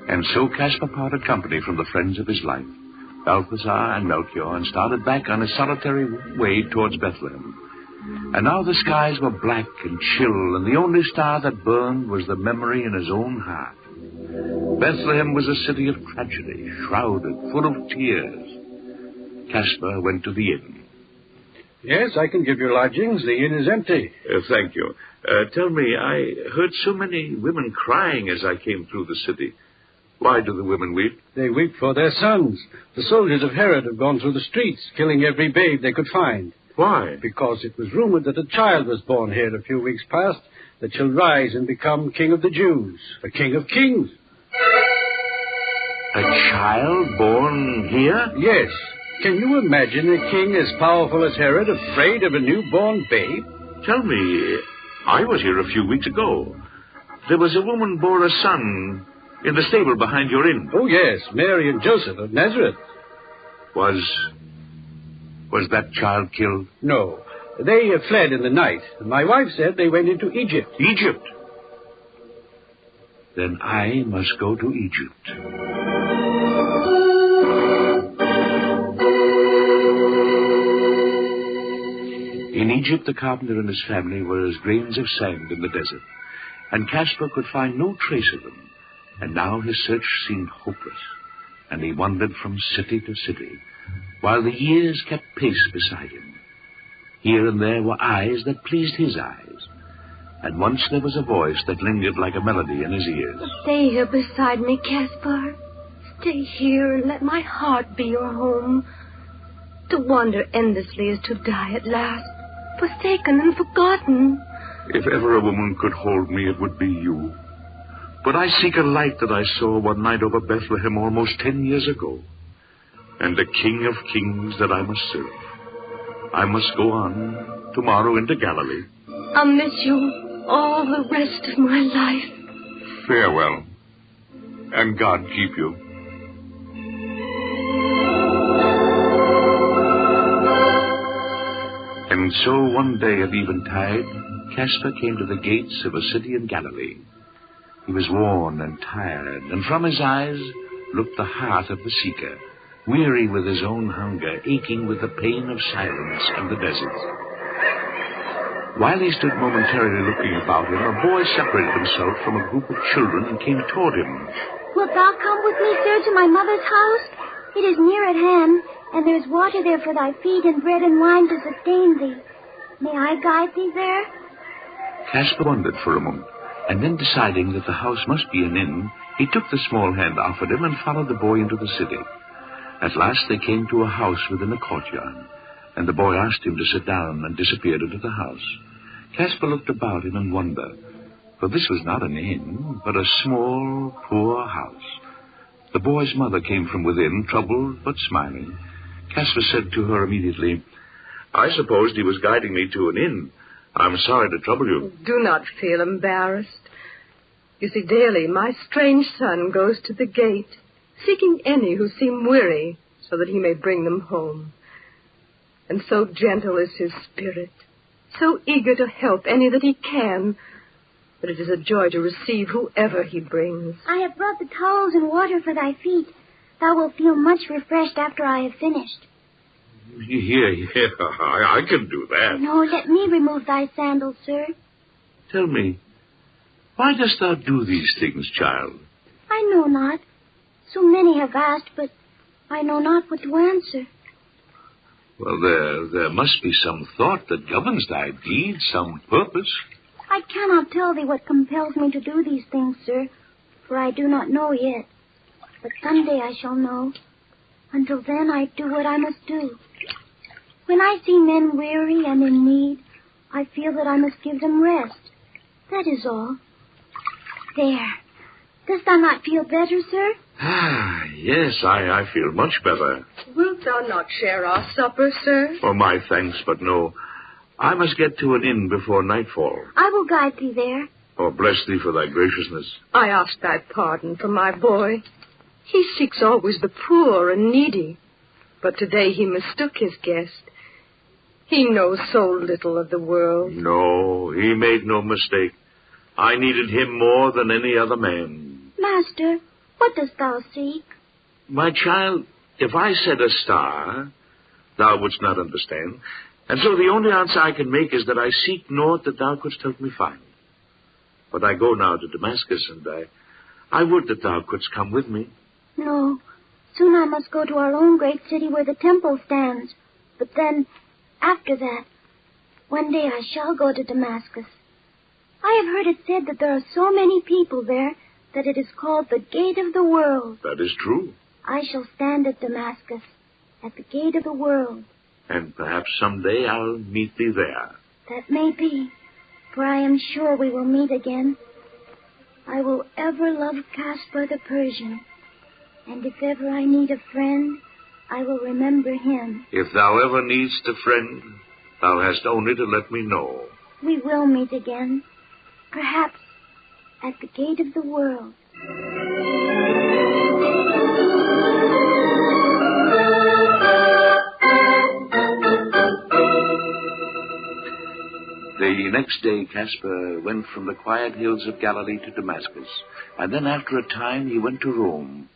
And so Caspar parted company from the friends of his life, Balthazar and Melchior, and started back on his solitary way towards Bethlehem. And now the skies were black and chill, and the only star that burned was the memory in his own heart. Bethlehem was a city of tragedy, shrouded, full of tears. Caspar went to the inn. Yes, I can give you lodgings. The inn is empty. Thank you. Tell me, I heard so many women crying as I came through the city. Why do the women weep? They weep for their sons. The soldiers of Herod have gone through the streets, killing every babe they could find. Why? Because it was rumored that a child was born here a few weeks past that shall rise and become king of the Jews, the king of kings. A child born here? Yes. Can you imagine a king as powerful as Herod afraid of a newborn babe? Tell me, I was here a few weeks ago. There was a woman bore a son in the stable behind your inn. Oh, yes, Mary and Joseph of Nazareth. Was that child killed? No. They fled in the night. My wife said they went into Egypt. Egypt? Then I must go to Egypt. In Egypt, the carpenter and his family were as grains of sand in the desert, and Caspar could find no trace of them. And now his search seemed hopeless, and he wandered from city to city, while the years kept pace beside him. Here and there were eyes that pleased his eyes, and once there was a voice that lingered like a melody in his ears. Stay here beside me, Caspar. Stay here and let my heart be your home. To wander endlessly is to die at last, forsaken and forgotten. If ever a woman could hold me, it would be you. But I seek a light that I saw one night over Bethlehem almost 10 years ago. And the King of Kings that I must serve. I must go on tomorrow into Galilee. I'll miss you all the rest of my life. Farewell. And God keep you. And so one day at eventide, Caspar came to the gates of a city in Galilee. He was worn and tired, and from his eyes looked the heart of the seeker, weary with his own hunger, aching with the pain of silence and the desert. While he stood momentarily looking about him, a boy separated himself from a group of children and came toward him. Wilt thou come with me, sir, to my mother's house? It is near at hand, and there is water there for thy feet and bread and wine to sustain thee. May I guide thee there? Caspar wondered for a moment, and then deciding that the house must be an inn, he took the small hand offered him and followed the boy into the city. At last they came to a house within a courtyard, and the boy asked him to sit down and disappeared into the house. Caspar looked about him in wonder, for this was not an inn, but a small, poor house. The boy's mother came from within, troubled but smiling. Caspar said to her immediately, "I supposed he was guiding me to an inn. I'm sorry to trouble you." Do not feel embarrassed. You see, daily my strange son goes to the gate, seeking any who seem weary, so that he may bring them home. And so gentle is his spirit, so eager to help any that he can, that it is a joy to receive whoever he brings. I have brought the towels and water for thy feet. Thou wilt feel much refreshed after I have finished. Yeah, I can do that. No, let me remove thy sandals, sir. Tell me, why dost thou do these things, child? I know not. So many have asked, but I know not what to answer. Well, there must be some thought that governs thy deeds, some purpose. I cannot tell thee what compels me to do these things, sir, for I do not know yet. But someday I shall know. Until then, I do what I must do. When I see men weary and in need, I feel that I must give them rest. That is all. There. Dost thou not feel better, sir? Ah, yes, I feel much better. Wilt thou not share our supper, sir? Oh, my thanks, but no. I must get to an inn before nightfall. I will guide thee there. Oh, bless thee for thy graciousness. I ask thy pardon for my boy. He seeks always the poor and needy, but today he mistook his guest. He knows so little of the world. No, he made no mistake. I needed him more than any other man. Master, what dost thou seek? My child, if I said a star, thou wouldst not understand. And so the only answer I can make is that I seek naught that thou couldst help me find. But I go now to Damascus, and I would that thou couldst come with me. No. Soon I must go to our own great city where the temple stands. But then, after that, one day I shall go to Damascus. I have heard it said that there are so many people there that it is called the Gate of the World. That is true. I shall stand at Damascus, at the Gate of the World. And perhaps someday I'll meet thee there. That may be, for I am sure we will meet again. I will ever love Caspar the Persian, and if ever I need a friend, I will remember him. If thou ever needst a friend, thou hast only to let me know. We will meet again, perhaps at the Gate of the World. The next day, Caspar went from the quiet hills of Galilee to Damascus, and then after a time he went to Rome.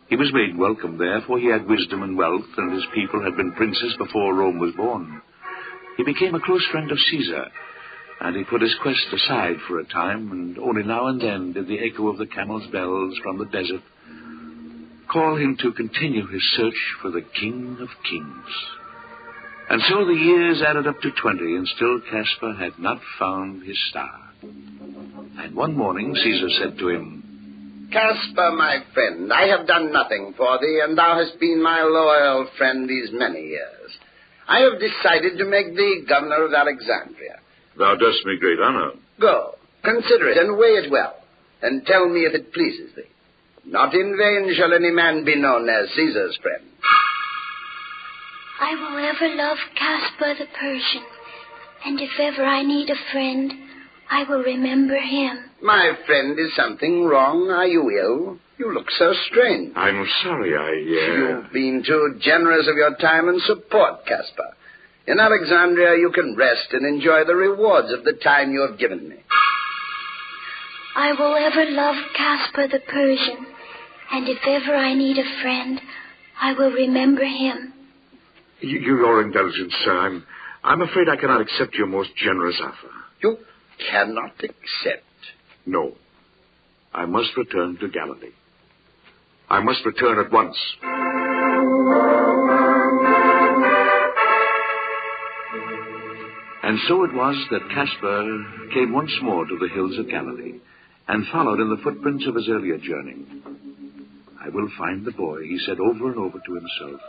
He was made welcome there, for he had wisdom and wealth, and his people had been princes before Rome was born. He became a close friend of Caesar, and he put his quest aside for a time, and only now and then did the echo of the camels' bells from the desert call him to continue his search for the King of Kings. And so the years added up to 20, and still Caspar had not found his star. And one morning Caesar said to him, Caspar, my friend, I have done nothing for thee, and thou hast been my loyal friend these many years. I have decided to make thee governor of Alexandria. Thou dost me great honor. Go, consider it, and weigh it well, and tell me if it pleases thee. Not in vain shall any man be known as Caesar's friend. I will ever love Caspar the Persian, and if ever I need a friend, I will remember him. My friend, is something wrong? Are you ill? You look so strange. I'm sorry, You've been too generous of your time and support, Caspar. In Alexandria, you can rest and enjoy the rewards of the time you have given me. I will ever love Caspar the Persian, and if ever I need a friend, I will remember him. Your indulgence, sir. I'm afraid I cannot accept your most generous offer. You cannot accept? No. I must return to Galilee. I must return at once. And so it was that Caspar came once more to the hills of Galilee and followed in the footprints of his earlier journey. I will find the boy, he said over and over to himself.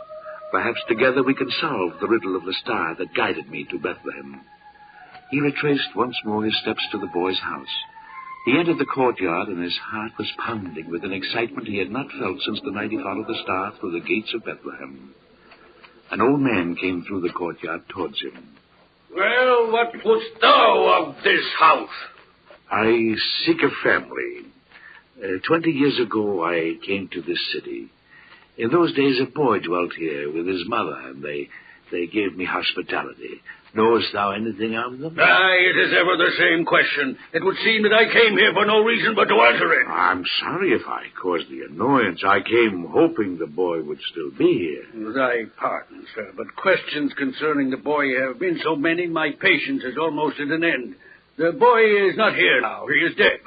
Perhaps together we can solve the riddle of the star that guided me to Bethlehem. He retraced once more his steps to the boy's house. He entered the courtyard, and his heart was pounding with an excitement he had not felt since the night he followed the star through the gates of Bethlehem. An old man came through the courtyard towards him. Well, what wouldst thou of this house? I seek a family. 20 years ago, I came to this city. In those days, a boy dwelt here with his mother, and they gave me hospitality. Knowest thou anything of them? Aye, it is ever the same question. It would seem that I came here for no reason but to answer it. I'm sorry if I caused the annoyance. I came hoping the boy would still be here. Thy pardon, sir, but questions concerning the boy have been so many, my patience is almost at an end. The boy is not here now. He is dead.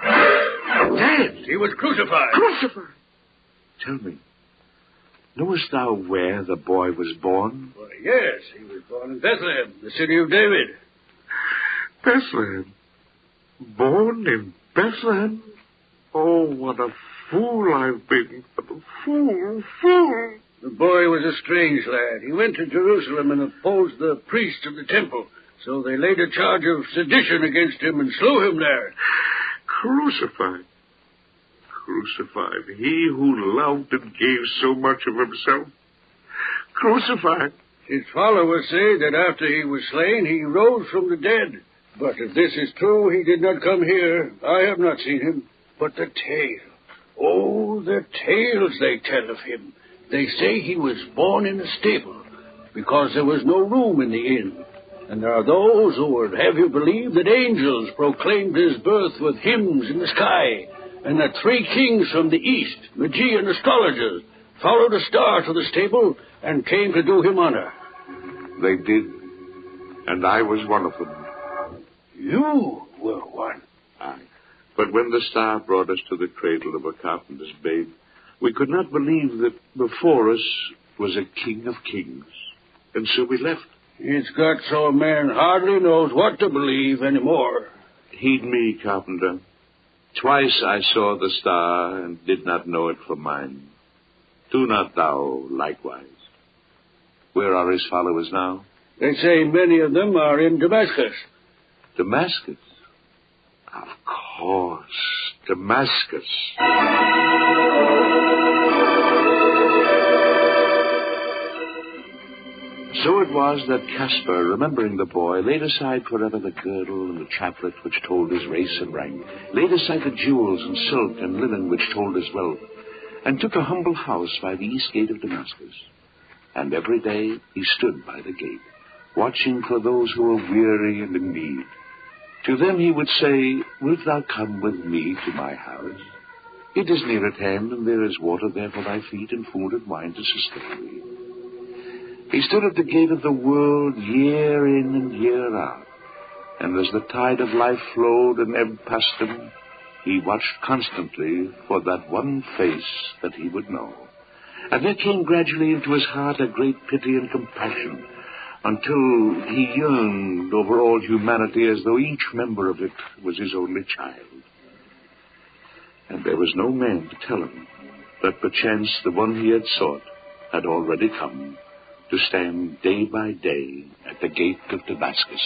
Dead? He was crucified. Crucified? Tell me, knowest thou where the boy was born? Why, yes, he was born in Bethlehem, the city of David. Bethlehem? Born in Bethlehem? Oh, what a fool I've been. What a fool. The boy was a strange lad. He went to Jerusalem and opposed the priests of the temple. So they laid a charge of sedition against him and slew him there. Crucified. He who loved and gave so much of himself. Crucified. His followers say that after he was slain, he rose from the dead. But if this is true, he did not come here. I have not seen him. But the tale. Oh, the tales they tell of him. They say he was born in a stable because there was no room in the inn. And there are those who would have you believe that angels proclaimed his birth with hymns in the sky, and that 3 kings from the east, Magian astrologers, followed a star to the stable and came to do him honor. They did, and I was one of them. You were one? Aye. But when the star brought us to the cradle of a carpenter's babe, we could not believe that before us was a king of kings. And so we left. It's got so a man hardly knows what to believe anymore. Heed me, carpenter. Twice I saw the star and did not know it for mine. Do not thou likewise. Where are his followers now? They say many of them are in Damascus. Damascus? Of course, Damascus. So it was that Caspar, remembering the boy, laid aside forever the girdle and the chaplet which told his race and rank, laid aside the jewels and silk and linen which told his wealth, and took a humble house by the east gate of Damascus. And every day he stood by the gate, watching for those who were weary and in need. To them he would say, Wilt thou come with me to my house? It is near at hand, and there is water there for thy feet, and food and wine to sustain thee. He stood at the gate of the world year in and year out, and as the tide of life flowed and ebbed past him, he watched constantly for that one face that he would know. And there came gradually into his heart a great pity and compassion, until he yearned over all humanity as though each member of it was his only child. And there was no man to tell him that perchance the one he had sought had already come to stand day by day at the gate of Damascus.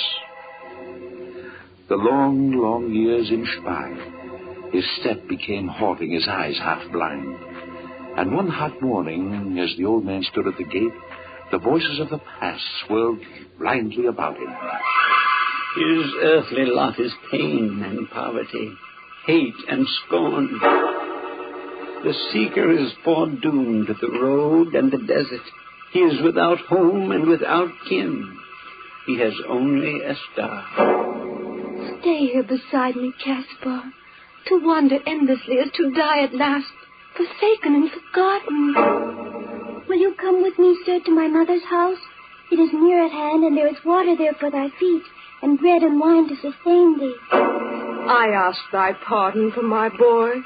The long, long years inched by. His step became halting, his eyes half blind. And one hot morning, as the old man stood at the gate, the voices of the past swirled blindly about him. His earthly lot is pain and poverty, hate and scorn. The seeker is foredoomed to the road and the desert. He is without home and without kin. He has only a star. Stay here beside me, Caspar. To wander endlessly is to die at last, forsaken and forgotten. Will you come with me, sir, to my mother's house? It is near at hand, and there is water there for thy feet, and bread and wine to sustain thee. I ask thy pardon for my boy.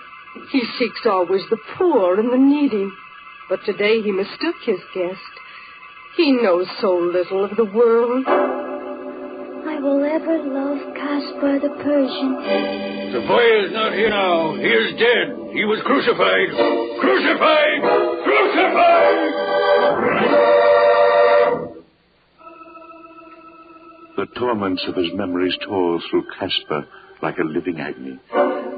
He seeks always the poor and the needy. But today he mistook his guest. He knows so little of the world. I will ever love Caspar the Persian. The boy is not here now. He is dead. He was crucified. Crucified! Crucified! The torments of his memories tore through Caspar like a living agony.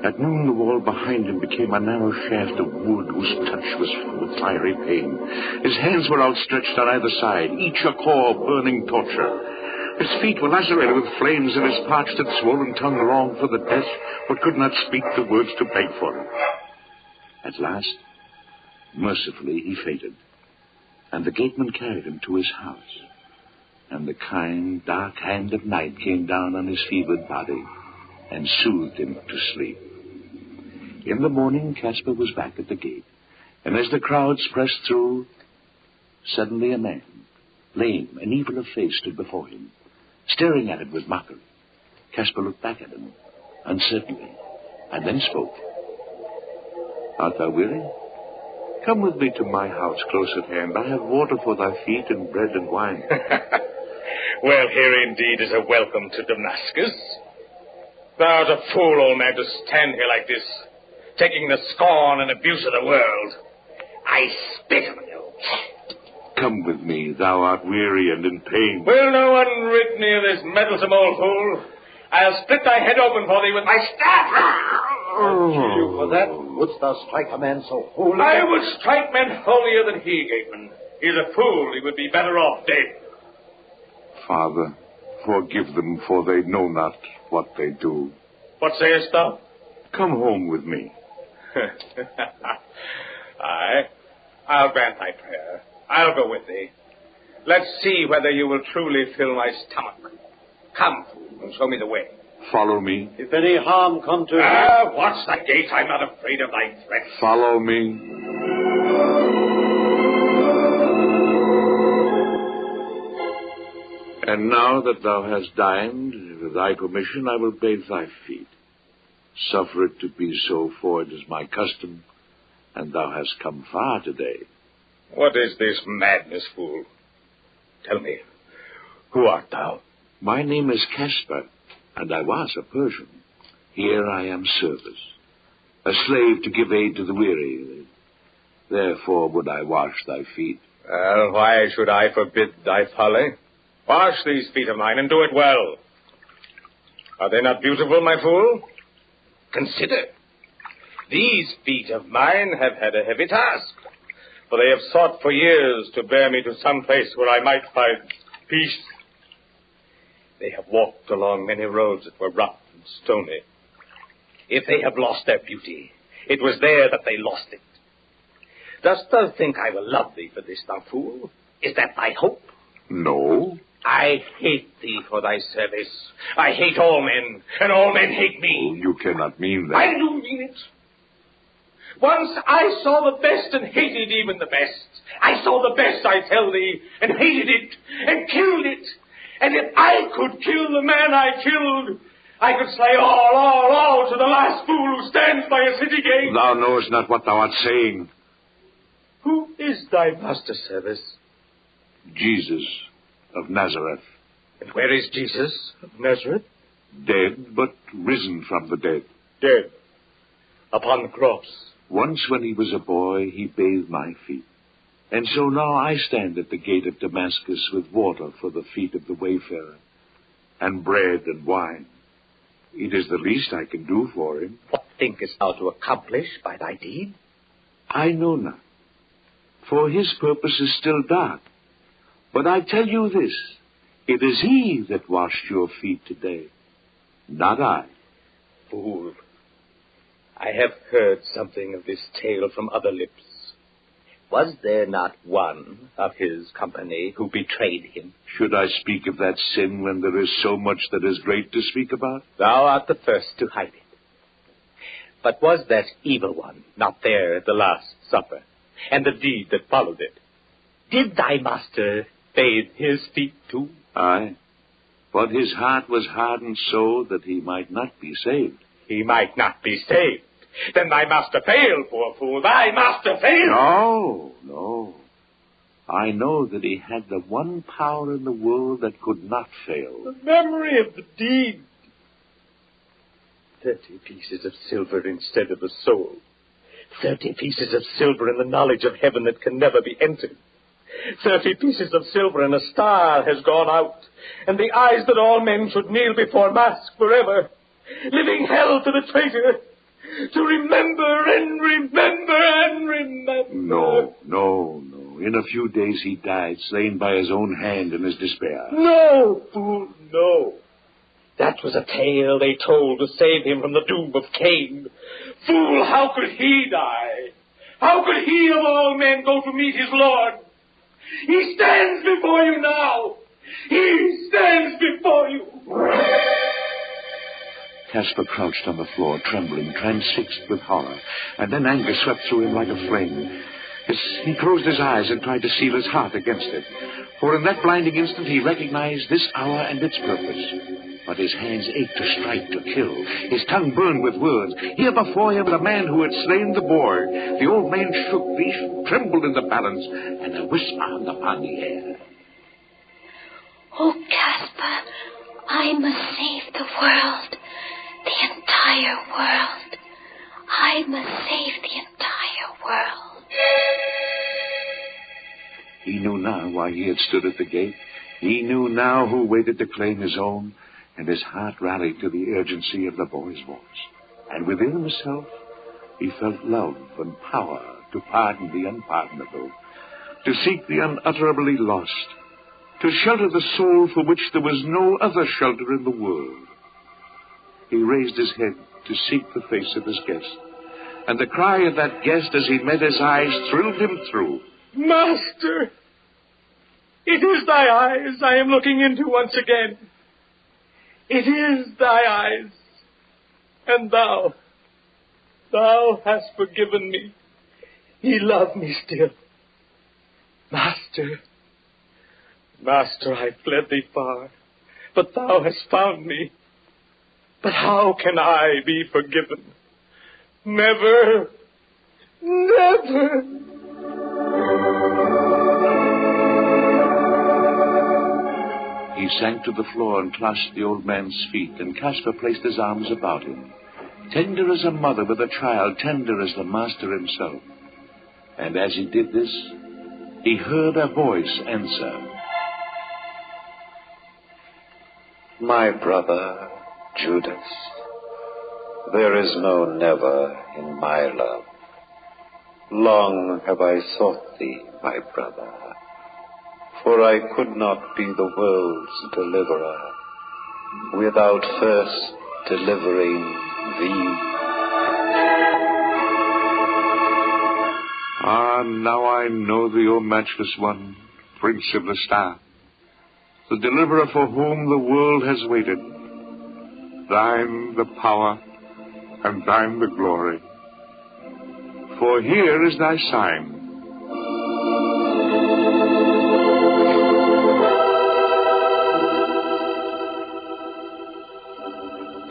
At noon, the wall behind him became a narrow shaft of wood whose touch was full of fiery pain. His hands were outstretched on either side, each a core of burning torture. His feet were lacerated with flames, and his parched and swollen tongue longed for the death, but could not speak the words to beg for it. At last, mercifully, he fainted, and the gateman carried him to his house. And the kind, dark hand of night came down on his fevered body and soothed him to sleep. In the morning, Caspar was back at the gate, and as the crowds pressed through, suddenly a man, lame and evil of face, stood before him, staring at him with mockery. Caspar looked back at him, uncertainly, and then spoke. Art thou weary? Come with me to my house close at hand. I have water for thy feet and bread and wine. Well, here indeed is a welcome to Damascus. Thou art a fool, old man, to stand here like this, taking the scorn and abuse of the world. I spit on you. Come with me, thou art weary and in pain. Will no one rid me of this meddlesome old fool? I'll split thy head open for thee with my staff. I'll kill you for that. Wouldst thou strike a man so holy? I would strike men holier than he, Gateman. He's a fool. He would be better off dead. Father, forgive them, for they know not what they do. What sayest thou? Come home with me. Aye, I'll grant thy prayer. I'll go with thee. Let's see whether you will truly fill my stomach. Come, fool, and show me the way. Follow me. If any harm come to... Watch the gate. I'm not afraid of thy threats. Follow me. And now that thou hast dined, with thy permission, I will bathe thy feet. Suffer it to be so, for it is my custom, and thou hast come far today. What is this madness, fool? Tell me, who art thou? My name is Caspar, and I was a Persian. Here I am service, a slave to give aid to the weary. Therefore would I wash thy feet. Well, why should I forbid thy folly? Wash these feet of mine and do it well. Are they not beautiful, my fool? Consider. These feet of mine have had a heavy task, for they have sought for years to bear me to some place where I might find peace. They have walked along many roads that were rough and stony. If they have lost their beauty, it was there that they lost it. Dost thou think I will love thee for this, thou fool? Is that thy hope? No. I hate thee for thy service. I hate all men, and all men hate me. You cannot mean that. I do mean it. Once I saw the best and hated even the best. I saw the best, I tell thee, and hated it, and killed it. And if I could kill the man I killed, I could slay all to the last fool who stands by a city gate. Thou knowest not what thou art saying. Who is thy master service? Jesus of Nazareth. And where is Jesus of Nazareth? Dead, but risen from the dead. Dead. upon the cross. Once when he was a boy, he bathed my feet. And so now I stand at the gate of Damascus with water for the feet of the wayfarer, and bread and wine. It is the least I can do for him. What thinkest thou to accomplish by thy deed? I know not, for his purpose is still dark. But I tell you this, it is he that washed your feet today, not I. Fool, I have heard something of this tale from other lips. Was there not one of his company who betrayed him? Should I speak of that sin when there is so much that is great to speak about? Thou art the first to hide it. But was that evil one not there at the Last Supper, and the deed that followed it? Did thy master bathe his feet too? Aye, but his heart was hardened so that he might not be saved. He might not be saved. Then thy master failed, poor fool. Thy master failed. No. I know that he had the one power in the world that could not fail. The memory of the deed. 30 pieces of silver instead of the soul. 30 pieces of silver in the knowledge of heaven that can never be entered. 30 pieces of silver and a star has gone out, and the eyes that all men should kneel before mask forever, living hell to the traitor, to remember and remember and remember. No. In a few days he died, slain by his own hand in his despair. No, fool, no. That was a tale they told to save him from the doom of Cain. Fool, how could he die? How could he of all men go to meet his Lord? He stands before you now. He stands before you. Caspar crouched on the floor, trembling, transfixed with horror, and then anger swept through him like a flame. He closed his eyes and tried to seal his heart against it, for in that blinding instant he recognized this hour and its purpose. But his hands ached to strike, to kill. His tongue burned with words. Here before him the man who had slain the boy. The old man shook, he trembled in the balance, and a whisper hung upon the air. Oh, Caspar, I must save the world. The entire world. I must save the entire world. He knew now why he had stood at the gate. He knew now who waited to claim his own, and his heart rallied to the urgency of the boy's voice. And within himself, he felt love and power to pardon the unpardonable, to seek the unutterably lost, to shelter the soul for which there was no other shelter in the world. He raised his head to seek the face of his guest, and the cry of that guest as he met his eyes thrilled him through. Master, it is thy eyes I am looking into once again. It is thy eyes, and thou hast forgiven me. Ye love me still. Master, I fled thee far, but thou hast found me. But how can I be forgiven? Never. He sank to the floor and clasped the old man's feet, and Caspar placed his arms about him, tender as a mother with a child, tender as the master himself. And as he did this, he heard a voice answer. My brother, Judas, there is no never in my love. Long have I sought thee, my brother, for I could not be the world's deliverer without first delivering thee. Ah, now I know thee, O matchless one, Prince of the Star, the deliverer for whom the world has waited. Thine the power, and thine the glory. For here is thy sign.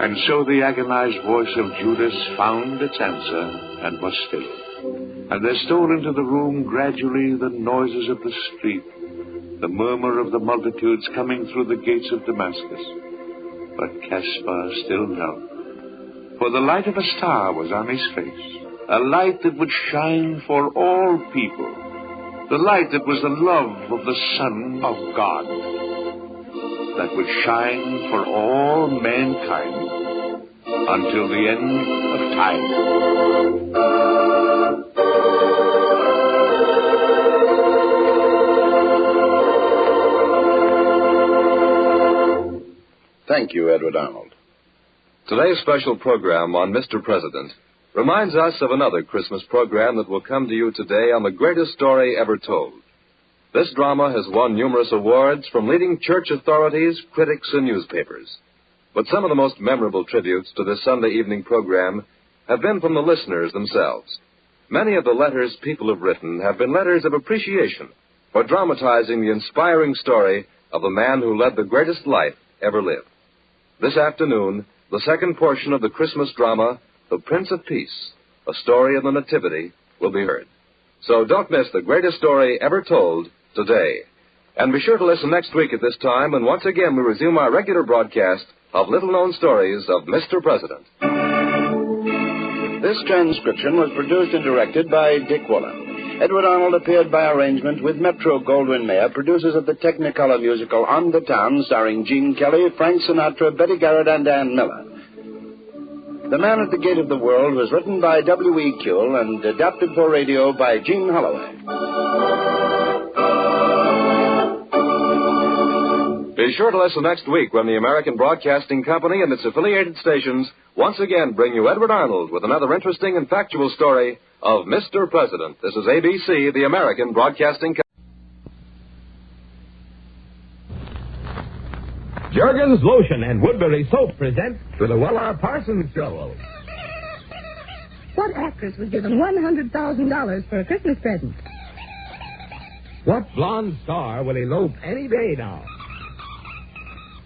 And so the agonized voice of Judas found its answer and was still. And there stole into the room gradually the noises of the street, the murmur of the multitudes coming through the gates of Damascus. But Caspar still knelt, for the light of a star was on his face, a light that would shine for all people, the light that was the love of the Son of God, that would shine for all mankind until the end of time. Thank you, Edward Arnold. Today's special program on Mr. President reminds us of another Christmas program that will come to you today on the greatest story ever told. This drama has won numerous awards from leading church authorities, critics, and newspapers. But some of the most memorable tributes to this Sunday evening program have been from the listeners themselves. Many of the letters people have written have been letters of appreciation for dramatizing the inspiring story of a man who led the greatest life ever lived. This afternoon, the second portion of the Christmas drama, The Prince of Peace, a story of the Nativity, will be heard. So don't miss the greatest story ever told today. And be sure to listen next week at this time, and once again we resume our regular broadcast of little-known stories of Mr. President. This transcription was produced and directed by Dick Woolen. Edward Arnold appeared by arrangement with Metro-Goldwyn-Mayer, producers of the Technicolor musical On the Town, starring Gene Kelly, Frank Sinatra, Betty Garrett, and Ann Miller. The Man at the Gate of the World was written by W.E. Kuehl and adapted for radio by Gene Holloway. Be sure to listen next week when the American Broadcasting Company and its affiliated stations once again bring you Edward Arnold with another interesting and factual story of Mr. President. This is ABC, the American Broadcasting Company. Jergens Lotion and Woodbury Soap present the Louella Parsons Show. What actress was given $100,000 for a Christmas present? What blonde star will elope any day now?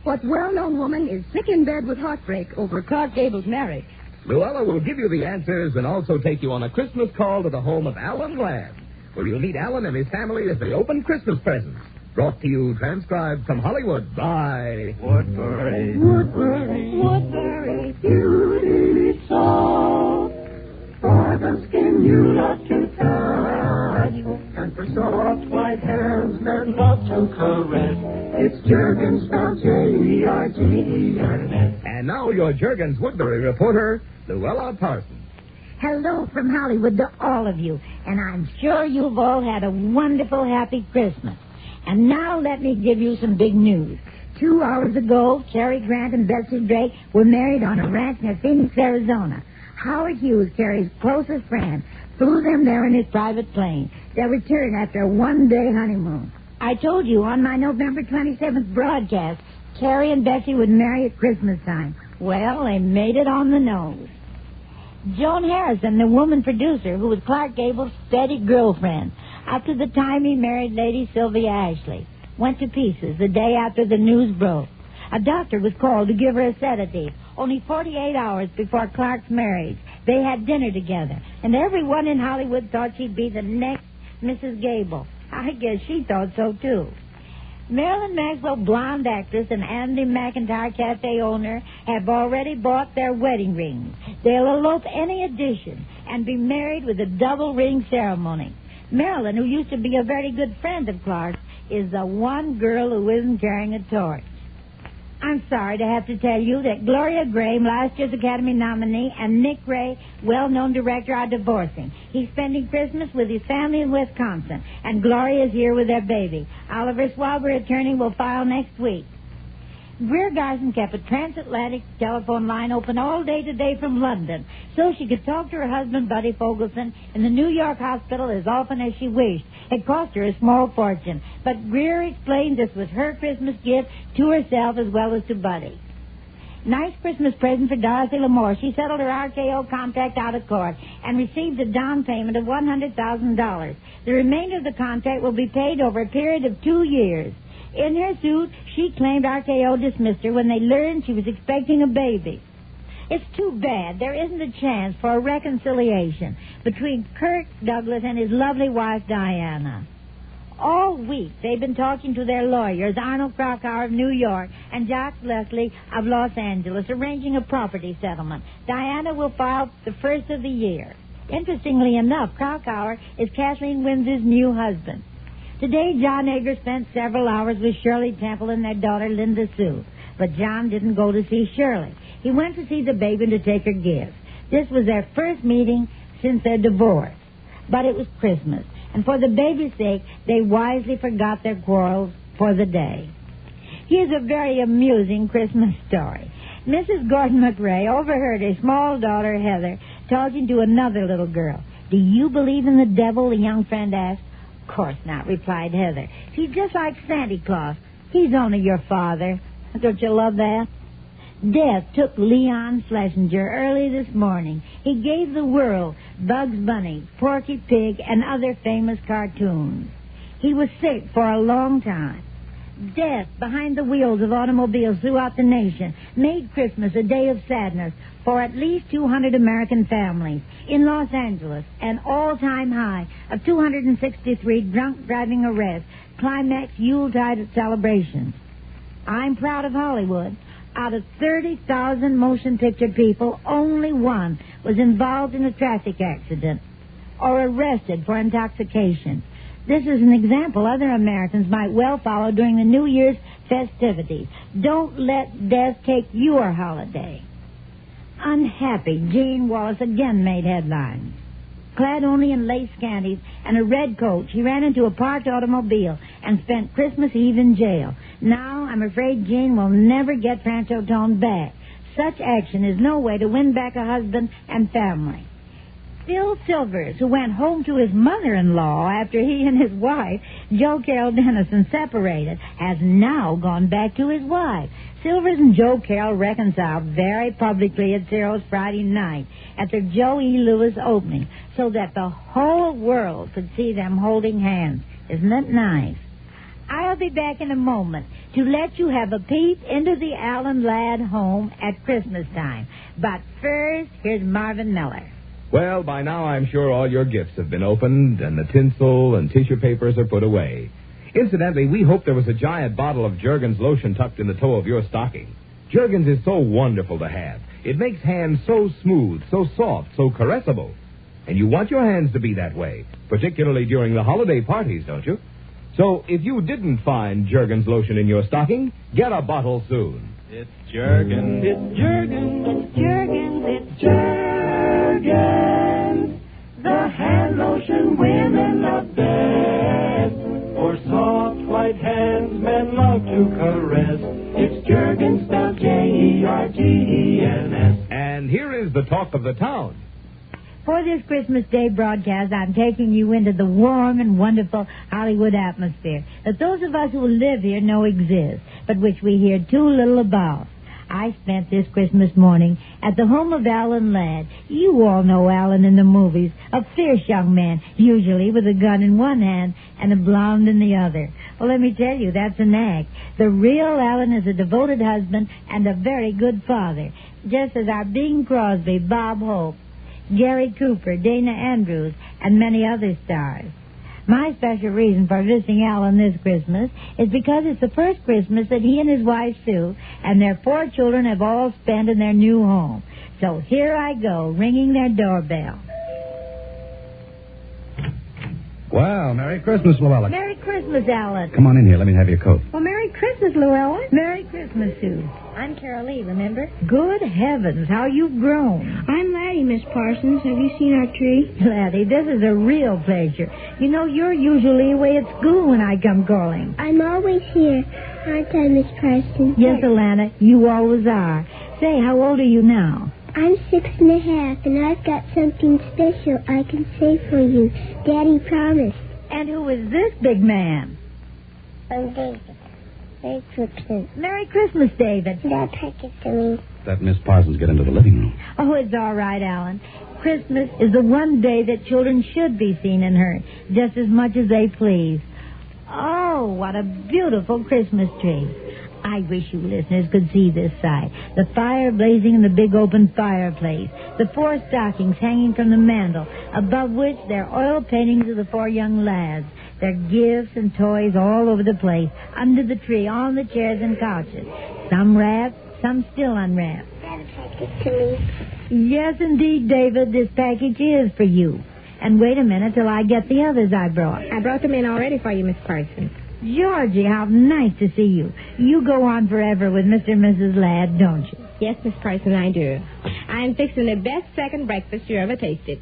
What well-known woman is sick in bed with heartbreak over Clark Gable's marriage? Louella will give you the answers and also take you on a Christmas call to the home of Alan Ladd, where you'll meet Alan and his family as they open Christmas presents. Brought to you, transcribed from Hollywood by Woodbury. Woodbury, Woodbury, beauty soft. For the skin you love to touch, and for soft white hands men love to caress. It's Jergens, spelled Jergens. And now your Jergens Woodbury reporter, Louella Parsons. Hello from Hollywood to all of you, and I'm sure you've all had a wonderful, happy Christmas. And now let me give you some big news. 2 hours ago, Cary Grant and Betsy Drake were married on a ranch near Phoenix, Arizona. Howard Hughes, Cary's closest friend, flew them there in his private plane. They'll return after a one-day honeymoon. I told you on my November 27th broadcast, Cary and Betsy would marry at Christmas time. Well, they made it on the nose. Joan Harrison, the woman producer who was Clark Gable's steady girlfriend, up to the time he married Lady Sylvia Ashley, went to pieces the day after the news broke. A doctor was called to give her a sedative. Only 48 hours before Clark's marriage, they had dinner together, and everyone in Hollywood thought she'd be the next Mrs. Gable. I guess she thought so, too. Marilyn Maxwell, blonde actress, and Andy McIntyre cafe owner have already bought their wedding rings. They'll elope any edition and be married with a double ring ceremony. Marilyn, who used to be a very good friend of Clark's, is the one girl who isn't carrying a torch. I'm sorry to have to tell you that Gloria Graham, last year's Academy nominee, and Nick Ray, well-known director, are divorcing. He's spending Christmas with his family in Wisconsin, and Gloria's here with their baby. Oliver Schwaber, attorney, will file next week. Greer Garson kept a transatlantic telephone line open all day today from London so she could talk to her husband, Buddy Fogelson, in the New York hospital as often as she wished. It cost her a small fortune, but Greer explained this was her Christmas gift to herself as well as to Buddy. Nice Christmas present for Dorothy L'Amour. She settled her RKO contract out of court and received a down payment of $100,000. The remainder of the contract will be paid over a period of 2 years. In her suit, she claimed RKO dismissed her when they learned she was expecting a baby. It's too bad there isn't a chance for a reconciliation between Kirk Douglas and his lovely wife, Diana. All week, they've been talking to their lawyers, Arnold Krakauer of New York and Jacques Leslie of Los Angeles, arranging a property settlement. Diana will file the first of the year. Interestingly enough, Krakauer is Kathleen Windsor's new husband. Today, John Egger spent several hours with Shirley Temple and their daughter, Linda Sue. But John didn't go to see Shirley. He went to see the baby and to take her gifts. This was their first meeting since their divorce. But it was Christmas, and for the baby's sake, they wisely forgot their quarrels for the day. Here's a very amusing Christmas story. Mrs. Gordon McRae overheard her small daughter, Heather, talking to another little girl. "Do you believe in the devil?" the young friend asked. "Of course not," replied Heather. "He's just like Santa Claus. He's only your father." Don't you love that? Death took Leon Schlesinger early this morning. He gave the world Bugs Bunny, Porky Pig, and other famous cartoons. He was sick for a long time. Death behind the wheels of automobiles throughout the nation made Christmas a day of sadness for at least 200 American families. In Los Angeles, an all-time high of 263 drunk driving arrests climaxed Yuletide celebrations. I'm proud of Hollywood. Out of 30,000 motion picture people, only one was involved in a traffic accident or arrested for intoxication. This is an example other Americans might well follow during the New Year's festivities. Don't let death take your holiday. Unhappy Gene Wallace again made headlines. Clad only in lace scanties and a red coat, he ran into a parked automobile and spent Christmas Eve in jail. Now, I'm afraid Gene will never get Rancho Tone back. Such action is no way to win back a husband and family. Phil Silvers, who went home to his mother-in-law after he and his wife, Jo Carroll Dennison, separated, has now gone back to his wife. Silvers and Jo Carroll reconciled very publicly at Ciro's Friday night at their Joe E. Lewis opening so that the whole world could see them holding hands. Isn't it nice? I'll be back in a moment to let you have a peep into the Allen Ladd home at Christmas time. But first, here's Marvin Miller. Well, by now I'm sure all your gifts have been opened and the tinsel and tissue papers are put away. Incidentally, we hope there was a giant bottle of Jergens lotion tucked in the toe of your stocking. Jergens is so wonderful to have. It makes hands so smooth, so soft, so caressable. And you want your hands to be that way, particularly during the holiday parties, don't you? So if you didn't find Jergens lotion in your stocking, get a bottle soon. It's Jergens, it's Jergens, it's Jergens, it's Jergens. The hand lotion women love best. For soft white hands men love to caress. It's Jergens, spelled Jergens. And here is the talk of the town. For this Christmas Day broadcast, I'm taking you into the warm and wonderful Hollywood atmosphere that those of us who live here know exists, but which we hear too little about. I spent this Christmas morning at the home of Alan Ladd. You all know Alan in the movies, a fierce young man, usually with a gun in one hand and a blonde in the other. Well, let me tell you, that's an act. The real Alan is a devoted husband and a very good father, just as our Bing Crosby, Bob Hope, Gary Cooper, Dana Andrews, and many other stars. My special reason for visiting Alan this Christmas is because it's the first Christmas that he and his wife, Sue, and their 4 children have all spent in their new home. So here I go, ringing their doorbell. Well, Merry Christmas, Louella. Merry Christmas, Alan. Come on in here. Let me have your coat. Well, Merry Christmas, Louella. Merry Christmas, Sue. I'm Carol Lee, remember? Good heavens, how you've grown. I'm Laddie, Miss Parsons. Have you seen our tree? Laddie, this is a real pleasure. You know, you're usually away at school when I come calling. I'm always here, aren't I, Miss Parsons? Yes, Alana, you always are. Say, how old are you now? I'm 6.5, and I've got something special I can say for you. Daddy promised. And who is this big man? I'm David. Merry Christmas. Merry Christmas, David. Dad, take it to me. Let Miss Parsons get into the living room. Oh, it's all right, Alan. Christmas is the one day that children should be seen and heard, just as much as they please. Oh, what a beautiful Christmas tree. I wish you listeners could see this sight. The fire blazing in the big open fireplace. The 4 stockings hanging from the mantel, above which there are oil paintings of the 4 young lads. There are gifts and toys all over the place, under the tree, on the chairs and couches. Some wrapped, some still unwrapped. To me. Yes, indeed, David, this package is for you. And wait a minute till I get the others I brought. I brought them in already for you, Miss Parsons. Georgie, how nice to see you. You go on forever with Mr. and Mrs. Ladd, don't you? Yes, Miss Parsons, I do. I'm fixing the best second breakfast you ever tasted.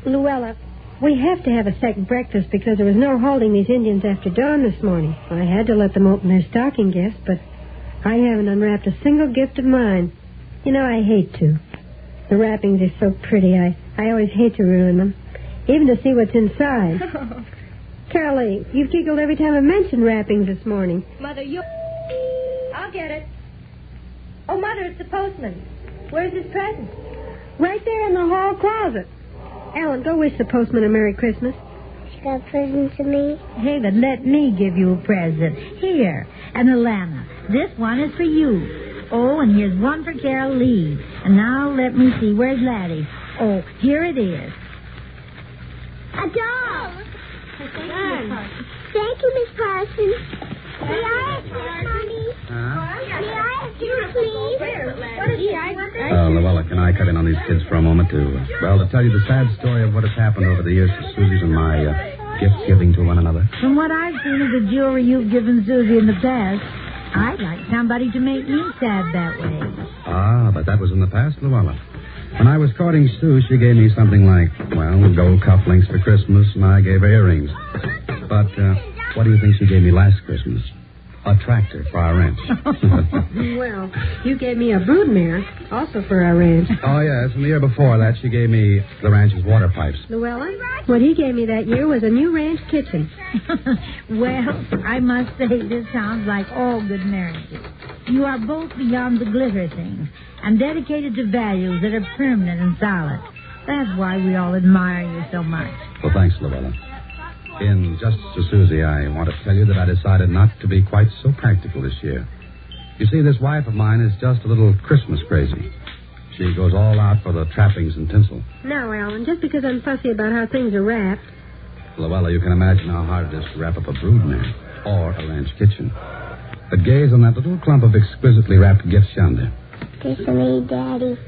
Louella, we have to have a second breakfast because there was no holding these Indians after dawn this morning. I had to let them open their stocking gifts, but I haven't unwrapped a single gift of mine. You know, I hate to. The wrappings are so pretty. I always hate to ruin them, even to see what's inside. Carolee, you've giggled every time I mentioned wrappings this morning. Mother, I'll get it. Oh, Mother, it's the postman. Where's his present? Right there in the hall closet. Ellen, go wish the postman a Merry Christmas. She got a present to me. David, let me give you a present. Here. And Alana, this one is for you. Oh, and here's one for Carol Lee. And now let me see. Where's Laddie? Oh, here it is. A doll. Thank you, Miss Parsons. May I have this, Mommy? May I have this, please? What is it? Louella, can I cut in on these kids for a moment to tell you the sad story of what has happened over the years to Susie's and my gift giving to one another? From what I've seen of the jewelry you've given Susie in the past, I'd like somebody to make me sad that way. Ah, but that was in the past, Louella. When I was courting Sue, she gave me something like, gold cufflinks for Christmas, and I gave her earrings. But what do you think she gave me last Christmas? A tractor for our ranch. Well, you gave me a broodmare, also for our ranch. Oh, yes, and the year before that, she gave me the ranch's water pipes. Louella, what he gave me that year was a new ranch kitchen. Well, I must say this sounds like all good marriages. You are both beyond the glitter things and dedicated to values that are permanent and solid. That's why we all admire you so much. Well, thanks, Louella. In justice to Susie, I want to tell you that I decided not to be quite so practical this year. You see, this wife of mine is just a little Christmas crazy. She goes all out for the trappings and tinsel. Now, Alan, just because I'm fussy about how things are wrapped. Louella, you can imagine how hard it is to wrap up a broodmare or a ranch kitchen. But gaze on that little clump of exquisitely wrapped gifts yonder. They're for me, Daddy.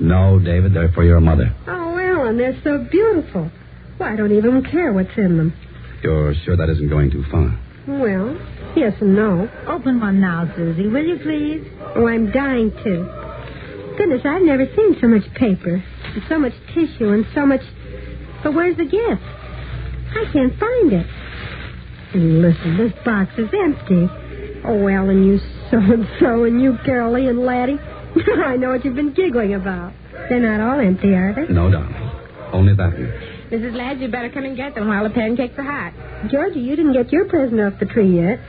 No, David, they're for your mother. Oh, Alan, they're so beautiful. Why, I don't even care what's in them. You're sure that isn't going too far? Well, yes and no. Open one now, Susie, will you please? Oh, I'm dying to. Goodness, I've never seen so much paper, and so much tissue, and so much... But where's the gift? I can't find it. And listen, this box is empty. Oh, Ellen, you so-and-so, and you, Carolee and Laddie. I know what you've been giggling about. They're not all empty, are they? No, darling. Only that one. Mrs. Ladd, you better come and get them while the pancakes are hot. Georgie, you didn't get your present off the tree yet.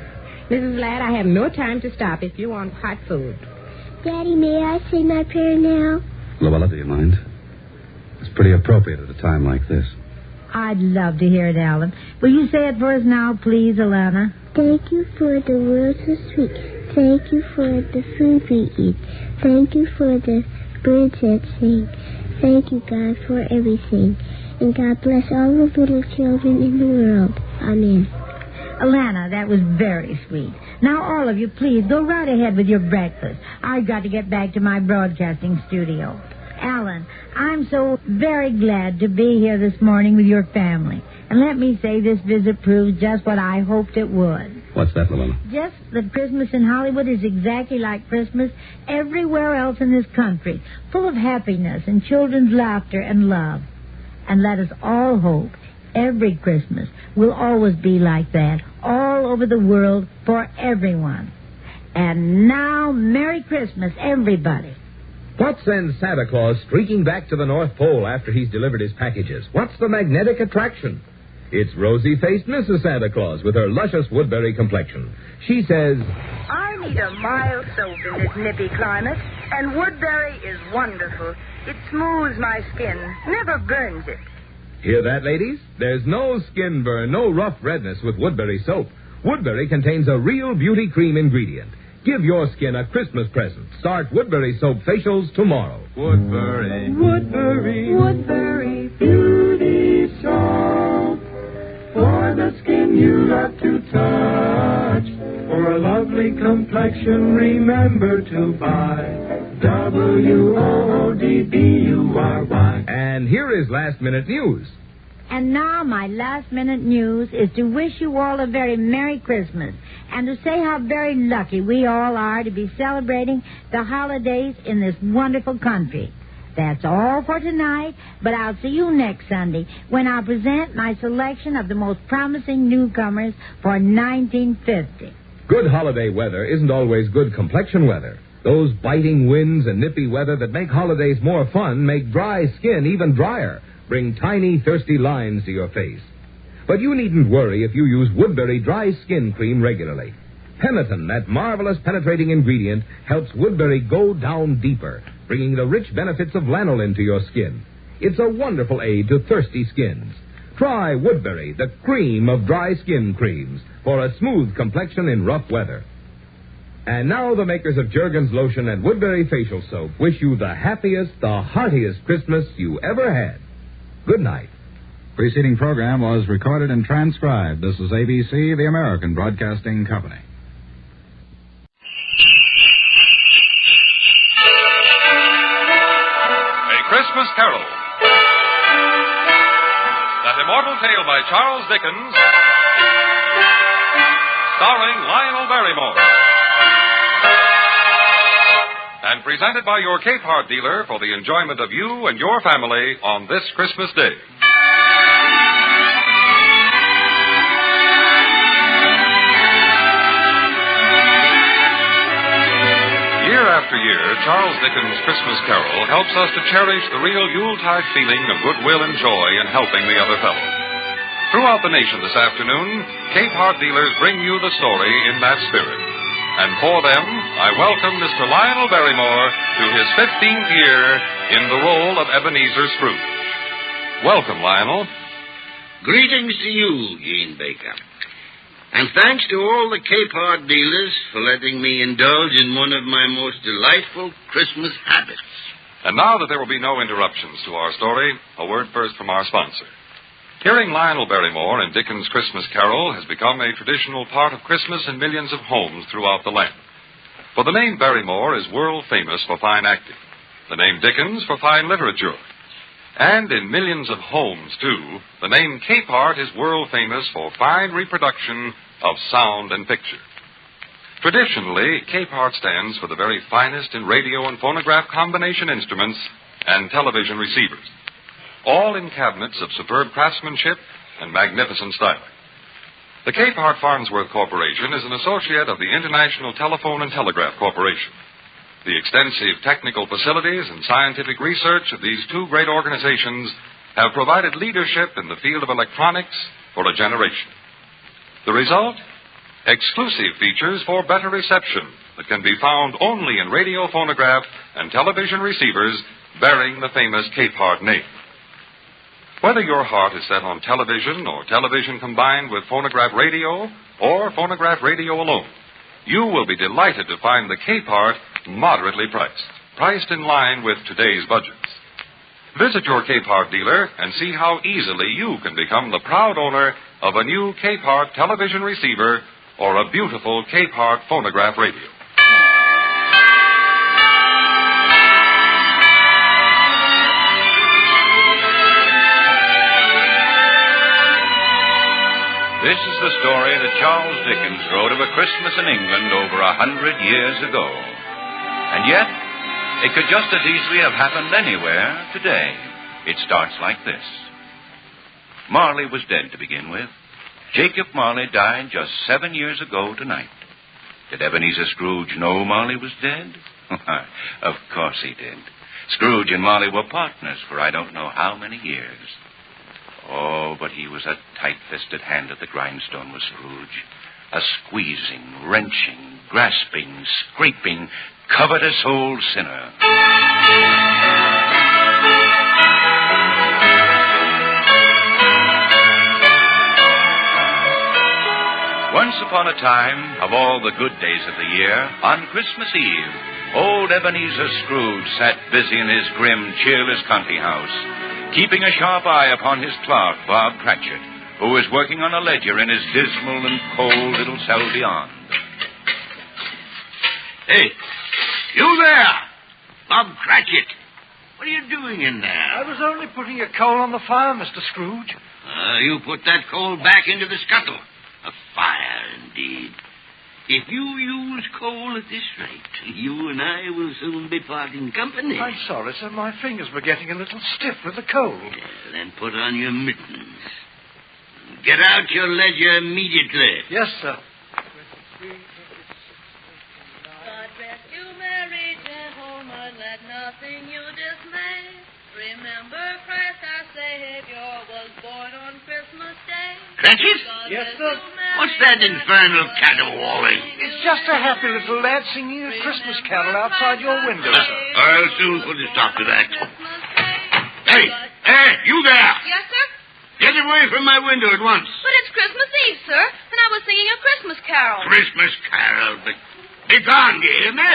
Mrs. Ladd, I have no time to stop if you want hot food. Daddy, may I say my prayer now? Louella, do you mind? It's pretty appropriate at a time like this. I'd love to hear it, Alan. Will you say it for us now, please, Alana? Thank you for the world so sweet. Thank you for the food we eat. Thank you for the birds that sing. Thank you, God, for everything. And God bless all the little children in the world. Amen. Alana, that was very sweet. Now, all of you, please, go right ahead with your breakfast. I've got to get back to my broadcasting studio. Alan, I'm so very glad to be here this morning with your family. And let me say this visit proves just what I hoped it would. What's that, Louella? Just that Christmas in Hollywood is exactly like Christmas everywhere else in this country, full of happiness and children's laughter and love. And let us all hope every Christmas will always be like that, all over the world, for everyone. And now, Merry Christmas, everybody. What sends Santa Claus streaking back to the North Pole after he's delivered his packages? What's the magnetic attraction? It's rosy-faced Mrs. Santa Claus with her luscious Woodbury complexion. She says, I need a mild soap in this nippy climate, and Woodbury is wonderful. It smooths my skin, never burns it. Hear that, ladies? There's no skin burn, no rough redness with Woodbury soap. Woodbury contains a real beauty cream ingredient. Give your skin a Christmas present. Start Woodbury soap facials tomorrow. Woodbury. Woodbury. Woodbury beauty soap. For the skin you love to touch. For a lovely complexion, remember to buy WOODBURY. And here is Last Minute News. And now my last-minute news is to wish you all a very Merry Christmas and to say how very lucky we all are to be celebrating the holidays in this wonderful country. That's all for tonight, but I'll see you next Sunday when I'll present my selection of the most promising newcomers for 1950. Good holiday weather isn't always good complexion weather. Those biting winds and nippy weather that make holidays more fun make dry skin even drier. Bring tiny, thirsty lines to your face. But you needn't worry if you use Woodbury Dry Skin Cream regularly. Peniton, that marvelous penetrating ingredient, helps Woodbury go down deeper, bringing the rich benefits of lanolin to your skin. It's a wonderful aid to thirsty skins. Try Woodbury, the cream of dry skin creams, for a smooth complexion in rough weather. And now the makers of Jergens Lotion and Woodbury Facial Soap wish you the happiest, the heartiest Christmas you ever had. Good night. Preceding program was recorded and transcribed. This is ABC, the American Broadcasting Company. A Christmas Carol. That immortal tale by Charles Dickens, starring Lionel Barrymore. And presented by your Capehart dealer for the enjoyment of you and your family on this Christmas Day. Year after year, Charles Dickens' Christmas Carol helps us to cherish the real Yuletide feeling of goodwill and joy in helping the other fellow. Throughout the nation this afternoon, Capehart dealers bring you the story in that spirit. And for them, I welcome Mr. Lionel Barrymore to his 15th year in the role of Ebenezer Scrooge. Welcome, Lionel. Greetings to you, Gene Baker. And thanks to all the Capehart dealers for letting me indulge in one of my most delightful Christmas habits. And now that there will be no interruptions to our story, a word first from our sponsor. Hearing Lionel Barrymore in Dickens' Christmas Carol has become a traditional part of Christmas in millions of homes throughout the land. For the name Barrymore is world famous for fine acting, the name Dickens for fine literature. And in millions of homes, too, the name Capehart is world famous for fine reproduction of sound and picture. Traditionally, Capehart stands for the very finest in radio and phonograph combination instruments and television receivers, all in cabinets of superb craftsmanship and magnificent styling. The Capehart Farnsworth Corporation is an associate of the International Telephone and Telegraph Corporation. The extensive technical facilities and scientific research of these two great organizations have provided leadership in the field of electronics for a generation. The result? Exclusive features for better reception that can be found only in radio, phonograph, and television receivers bearing the famous Capehart name. Whether your heart is set on television or television combined with phonograph radio or phonograph radio alone, you will be delighted to find the Capehart moderately priced in line with today's budgets. Visit your Capehart dealer and see how easily you can become the proud owner of a new Capehart television receiver or a beautiful Capehart phonograph radio. This is the story that Charles Dickens wrote of a Christmas in England over 100 years ago. And yet, it could just as easily have happened anywhere today. It starts like this. Marley was dead to begin with. Jacob Marley died just 7 years ago tonight. Did Ebenezer Scrooge know Marley was dead? Of course he did. Scrooge and Marley were partners for I don't know how many years. Oh, but he was a tight-fisted hand at the grindstone, was Scrooge. A squeezing, wrenching, grasping, scraping, covetous old sinner. Once upon a time, of all the good days of the year, on Christmas Eve, old Ebenezer Scrooge sat busy in his grim, cheerless county house, keeping a sharp eye upon his clerk, Bob Cratchit, who is working on a ledger in his dismal and cold little cell beyond. Hey, you there! Bob Cratchit. What are you doing in there? I was only putting a coal on the fire, Mr. Scrooge. You put that coal back into the scuttle. A fire, indeed. If you use coal at this rate, you and I will soon be parting company. I'm sorry, sir. My fingers were getting a little stiff with the cold. Yeah, then put on your mittens. Get out your ledger immediately. Yes, sir. God rest you, merry gentlemen, let nothing you dismay. Remember Christ our Savior was born on Christmas Day. Cratchit? Yes, sir. What's that infernal caterwauling? It's just a happy little lad singing a Christmas carol outside your window, sir. I'll soon put a stop to that. Hey, you there! Yes, sir? Get away from my window at once. But it's Christmas Eve, sir, and I was singing a Christmas carol. Christmas carol. Be gone, do you hear me?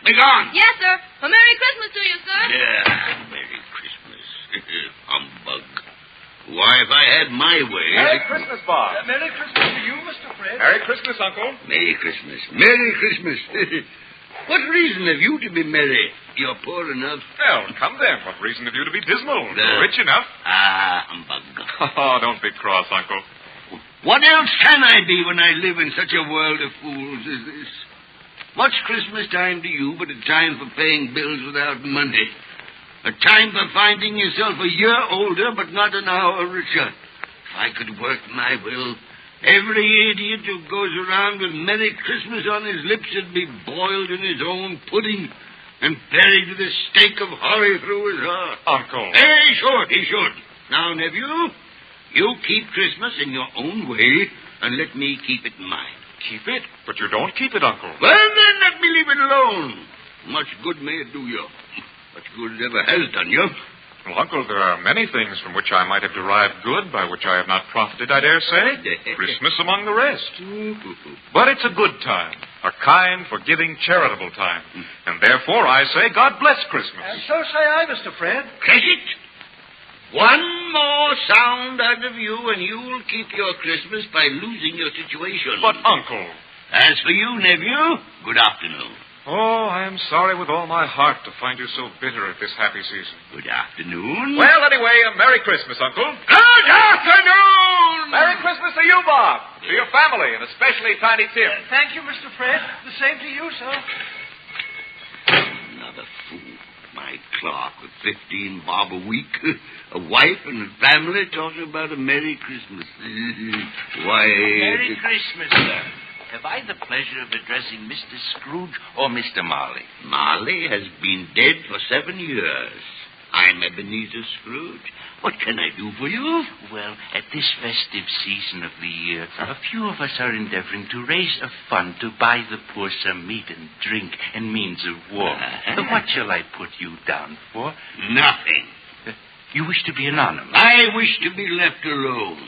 Be gone. Yes, sir. A Merry Christmas to you, sir. Yeah, Merry Christmas. Humbug. Why, if I had my way... Merry Christmas, Bob. Merry Christmas to you, Mr. Fred. Merry Christmas, Uncle. Merry Christmas. Merry Christmas. What reason have you to be merry? You're poor enough. Well, come then. What reason have you to be dismal? You're rich enough. Humbug. Oh, don't be cross, Uncle. What else can I be when I live in such a world of fools as this? What's Christmas time to you but a time for paying bills without money? A time for finding yourself a year older but not an hour richer. If I could work my will, every idiot who goes around with Merry Christmas on his lips would be boiled in his own pudding and buried with a stake of holly through his heart. Uncle. He should. Now, nephew, you keep Christmas in your own way and let me keep it mine. Keep it? But you don't keep it, Uncle. Well, then let me leave it alone. Much good may it do you. Much good it ever has done you. Well, Uncle, there are many things from which I might have derived good, by which I have not profited, I dare say. Christmas among the rest. But it's a good time, a kind, forgiving, charitable time. And therefore I say, God bless Christmas. And so say I, Mr. Fred. Cratchit, one more sound out of you and you'll keep your Christmas by losing your situation. But, Uncle... As for you, nephew, good afternoon. Oh, I am sorry with all my heart to find you so bitter at this happy season. Good afternoon. Well, anyway, a Merry Christmas, Uncle. Good afternoon! Merry Christmas to you, Bob. To your family, and especially Tiny Tim. Thank you, Mr. Fred. The same to you, sir. Another fool. My clerk with 15 bob a week. A wife and a family talking about a Merry Christmas. Why... Merry Christmas, sir. Have I the pleasure of addressing Mr. Scrooge or Mr. Marley? Marley has been dead for 7 years. I'm Ebenezer Scrooge. What can I do for you? Well, at this festive season of the year, a few of us are endeavoring to raise a fund to buy the poor some meat and drink and means of warmth. What shall I put you down for? Nothing. You wish to be anonymous? I wish to be left alone.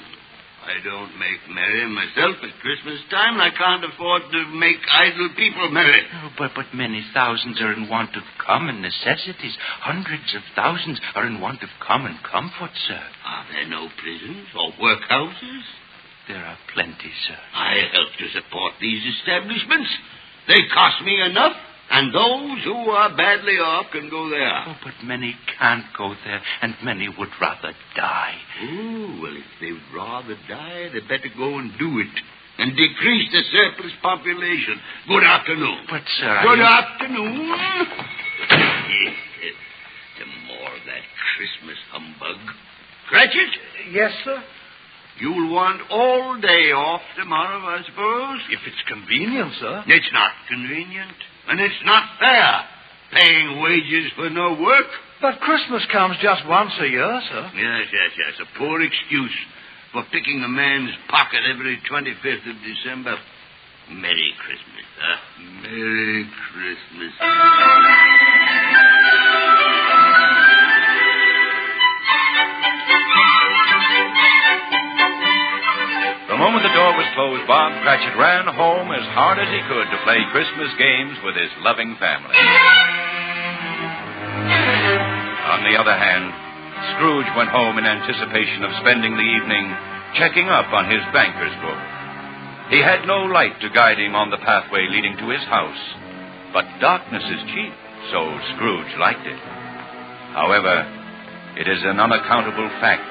I don't make merry myself at Christmas time. I can't afford to make idle people merry. Oh, but many thousands are in want of common necessities. Hundreds of thousands are in want of common comfort, sir. Are there no prisons or workhouses? There are plenty, sir. I help to support these establishments. They cost me enough. And those who are badly off can go there. Oh, but many can't go there, and many would rather die. Oh, well, if they'd rather die, they'd better go and do it. And decrease the surplus population. Good afternoon. But, sir, Good afternoon. Some more of that Christmas humbug. Cratchit? Yes, sir? You'll want all day off tomorrow, I suppose? If it's convenient, sir. It's not convenient. And it's not fair, paying wages for no work. But Christmas comes just once a year, sir. Yes. A poor excuse for picking a man's pocket every 25th of December. Merry Christmas, huh? Merry Christmas. The moment the door was closed, Bob Cratchit ran home as hard as he could to play Christmas games with his loving family. On the other hand, Scrooge went home in anticipation of spending the evening checking up on his banker's book. He had no light to guide him on the pathway leading to his house, but darkness is cheap, so Scrooge liked it. However, it is an unaccountable fact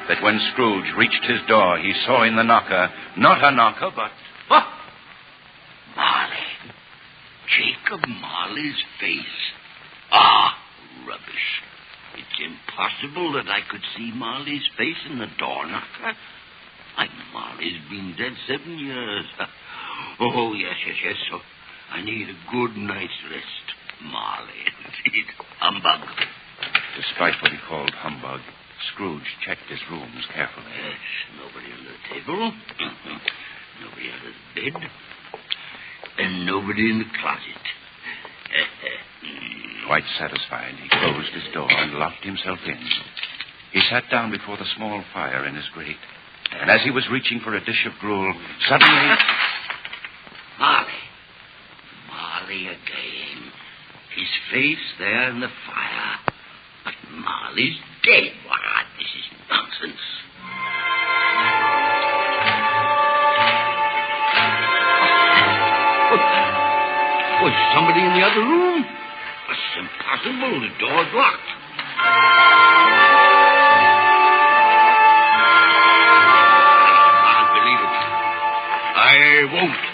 that when Scrooge reached his door, he saw in the knocker, not a knocker, but... Marley. Jacob Marley's face. Ah, rubbish. It's impossible that I could see Marley's face in the door knocker. Why, Marley's been dead 7 years. Oh, yes. So I need a good night's rest. Marley, indeed. Humbug. Despite what he called humbug, Scrooge checked his rooms carefully. Yes, nobody on the table. Nobody under the bed. And nobody in the closet. Quite satisfied, he closed his door and locked himself in. He sat down before the small fire in his grate. And as he was reaching for a dish of gruel, suddenly... Marley again. His face there in the fire. But Marley's dead. Why, this is nonsense. Was somebody in the other room? It's impossible. The door's locked. I can't believe it. I won't.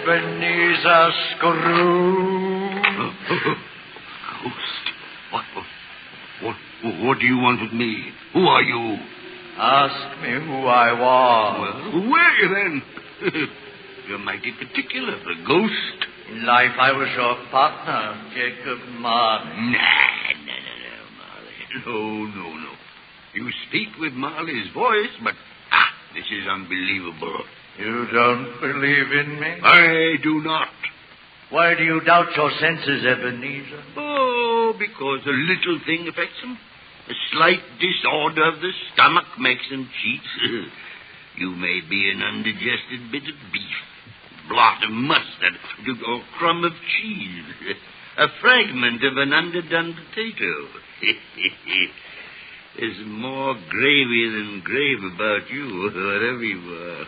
Ebenezer Scrooge. Ghost. What do you want with me? Who are you? Ask me who I was. Well, who were you then? You're mighty particular for a ghost. In life, I was your partner, Jacob Marley. Marley. No. You speak with Marley's voice, but, this is unbelievable. You don't believe in me? I do not. Why do you doubt your senses, Ebenezer? Oh, because a little thing affects them. A slight disorder of the stomach makes them cheats. You may be an undigested bit of beef, blot of mustard, or crumb of cheese, a fragment of an underdone potato. There's more gravy than grave about you, whatever you are.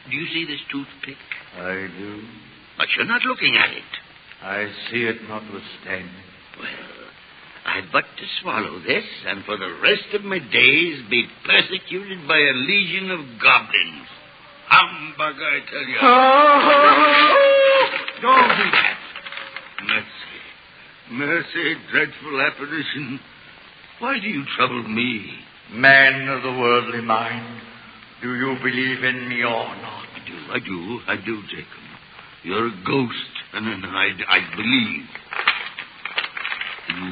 Do you see this toothpick? I do. But you're not looking at it. I see it notwithstanding. Well, I've but to swallow this, and for the rest of my days be persecuted by a legion of goblins. Humbug, I tell you. Don't do that. Mercy, dreadful apparition. Why do you trouble me? Man of the worldly mind, do you believe in me or not? I do, Jacob. You're a ghost, and I believe. You,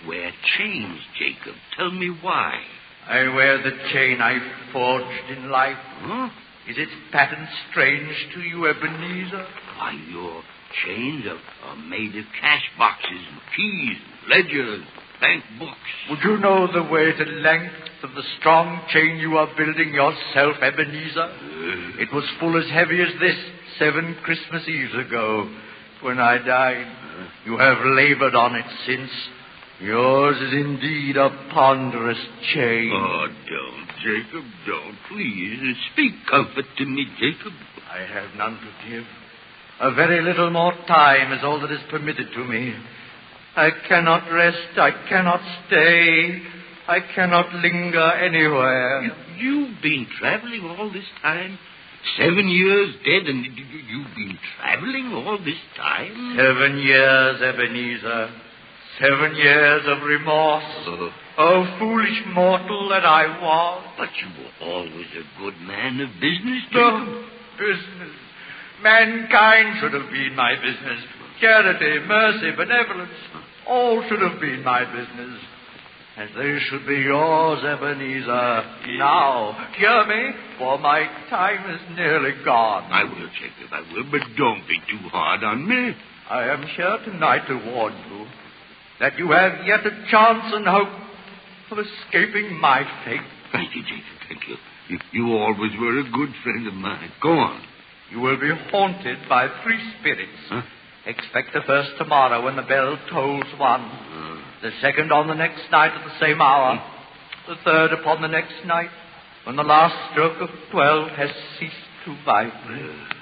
wear chains, Jacob. Tell me why. I wear the chain I forged in life. Huh? Is its pattern strange to you, Ebenezer? Why, your chains are made of cash boxes and keys, ledgers, bank books. Would you know the weight and length of the strong chain you are building yourself, Ebenezer? It was full as heavy as this 7 Christmas Eves ago when I died. You have labored on it since. Yours is indeed a ponderous chain. Oh, don't, Jacob, don't. Please, speak comfort to me, Jacob. I have none to give. A very little more time is all that is permitted to me. I cannot rest. I cannot stay. I cannot linger anywhere. You've been traveling all this time? 7 years dead, and you've been traveling all this time? 7 years, Ebenezer. 7 years of remorse. Oh, foolish mortal that I was. But you were always a good man of business, Jacob. No, business. Mankind should have been my business. Charity, mercy, benevolence, all should have been my business. As they should be yours, Ebenezer. Now, hear me, for my time is nearly gone. I will, Jacob, I will, but don't be too hard on me. I am here tonight to warn you that you have yet a chance and hope of escaping my fate. Thank you, Jacob, thank you. You always were a good friend of mine. Go on. You will be haunted by 3 spirits. Huh? Expect the first tomorrow when the bell tolls 1. The second on the next night at the same hour. The third upon the next night, when the last stroke of 12 has ceased to vibrate.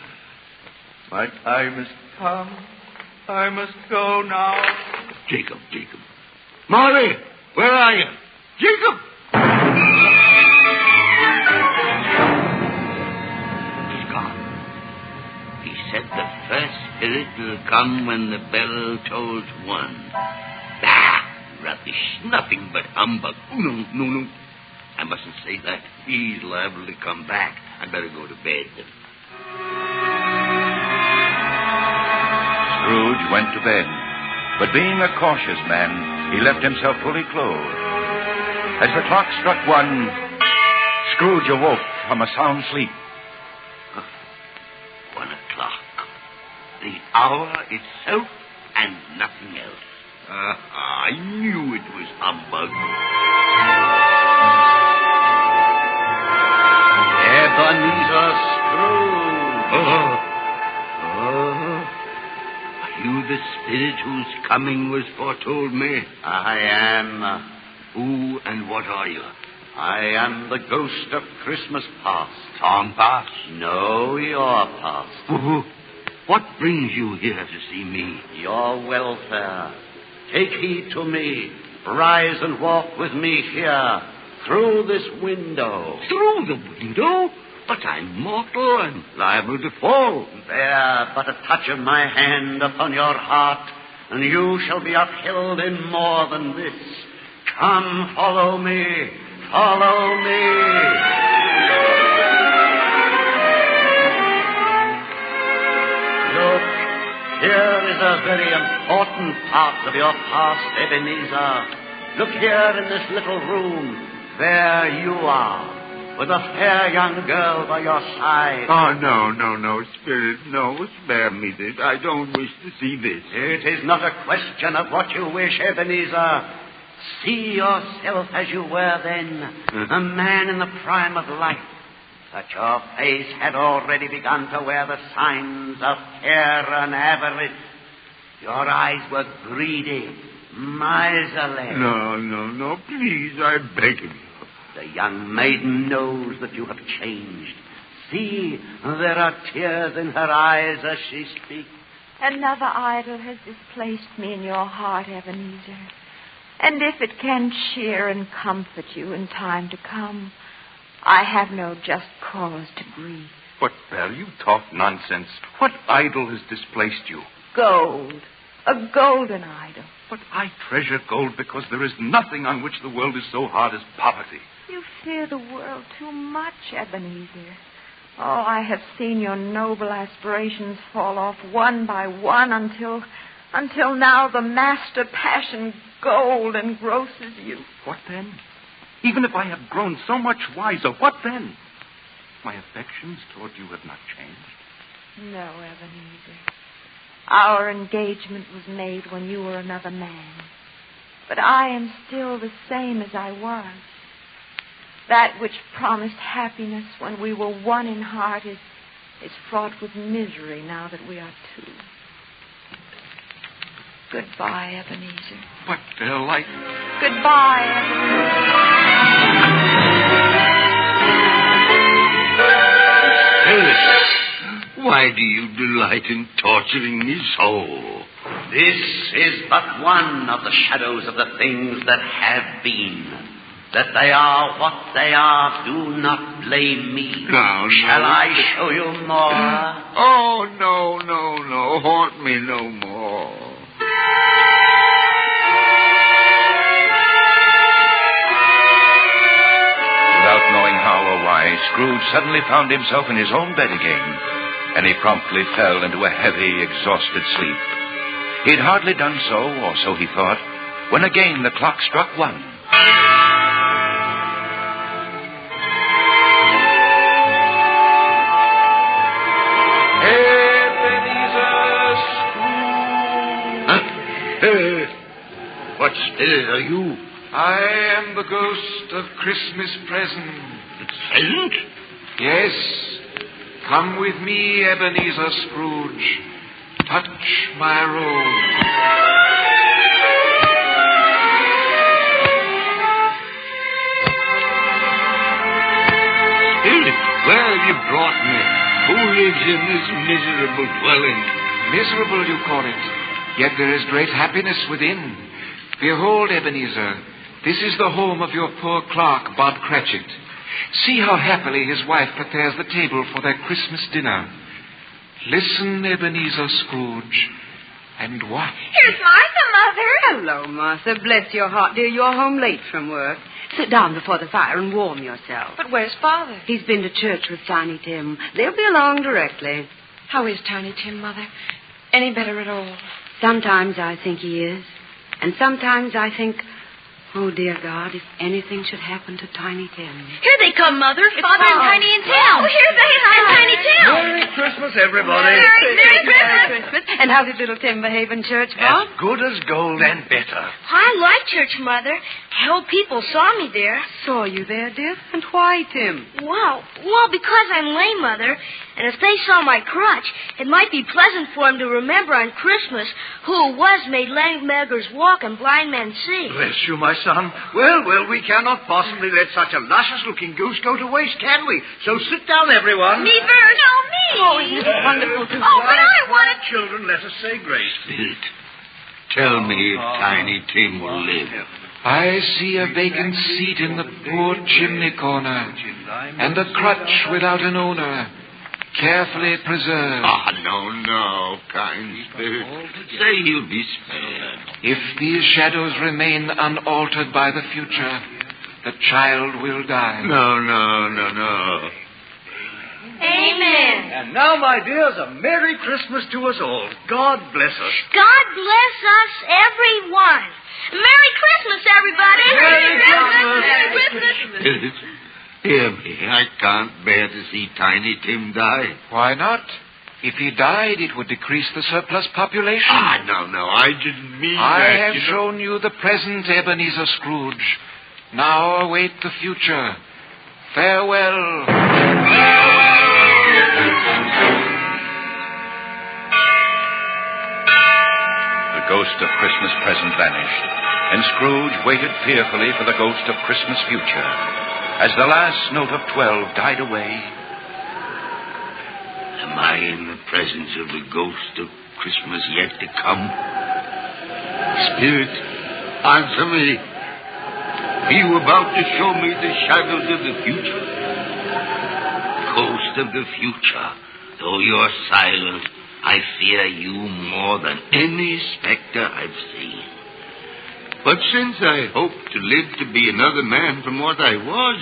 My time has come. I must go now. Jacob. Molly, where are you? Jacob! He's gone. He said the first spirit will come when the bell tolls 1. Rubbish. Nothing but humbug. No. I mustn't say that. He's liable to come back. I'd better go to bed. Scrooge went to bed, but being a cautious man, he left himself fully clothed. As the clock struck 1, Scrooge awoke from a sound sleep. 1 o'clock. The hour itself and nothing else. I knew it was humbug. Ebenezer Scrooge. Are you the spirit whose coming was foretold me? I am. Who and what are you? I am the ghost of Christmas past. Tom past? No, your past. What brings you here to see me? Your welfare. Take heed to me. Rise and walk with me here, through this window. Through the window? But I'm mortal and liable to fall. Bear but a touch of my hand upon your heart, and you shall be upheld in more than this. Come, follow me. Follow me. Look, here is a very important part of your past, Ebenezer. Look here in this little room. There you are, with a fair young girl by your side. Oh, no, Spirit, no. Spare me this. I don't wish to see this. It is not a question of what you wish, Ebenezer. See yourself as you were then, a man in the prime of life. But your face had already begun to wear the signs of care and avarice. Your eyes were greedy, miserly. No, please, I beg of you. The young maiden knows that you have changed. See, there are tears in her eyes as she speaks. Another idol has displaced me in your heart, Ebenezer. And if it can cheer and comfort you in time to come, I have no just cause to grieve. But, Belle, you talk nonsense. What idol has displaced you? Gold. A golden idol. But I treasure gold because there is nothing on which the world is so hard as poverty. You fear the world too much, Ebenezer. Oh, I have seen your noble aspirations fall off one by one until now the master passion, gold, engrosses you. What then? Even if I have grown so much wiser, what then? My affections toward you have not changed. No, Ebenezer. Our engagement was made when you were another man. But I am still the same as I was. That which promised happiness when we were one in heart is fraught with misery now that we are two. Goodbye, Ebenezer. But, Belle, Goodbye, Ebenezer. Why do you delight in torturing me so? This is but one of the shadows of the things that have been. That they are what they are, do not blame me. No. Shall I show you more? Oh, no. Haunt me no more. Without knowing how or why, Scrooge suddenly found himself in his own bed again, and he promptly fell into a heavy, exhausted sleep. He had hardly done so, or so he thought, when again the clock struck 1. What spirit are you? I am the ghost of Christmas present. Present? Yes. Come with me, Ebenezer Scrooge. Touch my robe. Where have you brought me? Who lives in this miserable dwelling? Miserable, you call it. Yet there is great happiness within. Behold, Ebenezer, this is the home of your poor clerk, Bob Cratchit. See how happily his wife prepares the table for their Christmas dinner. Listen, Ebenezer Scrooge, and watch. Here's Martha, Mother. Hello, Martha. Bless your heart, dear. You're home late from work. Sit down before the fire and warm yourself. But where's Father? He's been to church with Tiny Tim. They'll be along directly. How is Tiny Tim, Mother? Any better at all? Sometimes I think he is. And sometimes I think, oh, dear God, if anything should happen to Tiny Tim. Here they come, Mother. Father and Tiny and Tim. Oh, here they are. And Tiny Tim. Merry Christmas, everybody. Merry Christmas. And how did little Tim behave in church, Bob? As good as gold and better. I like church, Mother. I hope people saw me there. Saw you there, dear? And why, Tim? Well, because I'm lame, Mother. And if they saw my crutch, it might be pleasant for them to remember on Christmas who it was made lame beggars walk and blind men see. Bless you, my son. Well, we cannot possibly let such a luscious-looking goose go to waste, can we? So sit down, everyone. Me first. No, me. Oh, isn't it wonderful to... Oh, but I want to... Children, let us say grace. Spirit, tell me if Tiny Tim will live. I see a vacant seat in the poor chimney corner, and a crutch without an owner, carefully preserved. No, kind spirit. Say he'll be spared. If these shadows remain unaltered by the future, the child will die. No. Amen. And now, my dears, a Merry Christmas to us all. God bless us. God bless us, everyone. Merry Christmas, everybody. Merry Christmas. Hear me. I can't bear to see Tiny Tim die. Why not? If he died, it would decrease the surplus population. No. I didn't mean I that. have shown you the present, Ebenezer Scrooge. Now await the future. Farewell. The ghost of Christmas present vanished, and Scrooge waited fearfully for the ghost of Christmas future. As the last note of 12 died away... Am I in the presence of the ghost of Christmas yet to come? Spirit, answer me. Are you about to show me the shadows of the future? Ghost of the future, though you're silent, I fear you more than any specter I've seen. But since I hope to live to be another man from what I was,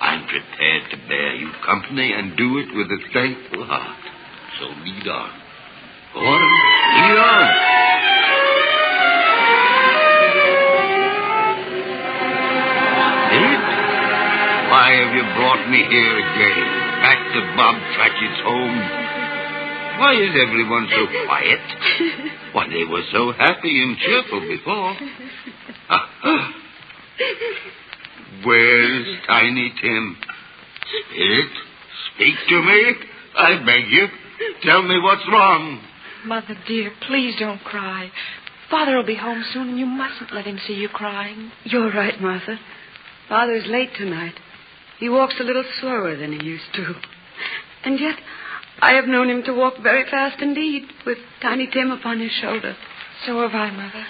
I'm prepared to bear you company and do it with a thankful heart. So lead on. Go on, lead on. Spirit, why have you brought me here again, back to Bob Cratchit's home? Why is everyone so quiet? Why, they were so happy and cheerful before. Where's Tiny Tim? Spirit, speak to me. I beg you. Tell me what's wrong. Mother, dear, please don't cry. Father will be home soon, and you mustn't let him see you crying. You're right, Martha. Father's late tonight. He walks a little slower than he used to. And yet, I have known him to walk very fast indeed, with Tiny Tim upon his shoulder. So have I, Mother.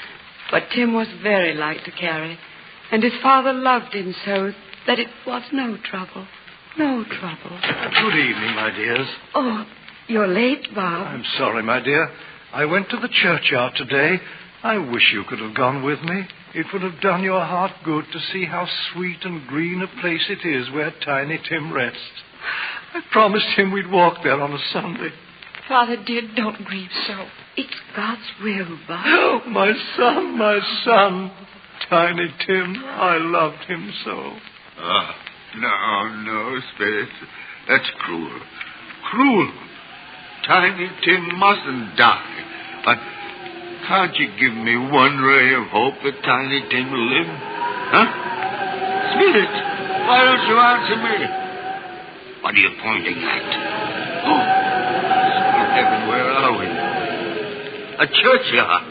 But Tim was very light to carry, and his father loved him so that it was no trouble. No trouble. Good evening, my dears. Oh, you're late, Bob. I'm sorry, my dear. I went to the churchyard today. I wish you could have gone with me. It would have done your heart good to see how sweet and green a place it is where Tiny Tim rests. I promised him we'd walk there on a Sunday. Father, dear, don't grieve so. It's God's will, Bob. Oh, my son. Tiny Tim, I loved him so. No, Spirit. That's cruel. Cruel. Tiny Tim mustn't die. But can't you give me one ray of hope that Tiny Tim will live? Huh? Spirit, why don't you answer me? What are you pointing at? Oh, sweet heaven, where are we? A churchyard,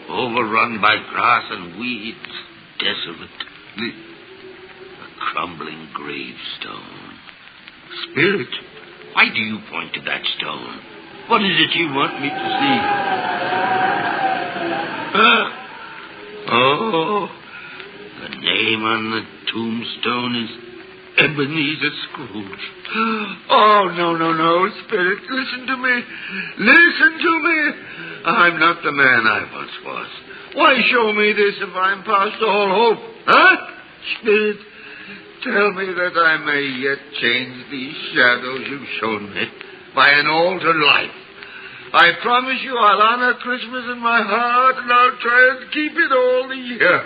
overrun by grass and weeds, desolate. A crumbling gravestone. Spirit, why do you point to that stone? What is it you want me to see? Oh, the name on the tombstone is Ebenezer Scrooge. Oh, no, Spirit, listen to me. Listen to me. I'm not the man I once was. Why show me this if I'm past all hope? Huh? Spirit, tell me that I may yet change these shadows you've shown me by an altered life. I promise you I'll honor Christmas in my heart, and I'll try and keep it all the year.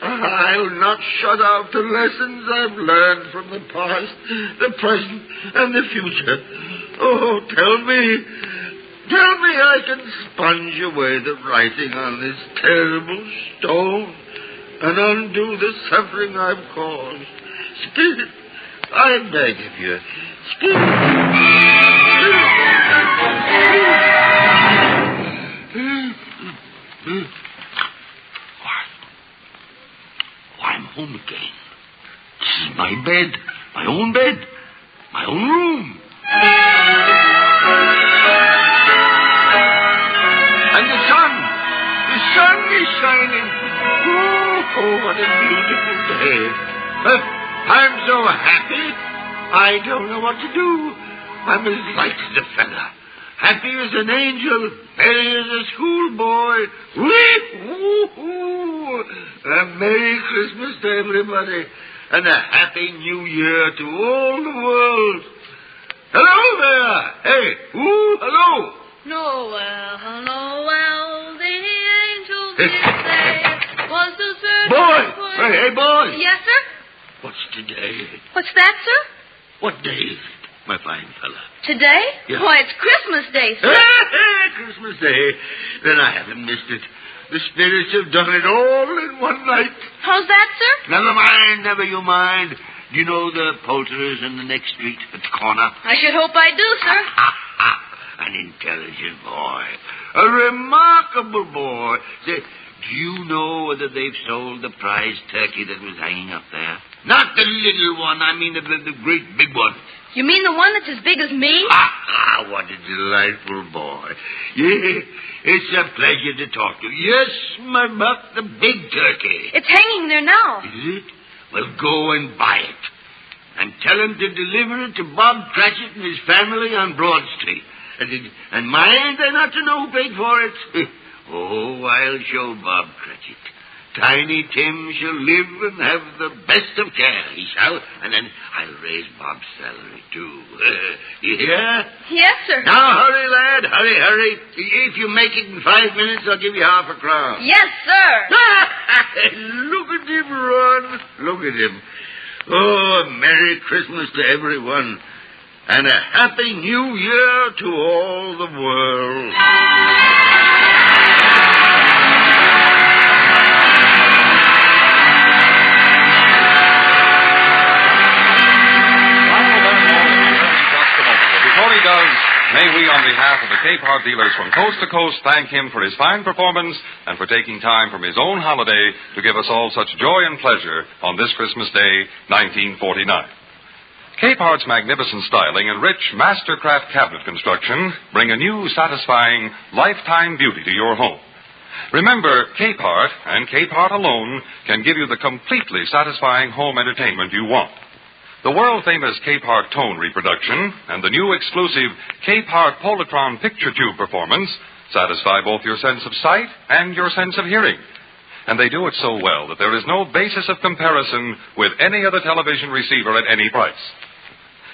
I'll not shut out the lessons I've learned from the past, the present, and the future. Oh, tell me I can sponge away the writing on this terrible stone and undo the suffering I've caused. Spirit, I beg of you. I'm home again. This is my bed, my own room. And the sun is shining. Oh, what a beautiful day. I'm so happy, I don't know what to do. I'm as light as a feather, happy as an angel, merry as a schoolboy. A Merry Christmas to everybody, and a Happy New Year to all the world. Hello there! Hey, hello! Noel, the angels did say, was the certain... Boy! Hey, boy! Yes, sir? What's today? What's that, sir? What day is it, my fine fella? Today? Yeah. Why, it's Christmas Day, sir. Christmas Day. Then I haven't missed it. The spirits have done it all in one night. How's that, sir? Never you mind. Do you know the poulterers in the next street at the corner? I should hope I do, sir. An intelligent boy. A remarkable boy. Say, do you know whether they've sold the prize turkey that was hanging up there? Not the little one. I mean the great big one. You mean the one that's as big as me? What a delightful boy. Yeah, it's a pleasure to talk to you. Yes, my buck, the big turkey. It's hanging there now. Is it? Well, go and buy it. And tell him to deliver it to Bob Cratchit and his family on Broad Street. And mind, they're not to know who paid for it. Oh, I'll show Bob Cratchit. Tiny Tim shall live and have the best of care, he shall. And then I'll raise Bob's salary, too. You hear? Yes, sir. Now, hurry, lad. Hurry. If you make it in 5 minutes, I'll give you half a crown. Yes, sir. Look at him run. Look at him. Oh, a Merry Christmas to everyone. And a Happy New Year to all the world. May we, on behalf of the Capehart dealers from coast to coast, thank him for his fine performance and for taking time from his own holiday to give us all such joy and pleasure on this Christmas Day, 1949. Capehart's magnificent styling and rich mastercraft cabinet construction bring a new, satisfying, lifetime beauty to your home. Remember, Capehart and Capehart alone can give you the completely satisfying home entertainment you want. The world-famous Capehart tone reproduction and the new exclusive Capehart Polytron picture tube performance satisfy both your sense of sight and your sense of hearing. And they do it so well that there is no basis of comparison with any other television receiver at any price.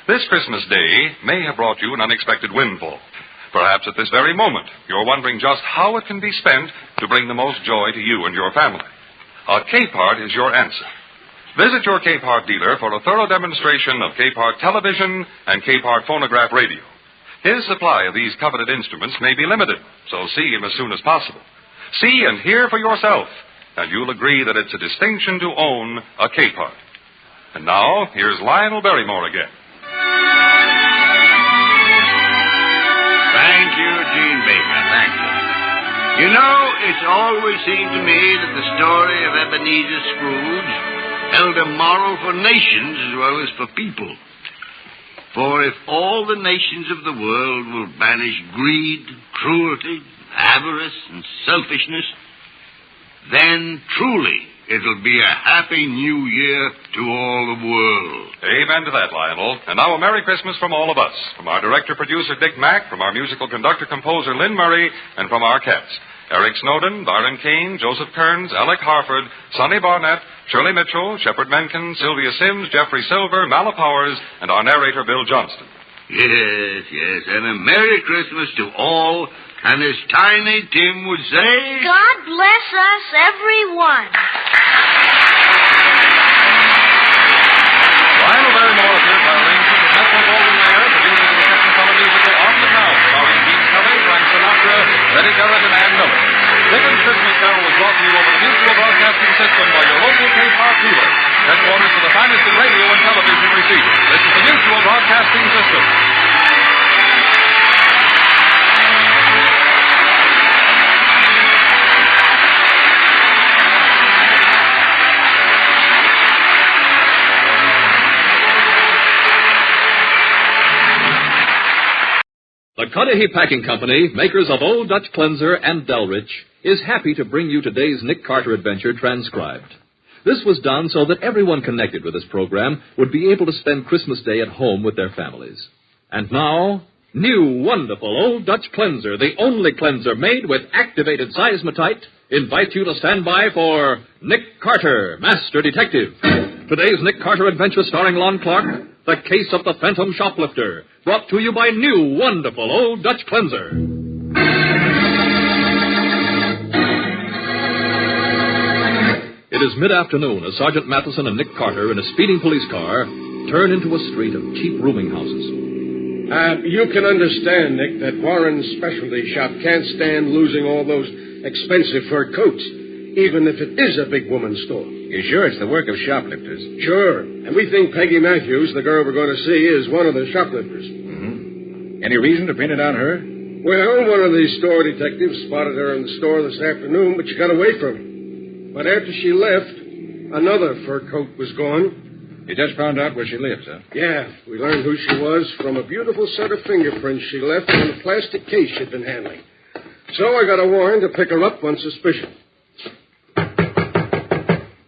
This Christmas Day may have brought you an unexpected windfall. Perhaps at this very moment you're wondering just how it can be spent to bring the most joy to you and your family. Capehart is your answer. Visit your Capehart dealer for a thorough demonstration of Capehart television and Capehart phonograph radio. His supply of these coveted instruments may be limited, so see him as soon as possible. See and hear for yourself, and you'll agree that it's a distinction to own a Capehart. And now, here's Lionel Barrymore again. Thank you, Gene Baker. Thank you. You know, it's always seemed to me that the story of Ebenezer Scrooge held a moral for nations as well as for people. For if all the nations of the world will banish greed, cruelty, avarice, and selfishness, then truly it'll be a happy new year to all the world. Amen to that, Lionel. And now a Merry Christmas from all of us. From our director-producer, Dick Mack, from our musical conductor-composer, Lynn Murray, and from our cats, Eric Snowden, Byron Kane, Joseph Kearns, Alec Harford, Sonny Barnett, Shirley Mitchell, Shepard Menken, Sylvia Sims, Jeffrey Silver, Mala Powers, and our narrator, Bill Johnston. Yes, yes, and a Merry Christmas to all, and as Tiny Tim would say... God bless us, everyone. Lionel Barrymore appeared by arrangement of Metro Golden Mayer, producing the Technicolor musical On the Town, starring Gene Kelly, Frank Sinatra, Betty Garrett, and Ann Miller. Dickens' Christmas Carol was brought to you over the Mutual Broadcasting System by your local Capehart dealer. Headquarters for the finest in radio and television receivers. This is the Mutual Broadcasting System. The Cudahy Packing Company, makers of Old Dutch Cleanser and Delrich, is happy to bring you today's Nick Carter adventure transcribed. This was done so that everyone connected with this program would be able to spend Christmas Day at home with their families. And now, new wonderful Old Dutch Cleanser, the only cleanser made with activated seismotite, invites you to stand by for Nick Carter, Master Detective. Today's Nick Carter adventure starring Lon Clark, The Case of the Phantom Shoplifter, brought to you by new wonderful Old Dutch Cleanser. It is mid-afternoon as Sergeant Matheson and Nick Carter in a speeding police car turn into a street of cheap rooming houses. You can understand, Nick, that Warren's specialty shop can't stand losing all those expensive fur coats, even if it is a big woman's store. You sure it's the work of shoplifters? Sure. And we think Peggy Matthews, the girl we're going to see, is one of the shoplifters. Mm-hmm. Any reason to pin it on her? Well, one of these store detectives spotted her in the store this afternoon, but she got away from her. But after she left, another fur coat was gone. You just found out where she lives, huh? Yeah. We learned who she was from a beautiful set of fingerprints she left on a plastic case she'd been handling. So I got a warrant to pick her up on suspicion.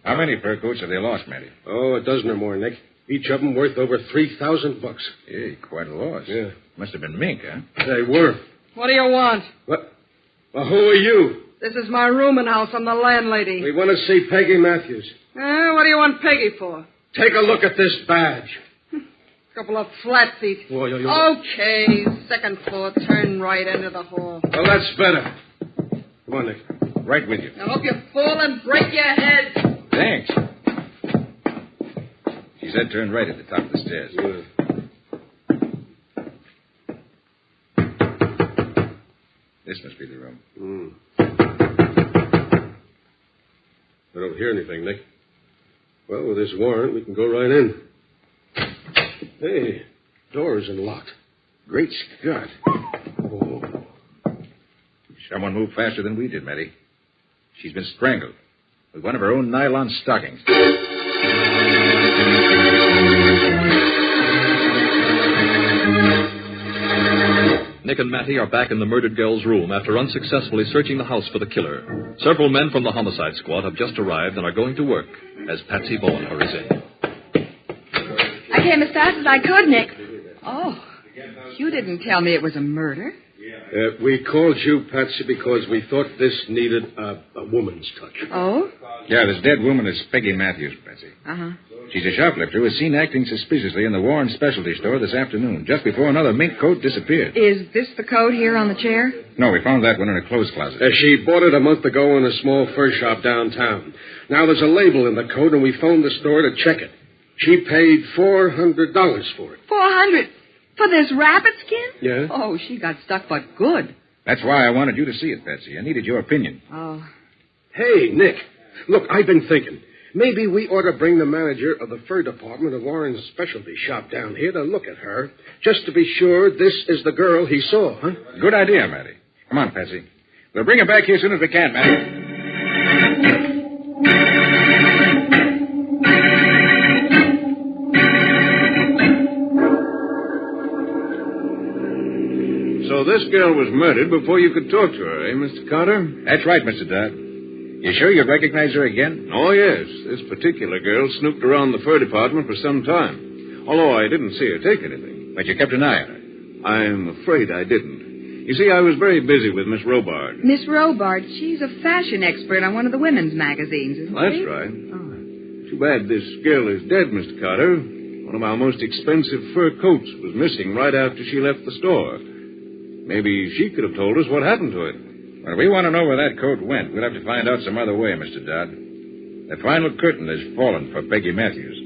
How many fur coats have they lost, Matty? Oh, a dozen or more, Nick. Each of them worth over $3,000. Hey, quite a loss. Yeah. Must have been mink, huh? They were. What do you want? What? Well, who are you? This is my rooming house. I'm the landlady. We want to see Peggy Matthews. What do you want Peggy for? Take a look at this badge. Couple of flat feet. Okay, second floor, turn right into the hall. Well, that's better. Come on, Nick. Right with you. I hope you fall and break your head. Thanks. She said turn right at the top of the stairs. Yeah. This must be the room. I don't hear anything, Nick. Well, with this warrant, we can go right in. Hey, door isn't locked. Great Scott. Oh. Someone moved faster than we did, Matty. She's been strangled with one of her own nylon stockings. Nick and Matty are back in the murdered girl's room after unsuccessfully searching the house for the killer. Several men from the homicide squad have just arrived and are going to work as Patsy Bowen hurries in. I came as fast as I could, Nick. Oh, you didn't tell me it was a murder. We called you, Patsy, because we thought this needed a woman's touch. Oh? Yeah, this dead woman is Peggy Matthews, Patsy. Uh-huh. She's a shoplifter who was seen acting suspiciously in the Warren specialty store this afternoon, just before another mink coat disappeared. Is this the coat here on the chair? No, we found that one in a clothes closet. She bought it a month ago in a small fur shop downtown. Now, there's a label in the coat, and we phoned the store to check it. She paid $400 for it. $400? For this rabbit skin? Yeah. Oh, she got stuck, but good. That's why I wanted you to see it, Patsy. I needed your opinion. Oh. Hey, Nick. Look, I've been thinking. Maybe we ought to bring the manager of the fur department of Warren's specialty shop down here to look at her, just to be sure this is the girl he saw, huh? Good idea, Matty. Come on, Patsy. We'll bring her back here as soon as we can, Matty. So this girl was murdered before you could talk to her, eh, Mr. Carter? That's right, Mr. Dodd. You sure you recognize her again? Oh, yes. This particular girl snooped around the fur department for some time. Although I didn't see her take anything. But you kept an eye on her. I'm afraid I didn't. You see, I was very busy with Miss Robard. Miss Robard, she's a fashion expert on one of the women's magazines, isn't That's she? right. Too bad this girl is dead, Mr. Carter. One of our most expensive fur coats was missing right after she left the store. Maybe she could have told us what happened to it. Well, we want to know where that coat went. We'll have to find out some other way, Mr. Dodd. The final curtain has fallen for Peggy Matthews.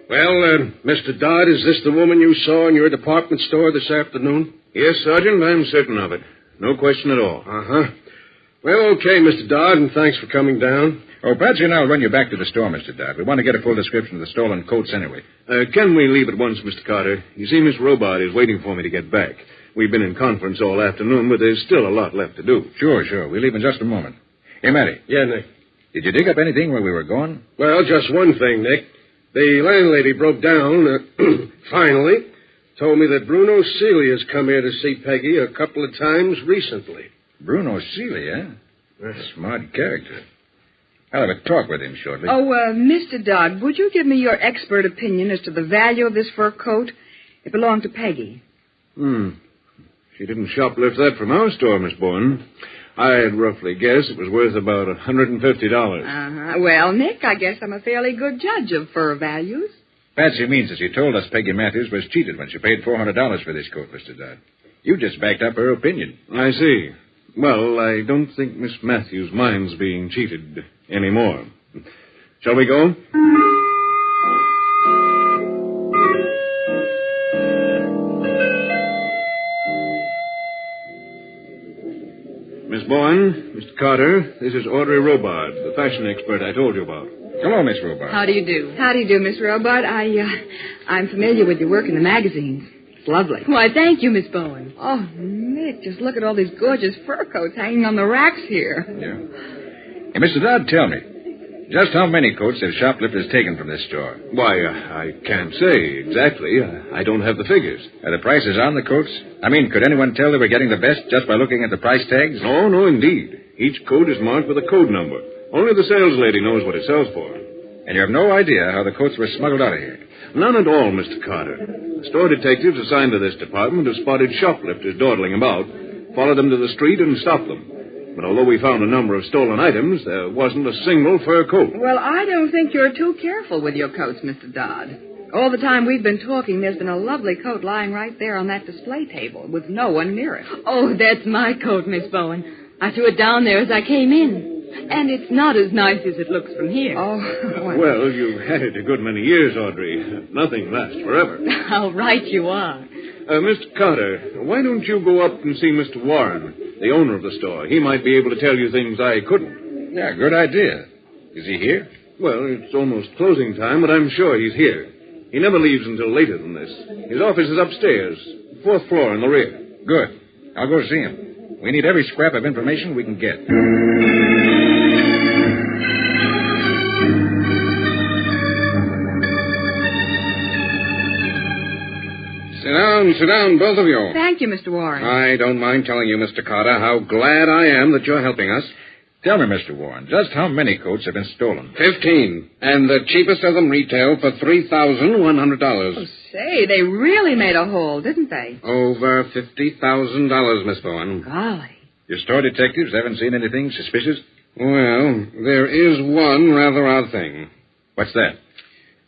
Well, Mr. Dodd, is this the woman you saw in your department store this afternoon? Yes, Sergeant, I'm certain of it. No question at all. Uh-huh. Well, okay, Mr. Dodd, and thanks for coming down. Oh, Patsy and I'll run you back to the store, Mr. Dodd. We want to get a full description of the stolen coats anyway. Can we leave at once, Mr. Carter? You see, Miss Robard is waiting for me to get back. We've been in conference all afternoon, but there's still a lot left to do. Sure. We'll leave in just a moment. Hey, Matty. Yeah, Nick. Did you dig up anything where we were going? Well, just one thing, Nick. The landlady broke down, finally, told me that Bruno Seeley has come here to see Peggy a couple of times recently. Bruno Seeley, eh? Smart character. I'll have a talk with him shortly. Oh, Mr. Dodd, would you give me your expert opinion as to the value of this fur coat? It belonged to Peggy. She didn't shoplift that from our store, Miss Bourne. I'd roughly guess it was worth about $150. Uh-huh. Well, Nick, I guess I'm a fairly good judge of fur values. Patsy means that she told us Peggy Matthews was cheated when she paid $400 for this coat, Mr. Dodd. You just backed up her opinion. I see. Well, I don't think Miss Matthews minds being cheated anymore. Shall we go? Miss Bourne, Mr. Carter, this is Audrey Robard, the fashion expert I told you about. Hello, Miss Robard. How do you do? How do you do, Miss Robard? I'm familiar with your work in the magazines. It's lovely. Why, thank you, Miss Bowen. Oh, Nick, just look at all these gorgeous fur coats hanging on the racks here. Yeah. Hey, Mr. Dodd, tell me, just how many coats have shoplifters taken from this store? Why, I can't say exactly. I don't have the figures. Are the prices on the coats? I mean, could anyone tell they were getting the best just by looking at the price tags? No, indeed. Each coat is marked with a code number. Only the sales lady knows what it sells for. And you have no idea how the coats were smuggled out of here? None at all, Mr. Carter. The store detectives assigned to this department have spotted shoplifters dawdling about, followed them to the street, and stopped them. But although we found a number of stolen items, there wasn't a single fur coat. Well, I don't think you're too careful with your coats, Mr. Dodd. All the time we've been talking, there's been a lovely coat lying right there on that display table with no one near it. Oh, that's my coat, Miss Bowen. I threw it down there as I came in. And it's not as nice as it looks from here. Oh, well, you've had it a good many years, Audrey. Nothing lasts forever. How right you are. Mr. Carter, why don't you go up and see Mr. Warren, the owner of the store? He might be able to tell you things I couldn't. Yeah, good idea. Is he here? Well, it's almost closing time, but I'm sure he's here. He never leaves until later than this. His office is upstairs, 4th floor in the rear. Good. I'll go see him. We need every scrap of information we can get. Sit down, both of you. Thank you, Mr. Warren. I don't mind telling you, Mr. Carter, how glad I am that you're helping us. Tell me, Mr. Warren, just how many coats have been stolen? 15. And the cheapest of them retail for $3,100. Oh, say, they really made a haul, didn't they? Over $50,000, Miss Bowen. Golly. Your store detectives haven't seen anything suspicious? Well, there is one rather odd thing. What's that?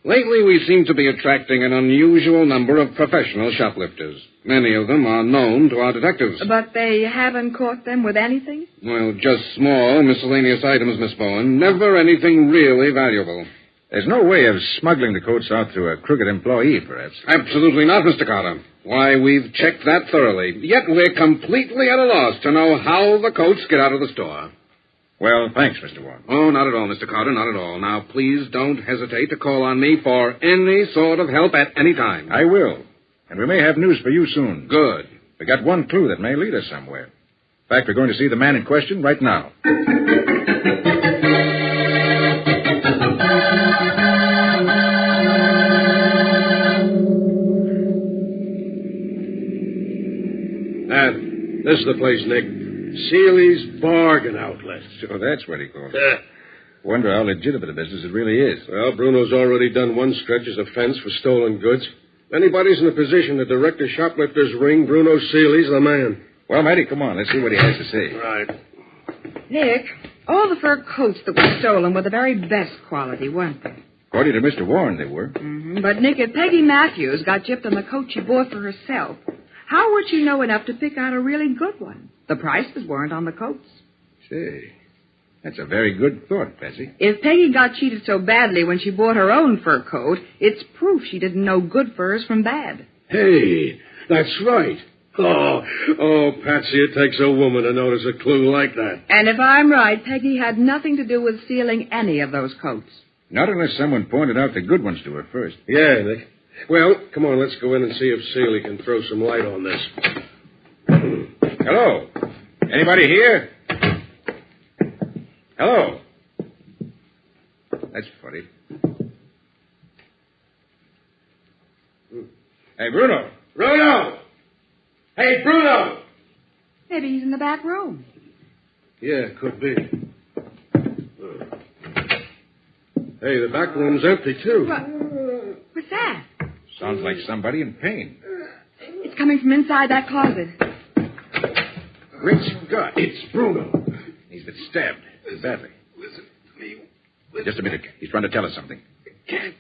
Lately, we seem to be attracting an unusual number of professional shoplifters. Many of them are known to our detectives. But they haven't caught them with anything? Well, just small, miscellaneous items, Miss Bowen. Never anything really valuable. There's no way of smuggling the coats out through a crooked employee, perhaps. Absolutely not, Mr. Carter. Why, we've checked that thoroughly. Yet we're completely at a loss to know how the coats get out of the store. Well, thanks, Mr. Warren. Oh, not at all, Mr. Carter, not at all. Now, please don't hesitate to call on me for any sort of help at any time. I will. And we may have news for you soon. Good. We got one clue that may lead us somewhere. In fact, we're going to see the man in question right now. This is the place, Nick. Seeley's Bargain Outlet. So that's what he calls it. Wonder how legitimate a business it really is. Well, Bruno's already done one stretch as a fence for stolen goods. If anybody's in a position to direct a shoplifter's ring, Bruno Seeley's the man. Well, Matty, come on. Let's see what he has to say. Right. Nick, all the fur coats that were stolen were the very best quality, weren't they? According to Mr. Warren, they were. Mm-hmm. But, Nick, if Peggy Matthews got gypped on the coat she bought for herself, how would she know enough to pick out a really good one? The prices weren't on the coats. Say, that's a very good thought, Patsy. If Peggy got cheated so badly when she bought her own fur coat, it's proof she didn't know good furs from bad. Hey, that's right. Oh, Patsy, it takes a woman to notice a clue like that. And if I'm right, Peggy had nothing to do with stealing any of those coats. Not unless someone pointed out the good ones to her first. Yeah, Nick. Well, come on, let's go in and see if Seeley can throw some light on this. Hello? Anybody here? Hello? That's funny. Hey, Bruno. Bruno! Hey, Bruno! Maybe he's in the back room. Yeah, could be. Hey, the back room's empty, too. What's that? Sounds like somebody in pain. It's coming from inside that closet. Great Scott, it's Bruno. He's been stabbed badly. Listen to me. Just a minute. He's trying to tell us something. Can't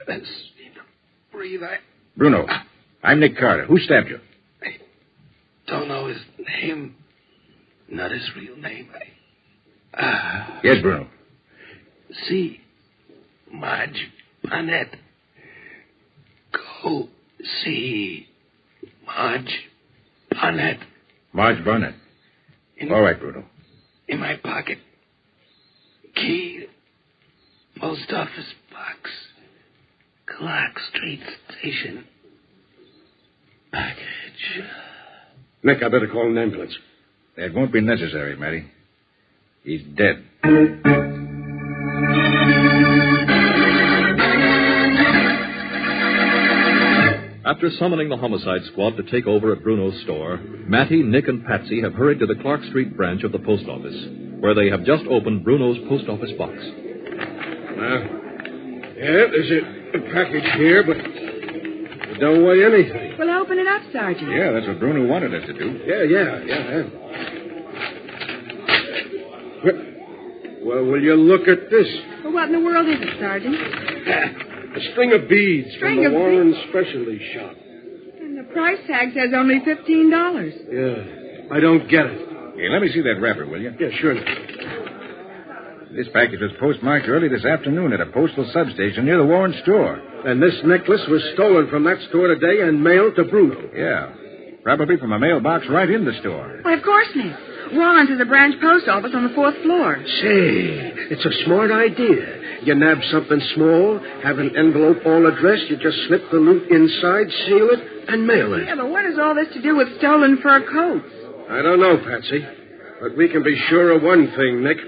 seem to breathe. Bruno, I'm Nick Carter. Who stabbed you? I don't know his name. Not his real name. Yes, Bruno. See, Marge Barnett. Go see Marge Barnett. Marge Barnett. All right, Bruno. In my pocket. Key. Post office box. Clark Street Station. Package. Nick, I better call an ambulance. That won't be necessary, Matty. He's dead. After summoning the homicide squad to take over at Bruno's store, Matty, Nick, and Patsy have hurried to the Clark Street branch of the post office, where they have just opened Bruno's post office box. Yeah, there's a package here, but it don't weigh anything. Well, open it up, Sergeant. Yeah, that's what Bruno wanted us to do. Yeah. Well, will you look at this? Well, what in the world is it, Sergeant? A string of beads from the Warren Specialty Shop. And the price tag says only $15. Yeah, I don't get it. Hey, let me see that wrapper, will you? Yeah, sure. This package was postmarked early this afternoon at a postal substation near the Warren store. And this necklace was stolen from that store today and mailed to Bruno. Yeah, probably from a mailbox right in the store. Why, of course, Nick. Warren's is a branch post office on the 4th floor. Say, it's a smart idea. You nab something small, have an envelope all addressed, you just slip the loot inside, seal it, and mail it. Yeah, but what has all this to do with stolen fur coats? I don't know, Patsy. But we can be sure of one thing, Nick.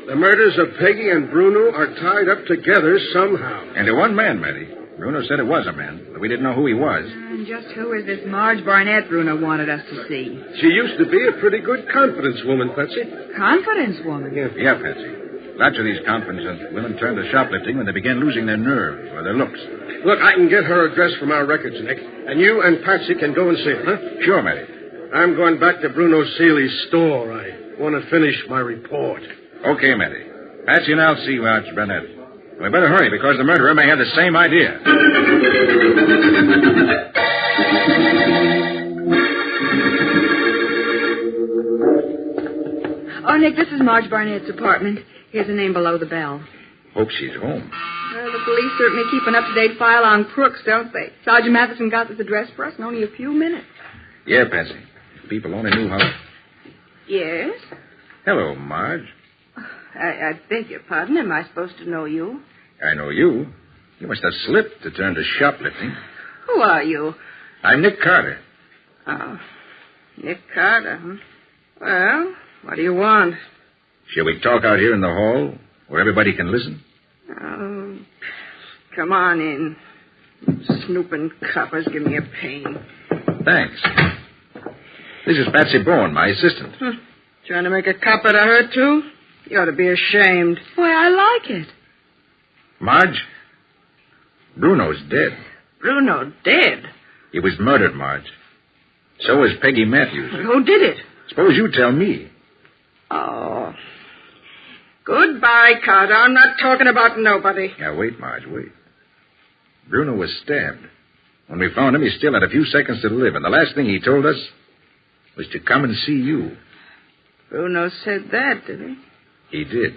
The murders of Peggy and Bruno are tied up together somehow. And to one man, Matty. Bruno said it was a man, but we didn't know who he was. And just who is this Marge Barnett Bruno wanted us to see? She used to be a pretty good confidence woman, Patsy. Confidence woman? Yeah, Patsy. Lots of these confidence women turn to shoplifting when they begin losing their nerve or their looks. Look, I can get her address from our records, Nick. And you and Patsy can go and see her, huh? Sure, Matty. I'm going back to Bruno Seeley's store. I want to finish my report. Okay, Matty. Patsy and I'll see Marge Barnett. We better hurry, because the murderer may have the same idea. Oh, Nick, this is Marge Barnett's apartment. Here's a name below the bell. Hope she's home. Well, the police certainly keep an up-to-date file on crooks, don't they? Sergeant Matheson got this address for us in only a few minutes. Yeah, Patsy. People only knew how... Yes? Hello, Marge. I beg your pardon. Am I supposed to know you? I know you. You must have slipped to turn to shoplifting. Who are you? I'm Nick Carter. Oh, Nick Carter, huh? Well, what do you want? Shall we talk out here in the hall, where everybody can listen? Oh, come on in. Snooping coppers give me a pain. Thanks. This is Patsy Bowen, my assistant. Trying to make a cop out of her, too? You ought to be ashamed. Why, I like it. Marge, Bruno's dead. Bruno dead? He was murdered, Marge. So is Peggy Matthews. Who did it? Suppose you tell me. Oh. Goodbye, Carter. I'm not talking about nobody. Now, wait, Marge, wait. Bruno was stabbed. When we found him, he still had a few seconds to live, and the last thing he told us was to come and see you. Bruno said that, did he? He did.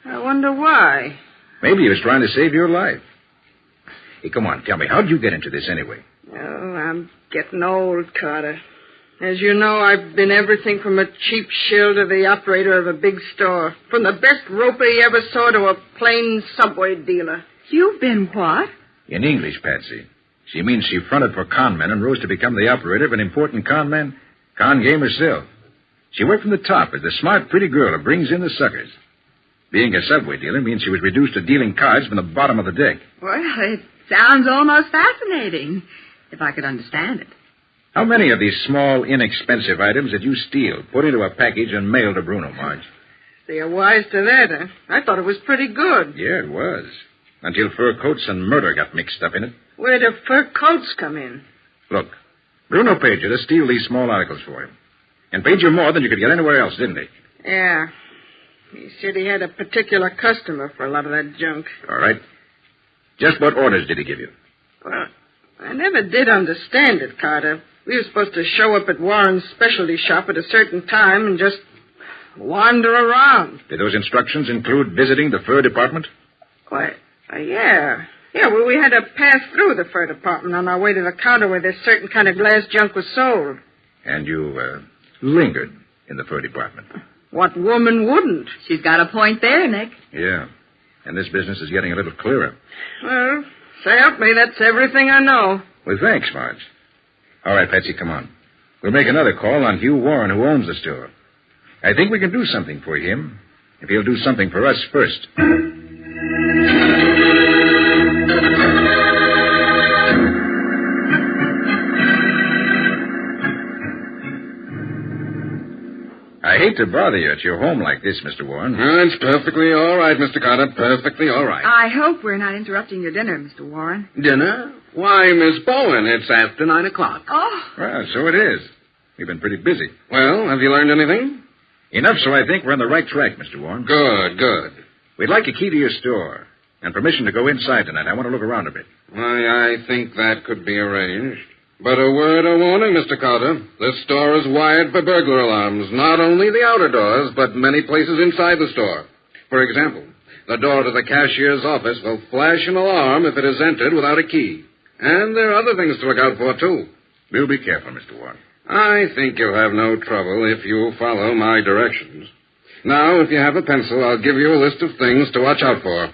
I wonder why. Maybe he was trying to save your life. Hey, come on, tell me, how'd you get into this anyway? Oh, I'm getting old, Carter. As you know, I've been everything from a cheap shill to the operator of a big store. From the best roper you ever saw to a plain subway dealer. You've been what? In English, Patsy. She means she fronted for con men and rose to become the operator of an important con game herself. She worked from the top as the smart, pretty girl who brings in the suckers. Being a subway dealer means she was reduced to dealing cards from the bottom of the deck. Well, it sounds almost fascinating, if I could understand it. How many of these small, inexpensive items did you steal, put into a package, and mail to Bruno, Marge? So you're wise to that, huh? I thought it was pretty good. Yeah, it was. Until fur coats and murder got mixed up in it. Where do fur coats come in? Look, Bruno paid you to steal these small articles for him. And paid you more than you could get anywhere else, didn't he? Yeah. He said he had a particular customer for a lot of that junk. All right. Just what orders did he give you? Well, I never did understand it, Carter. We were supposed to show up at Warren's specialty shop at a certain time and just wander around. Did those instructions include visiting the fur department? Why, yeah. Yeah, well, we had to pass through the fur department on our way to the counter where this certain kind of glass junk was sold. And you, lingered in the fur department. What woman wouldn't? She's got a point there, Nick. Yeah. And this business is getting a little clearer. Well, say help me, that's everything I know. Well, thanks, Marge. All right, Patsy, come on. We'll make another call on Hugh Warren, who owns the store. I think we can do something for him if he'll do something for us first. I hate to bother you at your home like this, Mr. Warren. It's perfectly all right, Mr. Carter. Perfectly all right. I hope we're not interrupting your dinner, Mr. Warren. Dinner? Why, Miss Bowen, it's after 9 o'clock. Oh. Well, so it is. We've been pretty busy. Well, have you learned anything? Enough so I think we're on the right track, Mr. Warren. Good, good. We'd like a key to your store and permission to go inside tonight. I want to look around a bit. Why, I think that could be arranged. But a word of warning, Mr. Carter. This store is wired for burglar alarms, not only the outer doors, but many places inside the store. For example, the door to the cashier's office will flash an alarm if it is entered without a key. And there are other things to look out for, too. We'll be careful, Mr. Warren. I think you'll have no trouble if you follow my directions. Now, if you have a pencil, I'll give you a list of things to watch out for.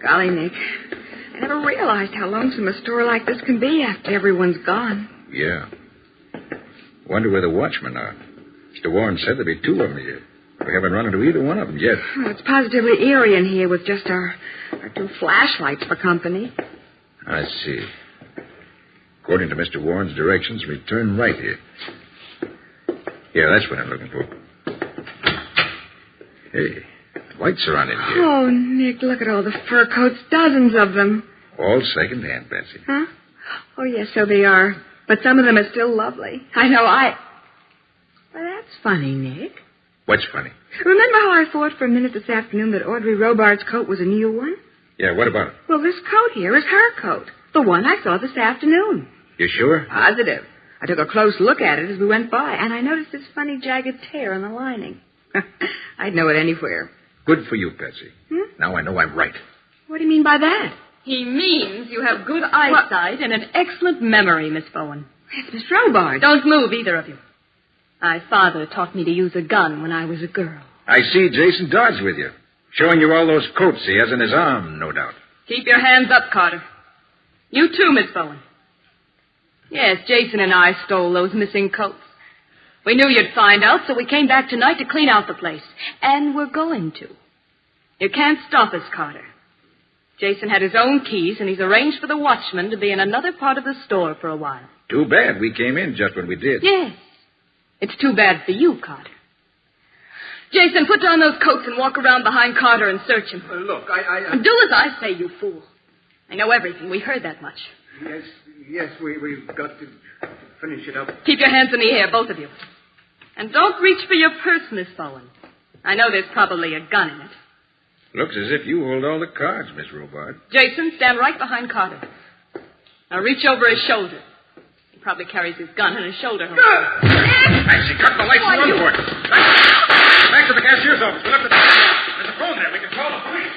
Golly, Nick, I never realized how lonesome a store like this can be after everyone's gone. Yeah. Wonder where the watchmen are. Mr. Warren said there'd be 2 of them here. We haven't run into either one of them yet. Well, it's positively eerie in here with just our 2 flashlights for company. I see. According to Mr. Warren's directions, we turn right here. Yeah, that's what I'm looking for. Hey, lights are on in here. Oh, Nick, look at all the fur coats, dozens of them. All second-hand, Patsy. Huh? Oh, yes, so they are. But some of them are still lovely. I know, Well, that's funny, Nick. What's funny? Remember how I thought for a minute this afternoon that Audrey Robart's coat was a new one? Yeah, what about it? Well, this coat here is her coat. The one I saw this afternoon. You sure? Positive. I took a close look at it as we went by, and I noticed this funny jagged tear in the lining. I'd know it anywhere. Good for you, Patsy. Now I know I'm right. What do you mean by that? He means you have good eyesight and an excellent memory, Miss Bowen. It's Miss Robart. Don't move, either of you. My father taught me to use a gun when I was a girl. I see Jason Dodds with you, showing you all those coats he has in his arm, no doubt. Keep your hands up, Carter. You too, Miss Bowen. Yes, Jason and I stole those missing coats. We knew you'd find out, so we came back tonight to clean out the place. And we're going to. You can't stop us, Carter. Jason had his own keys, and he's arranged for the watchman to be in another part of the store for a while. Too bad we came in just when we did. Yes. It's too bad for you, Carter. Jason, put down those coats and walk around behind Carter and search him. Look, Do as I say, you fool. I know everything. We heard that much. Yes, we've got to finish it up. Keep your hands in the air, both of you. And don't reach for your purse, Miss Bowen. I know there's probably a gun in it. Looks as if you hold all the cards, Miss Robart. Jason, stand right behind Carter. Now reach over his shoulder. He probably carries his gun in his shoulder holster. Patsy, cut the lights and run for it. Back to the cashier's office. We'll have to... There's a phone there. We can call the police.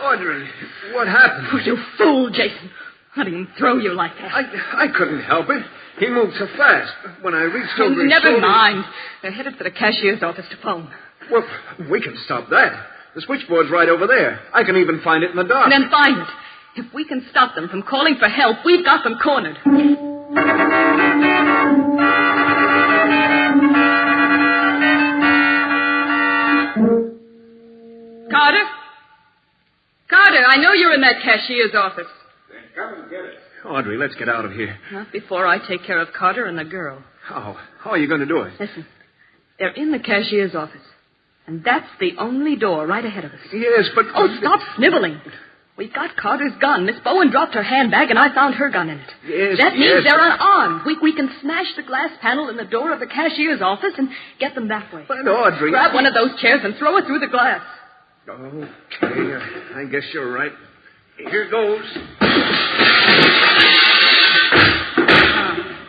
Audrey, what happened? Oh, you fool, Jason. How do you throw you like that? I couldn't help it. He moved so fast. When I reached over his Never shoulder... mind. They're headed for the cashier's office to phone. Well, we can stop that. The switchboard's right over there. I can even find it in the dark. And then find it. If we can stop them from calling for help, we've got them cornered. Carter? Carter, I know you're in that cashier's office. Then come and get it. Audrey, let's get out of here. Not before I take care of Carter and the girl. How are you going to do it? Listen, they're in the cashier's office. And that's the only door right ahead of us. Yes, but... Oh, stop sniveling. We've got Carter's gun. Miss Bowen dropped her handbag, and I found her gun in it. Yes, that means they're but... unarmed. We can smash the glass panel in the door of the cashier's office and get them that way. But, Audrey... Grab one of those chairs and throw it through the glass. Okay, I guess you're right. Here goes.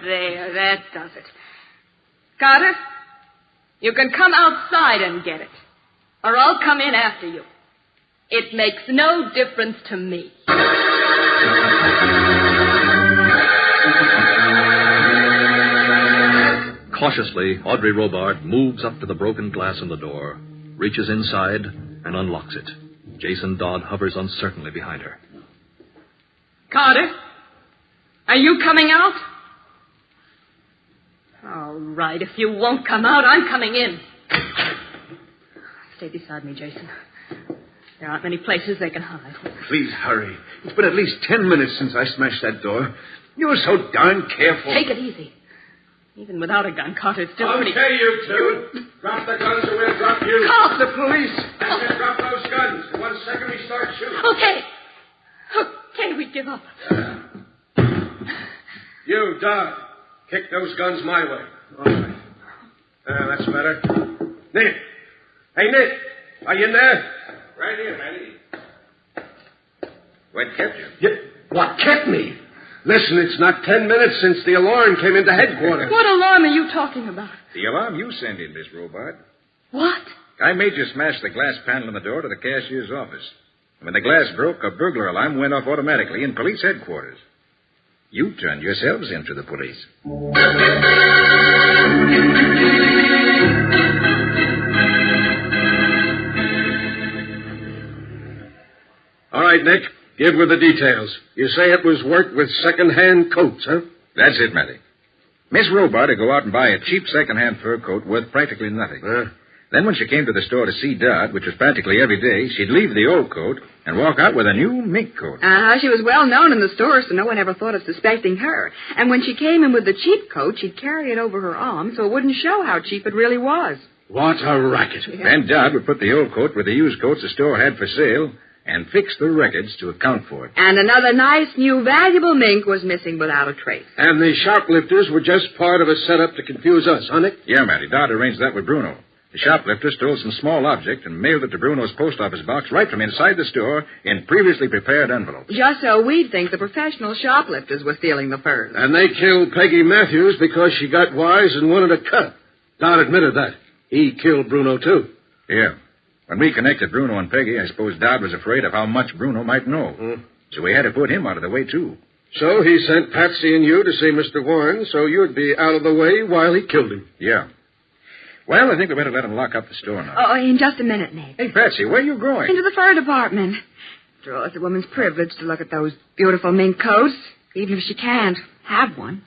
There, that does it. Carter, you can come outside and get it, or I'll come in after you. It makes no difference to me. Cautiously, Audrey Robart moves up to the broken glass in the door, reaches inside, and unlocks it. Jason Dodd hovers uncertainly behind her. Carter, are you coming out? All right, if you won't come out, I'm coming in. Stay beside me, Jason. There aren't many places they can hide. Please hurry. It's been at least 10 minutes since I smashed that door. You're so darn careful. Take it easy. Even without a gun, Carter's still pretty... Okay, you two. Drop the guns or we'll drop you. Call the police. I said drop those guns. 1 second we start shooting. Okay, we give up. You, Dodd, kick those guns my way. All right. That's better. Nick. Hey, Nick. Are you in there? Right here, Matty. What kept you? What kept me? Listen, it's not 10 minutes since the alarm came into headquarters. What alarm are you talking about? The alarm you sent in, Miss Robart. What? I made you smash the glass panel in the door to the cashier's office. And when the glass broke, a burglar alarm went off automatically in police headquarters. You turned yourselves into the police. All right, Nick. Give her the details. You say it was worked with second-hand coats, huh? That's it, Matty. Miss Robart would go out and buy a cheap second-hand fur coat worth practically nothing. Then when she came to the store to see Dodd, which was practically every day, she'd leave the old coat and walk out with a new mink coat. She was well known in the store, so no one ever thought of suspecting her. And when she came in with the cheap coat, she'd carry it over her arm so it wouldn't show how cheap it really was. What a racket. Yeah. Then Dodd would put the old coat with the used coats the store had for sale and fix the records to account for it. And another nice, new, valuable mink was missing without a trace. And the shoplifters were just part of a setup to confuse us, huh, Nick? Yeah, Matty. Dodd arranged that with Bruno. The shoplifter stole some small object and mailed it to Bruno's post office box right from inside the store in previously prepared envelopes. Just so we'd think the professional shoplifters were stealing the furs. And they killed Peggy Matthews because she got wise and wanted a cut. Dodd admitted that. He killed Bruno, too. Yeah. When we connected Bruno and Peggy, I suppose Dodd was afraid of how much Bruno might know. So we had to put him out of the way, too. So he sent Patsy and you to see Mr. Warren so you'd be out of the way while he killed him. Yeah. Well, I think we better let him lock up the store now. Oh, in just a minute, Nick. Hey, Patsy, where are you going? Into the fur department. After all, it's a woman's privilege to look at those beautiful mink coats, even if she can't have one.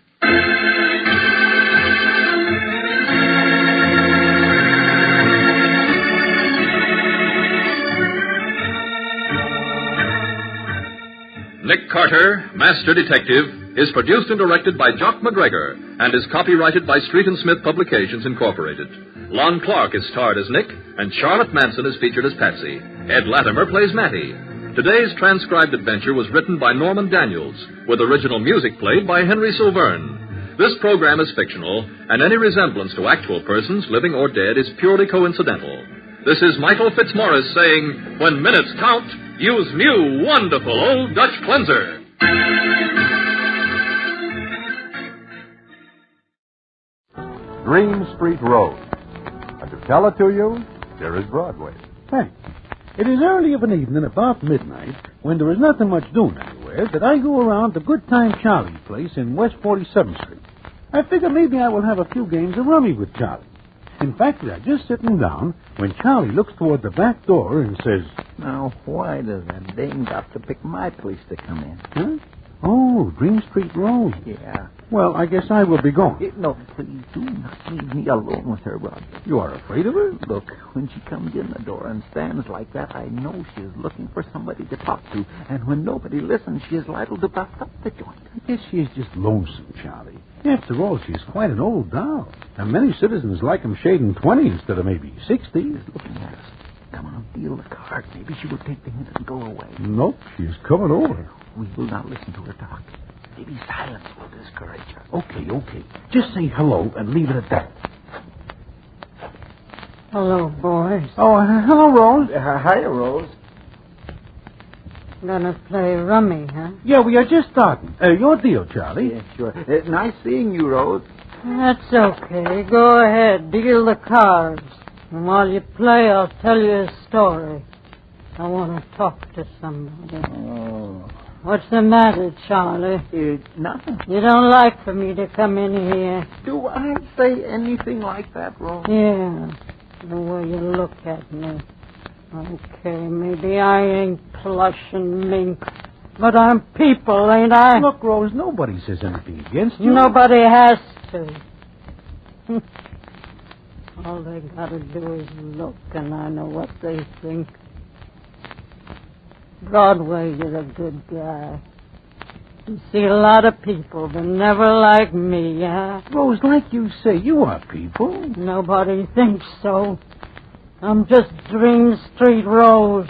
Nick Carter, Master Detective, is produced and directed by Jock McGregor and is copyrighted by Street and Smith Publications, Incorporated. Lon Clark is starred as Nick, and Charlotte Manson is featured as Patsy. Ed Latimer plays Matty. Today's transcribed adventure was written by Norman Daniels, with original music played by Henry Silverne. This program is fictional, and any resemblance to actual persons, living or dead, is purely coincidental. This is Michael Fitzmaurice saying, when minutes count, use new, wonderful Old Dutch Cleanser. Green Street Road. And to tell it to you, here is Broadway. Thanks. It is early of an evening, about midnight, when there is nothing much doing anywhere, that I go around to Good Time Charlie's place in West 47th Street. I figure maybe I will have a few games of rummy with Charlie. In fact, we are just sitting down when Charlie looks toward the back door and says, "Now, why does that dame got to pick my place to come in?" "Huh? Oh, Green Street Road." "Yeah." "Well, I guess I will be going." No, please do not leave me alone with her, Roger. "You are afraid of her?" "Look, when she comes in the door and stands like that, I know she is looking for somebody to talk to. And when nobody listens, she is liable to bust up the joint." "I guess she is just lonesome, Charlie. After all, she is quite an old doll. And many citizens like 'em shading 20 instead of maybe 60. She's looking at us. Come on, deal the card. Maybe she will take the hint and go away." "Nope, she is coming over." "We will not listen to her talk. Maybe silence will discourage her." Okay. Just say hello and leave it at that." Hello, boys. "Oh, hello, Rose." Hiya, Rose. Gonna play rummy, huh? "Yeah, we are just starting. Your deal, Charlie." "Yeah, sure. Nice seeing you, Rose." "That's okay. Go ahead. Deal the cards. And while you play, I'll tell you a story. I want to talk to somebody." "Oh. What's the matter, Charlie?" Nothing. "You don't like for me to come in here?" "Do I say anything like that, Rose?" "Yeah, the way you look at me. Okay, maybe I ain't plush and mink, but I'm people, ain't I?" "Look, Rose, nobody says anything against you." "Nobody has to. All they gotta do is look, and I know what they think. Broadway, you're a good guy. You see a lot of people, but never like me, huh?" "Rose, like you say, you are people." "Nobody thinks so. I'm just Dream Street Rose,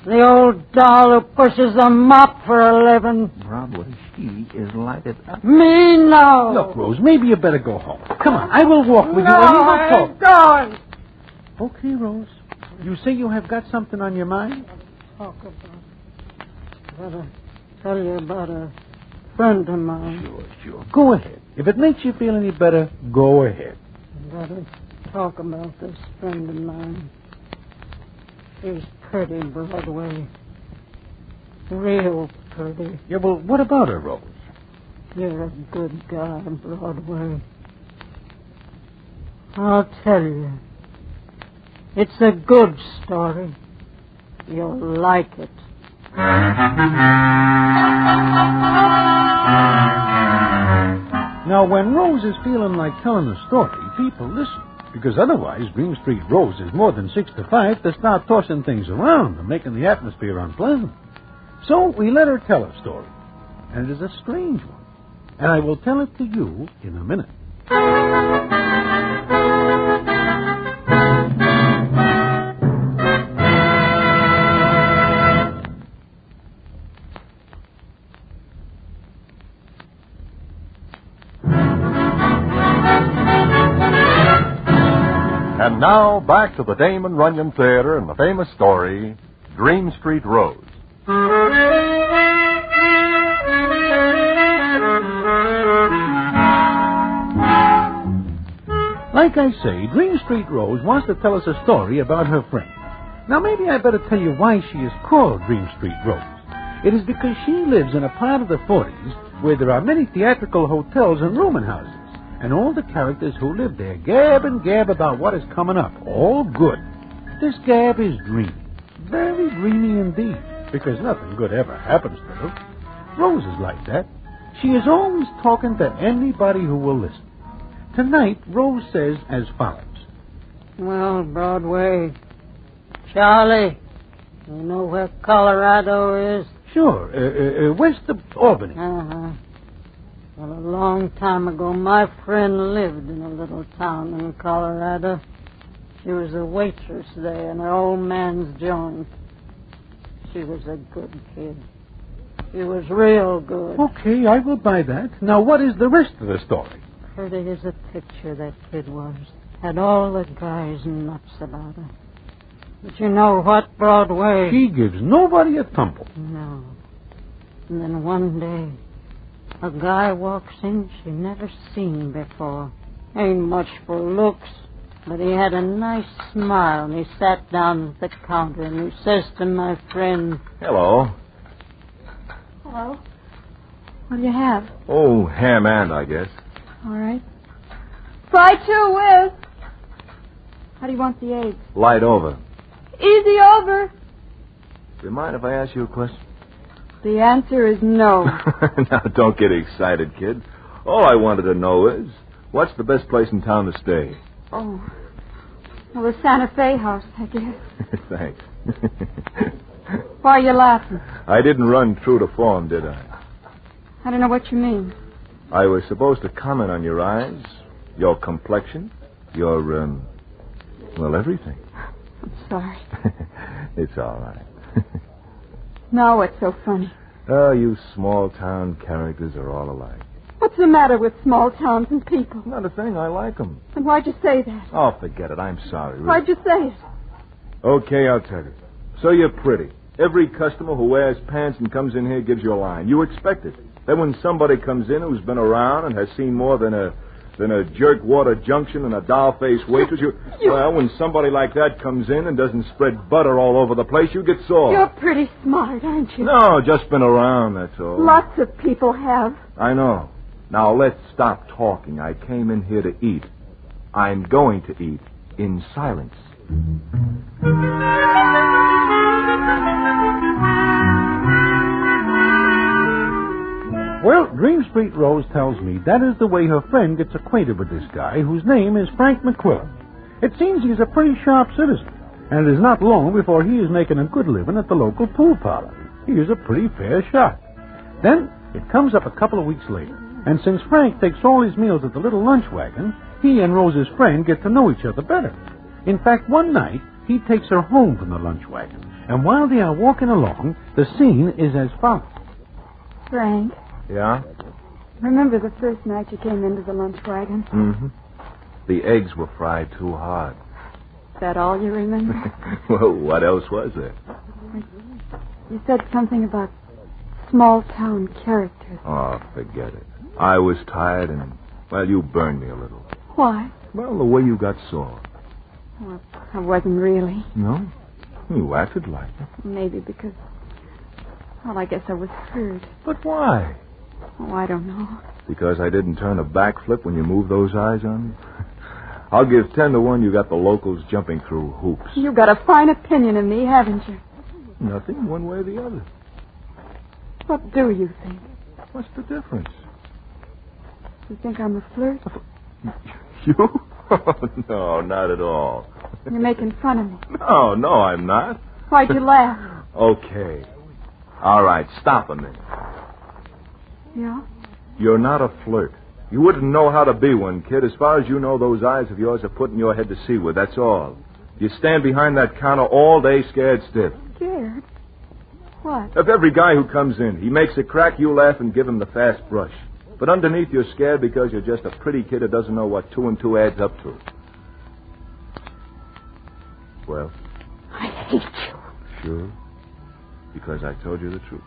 the old doll who pushes a mop for a living." "Broadway, she is lighted up." "Me, no." "Look, Rose, maybe you better go home. Come on, I will walk with No, you and we will I talk." ain't going. "Okay, Rose. You say you have got something on your mind?" Talk about. Gotta tell you about a friend of mine. Sure. Go ahead. If it makes you feel any better, go ahead. Gotta talk about this friend of mine. She's pretty, Broadway. Real pretty. Yeah, well, what about her, Rose? You're a good guy, Broadway. I'll tell you. It's a good story. You'll like it. Now, when Rose is feeling like telling a story, people listen. Because otherwise, Green Street Rose is more than 6 to 5 to start tossing things around and making the atmosphere unpleasant. So we let her tell a story. And it is a strange one. And I will tell it to you in a minute. And now, back to the Damon Runyon Theater and the famous story, Green Street Rose. Like I say, Green Street Rose wants to tell us a story about her friend. Now, maybe I better tell you why she is called Green Street Rose. It is because she lives in a part of the 40s where there are many theatrical hotels and rooming houses. And all the characters who live there gab and gab about what is coming up. All good. This gab is dreamy. Very dreamy indeed. Because nothing good ever happens to her. Rose is like that. She is always talking to anybody who will listen. Tonight, Rose says as follows. Well, Broadway, Charlie, you know where Colorado is? Sure. West of Albany. Uh-huh. Well, a long time ago, my friend lived in a little town in Colorado. She was a waitress there in an old man's joint. She was a good kid. She was real good. Okay, I will buy that. Now, what is the rest of the story? Pretty as a picture, that kid was. Had all the guys nuts about her. But you know what, Broadway? She gives nobody a tumble. No. And then one day, a guy walks in she never seen before. Ain't much for looks, but he had a nice smile, and he sat down at the counter, and he says to my friend... Hello. Hello. What do you have? Oh, ham and, I guess. All right. Fry 2 with. How do you want the eggs? Light over. Easy over. Do you mind if I ask you a question? The answer is no. Now, don't get excited, kid. All I wanted to know is, what's the best place in town to stay? Oh. Well, the Santa Fe house, I guess. Thanks. Why are you laughing? I didn't run true to form, did I? I don't know what you mean. I was supposed to comment on your eyes, your complexion, your, well, everything. I'm sorry. It's all right. Now what's so funny? Oh, you small-town characters are all alike. What's the matter with small towns and people? Not a thing. I like them. And why'd you say that? Oh, forget it. I'm sorry. Really. Why'd you say it? Okay, I'll tell you. So you're pretty. Every customer who wears pants and comes in here gives you a line. You expect it. Then when somebody comes in who's been around and has seen more than a jerkwater junction and a doll-faced waitress, well, when somebody like that comes in and doesn't spread butter all over the place, you get sore. You're pretty smart, aren't you? No, just been around, that's all. Lots of people have. I know. Now, let's stop talking. I came in here to eat. I'm going to eat in silence. Well, Dream Street Rose tells me that is the way her friend gets acquainted with this guy, whose name is Frank McQuillan. It seems he's a pretty sharp citizen, and it is not long before he is making a good living at the local pool parlor. He is a pretty fair shot. Then it comes up a couple of weeks later, and since Frank takes all his meals at the little lunch wagon, he and Rose's friend get to know each other better. In fact, one night, he takes her home from the lunch wagon, and while they are walking along, the scene is as follows. Frank. Yeah? Remember the first night you came into the lunch wagon? Mm-hmm. The eggs were fried too hard. Is that all you remember? Well, what else was there? You said something about small-town characters. Oh, forget it. I was tired and, well, you burned me a little. Why? Well, the way you got sore. Well, I wasn't really. No? You acted like it. Maybe because, well, I guess I was hurt. But why? Oh, I don't know. Because I didn't turn a backflip when you moved those eyes on me? I'll give 10 to 1 you got the locals jumping through hoops. You've got a fine opinion of me, haven't you? Nothing, one way or the other. What do you think? What's the difference? You think I'm a flirt? You? No, not at all. You're making fun of me. No, I'm not. Why'd you laugh? Okay. All right, stop a minute. Yeah? You're not a flirt. You wouldn't know how to be one, kid. As far as you know, those eyes of yours are putting your head to seaward, that's all. You stand behind that counter all day scared stiff. Scared? What? If every guy who comes in, he makes a crack, you laugh and give him the fast brush. But underneath, you're scared because you're just a pretty kid who doesn't know what 2 and 2 adds up to. Well? I hate you. Sure? Because I told you the truth.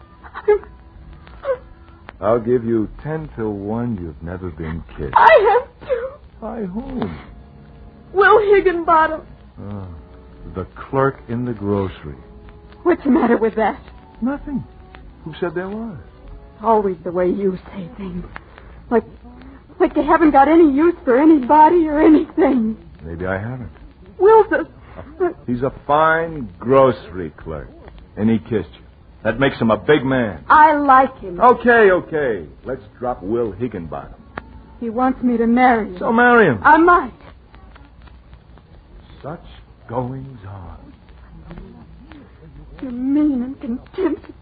I'll give you 10 to 1 you've never been kissed. I have to. By whom? Will Higginbottom. Oh, the clerk in the grocery. What's the matter with that? Nothing. Who said there was? Always the way you say things. Like you haven't got any use for anybody or anything. Maybe I haven't. Will's He's a fine grocery clerk. And he kissed you. That makes him a big man. I like him. Okay. Let's drop Will Higginbottom. He wants me to marry him. So marry him. I might. Such goings on. You're mean and contemptuous.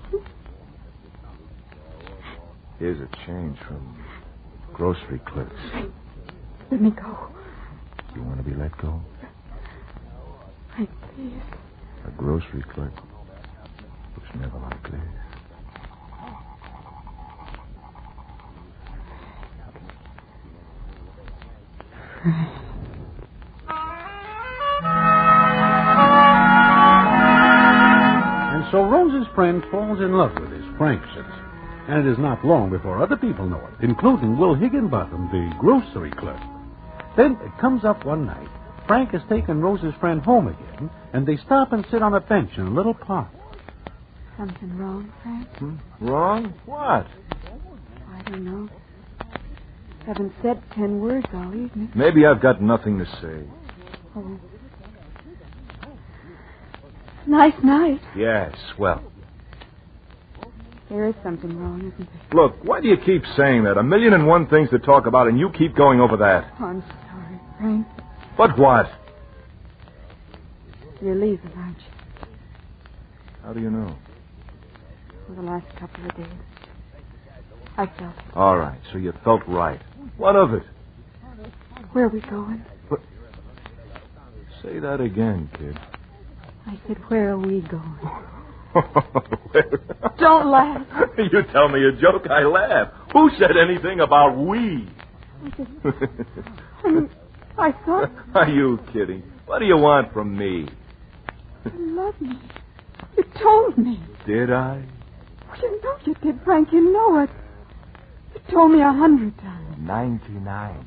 Here's a change from grocery clerks. Let me go. You want to be let go? Frank, please. A grocery clerk was never like this. And so Rose's friend falls in love with his Frank Simpson. And it is not long before other people know it, including Will Higginbottom, the grocery clerk. Then it comes up one night. Frank has taken Rose's friend home again, and they stop and sit on a bench in a little park. Something wrong, Frank? Wrong? What? I don't know. Haven't said 10 words all evening. Maybe I've got nothing to say. Oh. Nice night. Yeah, swell. There is something wrong, isn't there? Look, why do you keep saying that? 1,000,001 things to talk about, and you keep going over that. Oh, I'm sorry, Frank. But what? You're leaving, aren't you? How do you know? For the last couple of days. I felt it. All right, so you felt right. What of it? Where are we going? Say that again, kid. I said, where are we going? Don't laugh. You tell me a joke, I laugh. Who said anything about we? I thought... Are you kidding? What do you want from me? You love me. You told me. Did I? You know you did, Frank. You know it. You told me 100 times. 99.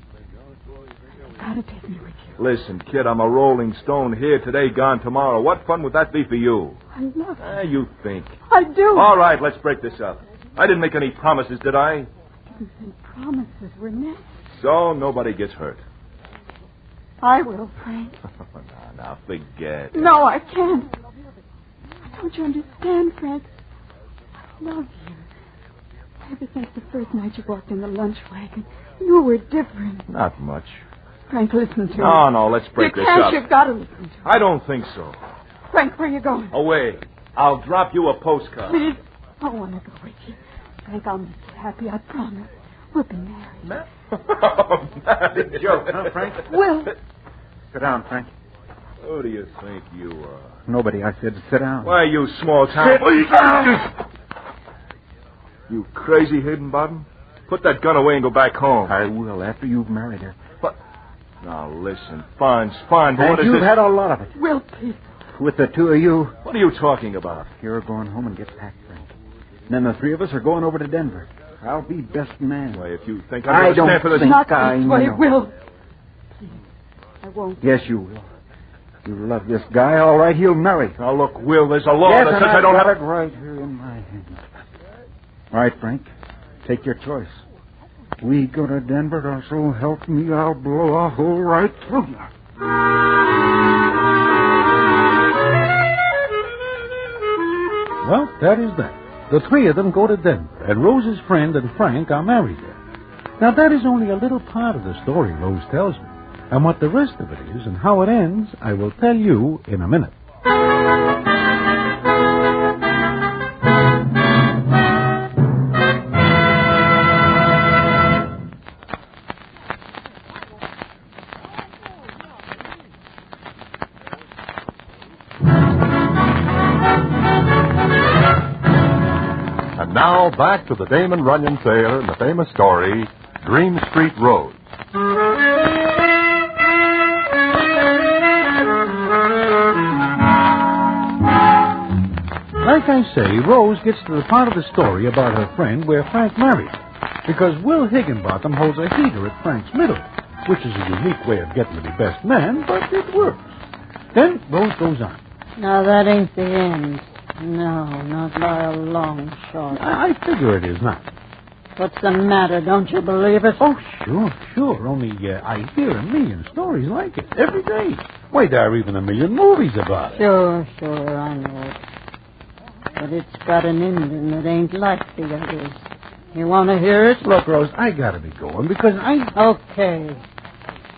You gotta take me with you. Listen, kid, I'm a rolling stone here today, gone tomorrow. What fun would that be for you? I love you. You think. I do. All right, let's break this up. I didn't make any promises, did I? I didn't say promises were necessary. So nobody gets hurt. I will, Frank. Now, forget. No, I can't. Don't you understand, Frank? I love you. Ever since the first night you walked in the lunch wagon, you were different. Not much. Frank, listen to me. No, let's break this up. You've got to listen to me. I don't think so. Frank, where are you going? Away. I'll drop you a postcard. Please. I want to go with you. Frank, I'll make you happy, I promise. We'll be married. Big joke, huh, Frank? Will. Sit down, Frank. Who do you think you are? Nobody, I said sit down. Why, you small town... Sit down! You crazy Higginbottom? Put that gun away and go back home. I will, after you've married her. But... Now, listen. Fine, but what is you've this? had a lot of it. Will, please. With the two of you. What are you talking about? You're going home and get packed, Frank. And then the three of us are going over to Denver. I'll be best man. Why, if you think I don't stand for this... Not I this way, know. Will. Please. I won't. Yes, you will. You love this guy, all right, he'll marry. Now, look, Will, there's a law yes, that and says I don't got have... it right here in my hand. All right, Frank, take your choice. We go to Denver, or so help me, I'll blow a hole right through you. Well, that is that. The three of them go to Denver, and Rose's friend and Frank are married there. Now, that is only a little part of the story Rose tells me. And what the rest of it is and how it ends, I will tell you in a minute. And now, back to the Damon Runyon tale and the famous story, Dream Street Road. Like I say, Rose gets to the part of the story about her friend where Frank married her, because Will Higginbottom holds a heater at Frank's middle, which is a unique way of getting to be best man, but it works. Then Rose goes on. Now, that ain't the end. No, not by a long shot. I figure it is not. What's the matter? Don't you believe it? Oh, sure. Only I hear a million stories like it every day. Why, there are even a million movies about it. Sure, I know it. But it's got an ending that ain't like the others. You want to hear it? Look, Rose, I gotta be going because Okay.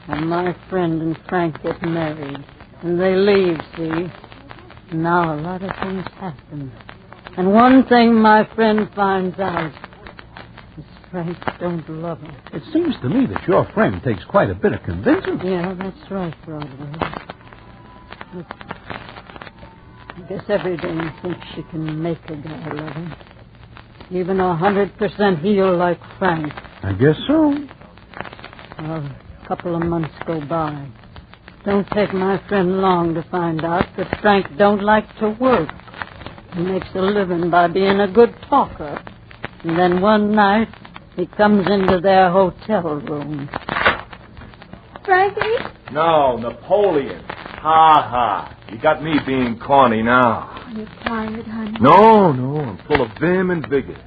And my friend and Frank get married. And they leave, see? Now a lot of things happen. And one thing my friend finds out. His Frank don't love her. It seems to me that your friend takes quite a bit of convincing. Yeah, that's right, Broadway. Look, I guess every day he thinks she can make a guy love him. Even 100% heel like Frank. I guess so. Well, a couple of months go by. Don't take my friend long to find out that Frank don't like to work. He makes a living by being a good talker. And then one night, he comes into their hotel room. Frankie? No, Napoleon. Ha. You got me being corny now. Are you tired, honey? No, I'm full of vim and vigor.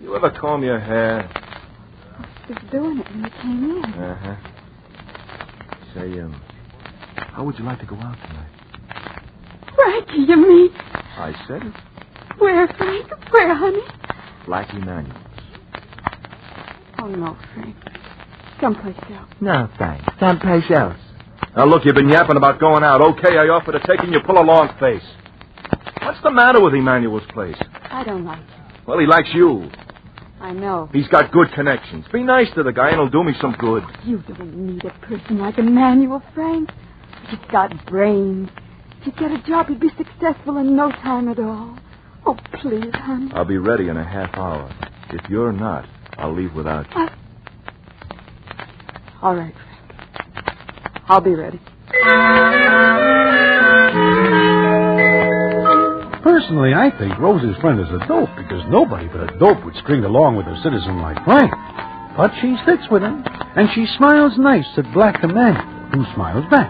You ever comb your hair? I was doing it when you came in. Uh-huh. Say, how would you like to go out tonight? Frankie, you mean? I said it. Where, Frank? Where, honey? Black Emanuel's. Oh, no, Frank. Someplace else. No, thanks. Someplace else. Now, look, you've been yapping about going out. Okay, I offer to take, and you pull a long face. What's the matter with Emanuel's place? I don't like him. Well, he likes you. I know. He's got good connections. Be nice to the guy, and he'll do me some good. You don't need a person like Emanuel, Frank. He's got brains. If he'd get a job, he'd be successful in no time at all. Oh, please, honey. I'll be ready in a half hour. If you're not, I'll leave without you. All right, Frank. I'll be ready. Personally, I think Rose's friend is a dope because nobody but a dope would string along with a citizen like Frank. But she sticks with him, and she smiles nice at Black Emanuel, who smiles back.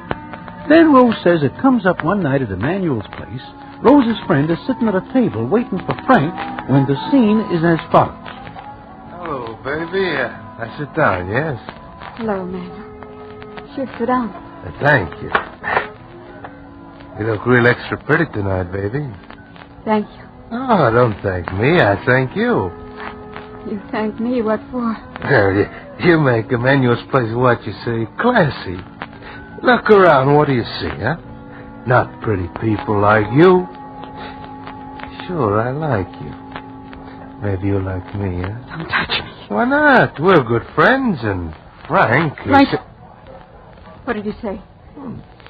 Then Rose says it comes up one night at Emanuel's place. Rose's friend is sitting at a table waiting for Frank when the scene is as follows. Hello, baby. I sit down, yes? Hello, Emanuel. Sure, sit down. Thank you. You look real extra pretty tonight, baby. Thank you. Oh, don't thank me. I thank you. You thank me. What for? Well, you make Emanuel's place, what you say, classy. Look around. What do you see, huh? Not pretty people like you. Sure, I like you. Maybe you like me, huh? Don't touch me. Why not? We're good friends, and Frank is... Frank... What did he say?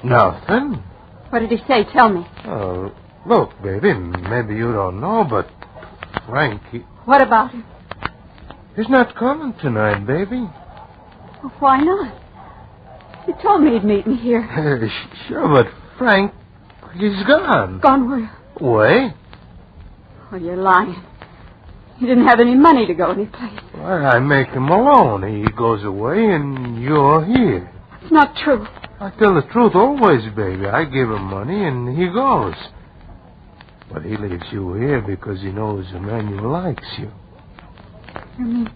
Nothing. What did he say? Tell me. Oh, look, baby, maybe you don't know, but Frank, What about him? He's not coming tonight, baby. Well, why not? He told me he'd meet me here. Sure, but Frank, he's gone. Gone where? Away. Oh, you're lying. He didn't have any money to go anyplace. Well, I make him alone. He goes away, and you're here. It's not true. I tell the truth always, baby. I give him money, and he goes. But he leaves you here because he knows Emanuel likes you. You mean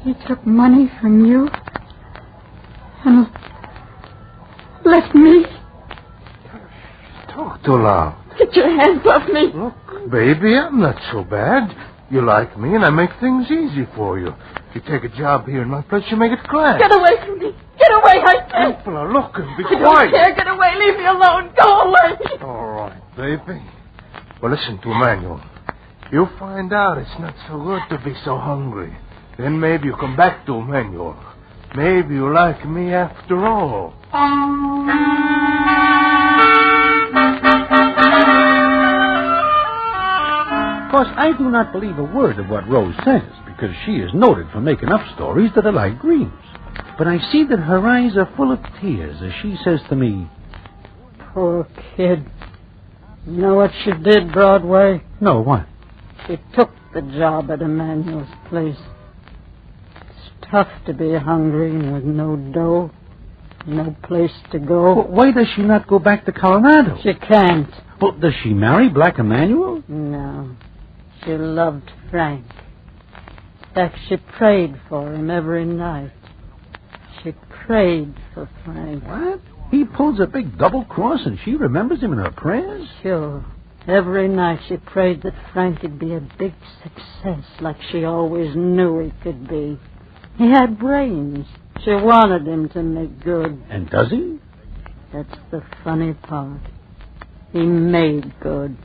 he took money from you and left me? Talk too loud. Get your hands off me. Look, baby, I'm not so bad. You like me, and I make things easy for you. If you take a job here in my place, you make it class. Get away from me. Get away, I said. People are looking. Be I quiet. don't care. Get away. Leave me alone. Go away. All right, baby. Well, listen to Emanuel. You'll find out it's not so good to be so hungry. Then maybe you come back to Emanuel. Maybe you like me after all. Of course, I do not believe a word of what Rose says, because she is noted for making up stories that are like dreams. But I see that her eyes are full of tears as she says to me, Poor kid. You know what she did, Broadway? No, what? She took the job at Emanuel's place. It's tough to be hungry and with no dough, no place to go. Well, why does she not go back to Colorado? She can't. Well, does she marry Black Emanuel? No. She loved Frank. In fact, she prayed for him every night. She prayed for Frank. What? He pulls a big double cross and she remembers him in her prayers? Sure. Every night she prayed that Frank could be a big success like she always knew he could be. He had brains. She wanted him to make good. And does he? That's the funny part. He made good.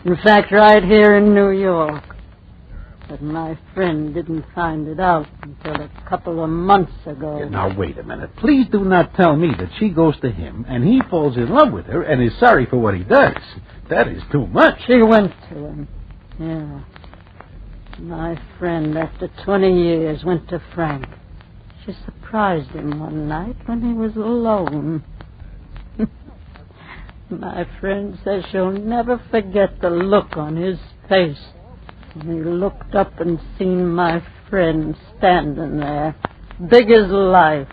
In fact, right here in New York. But my friend didn't find it out until a couple of months ago. Yeah, now, wait a minute. Please do not tell me that she goes to him and he falls in love with her and is sorry for what he does. That is too much. She went to him. Yeah. My friend, after 20 years, went to Frank. She surprised him one night when he was alone. My friend says she'll never forget the look on his face when he looked up and seen my friend standing there, big as life.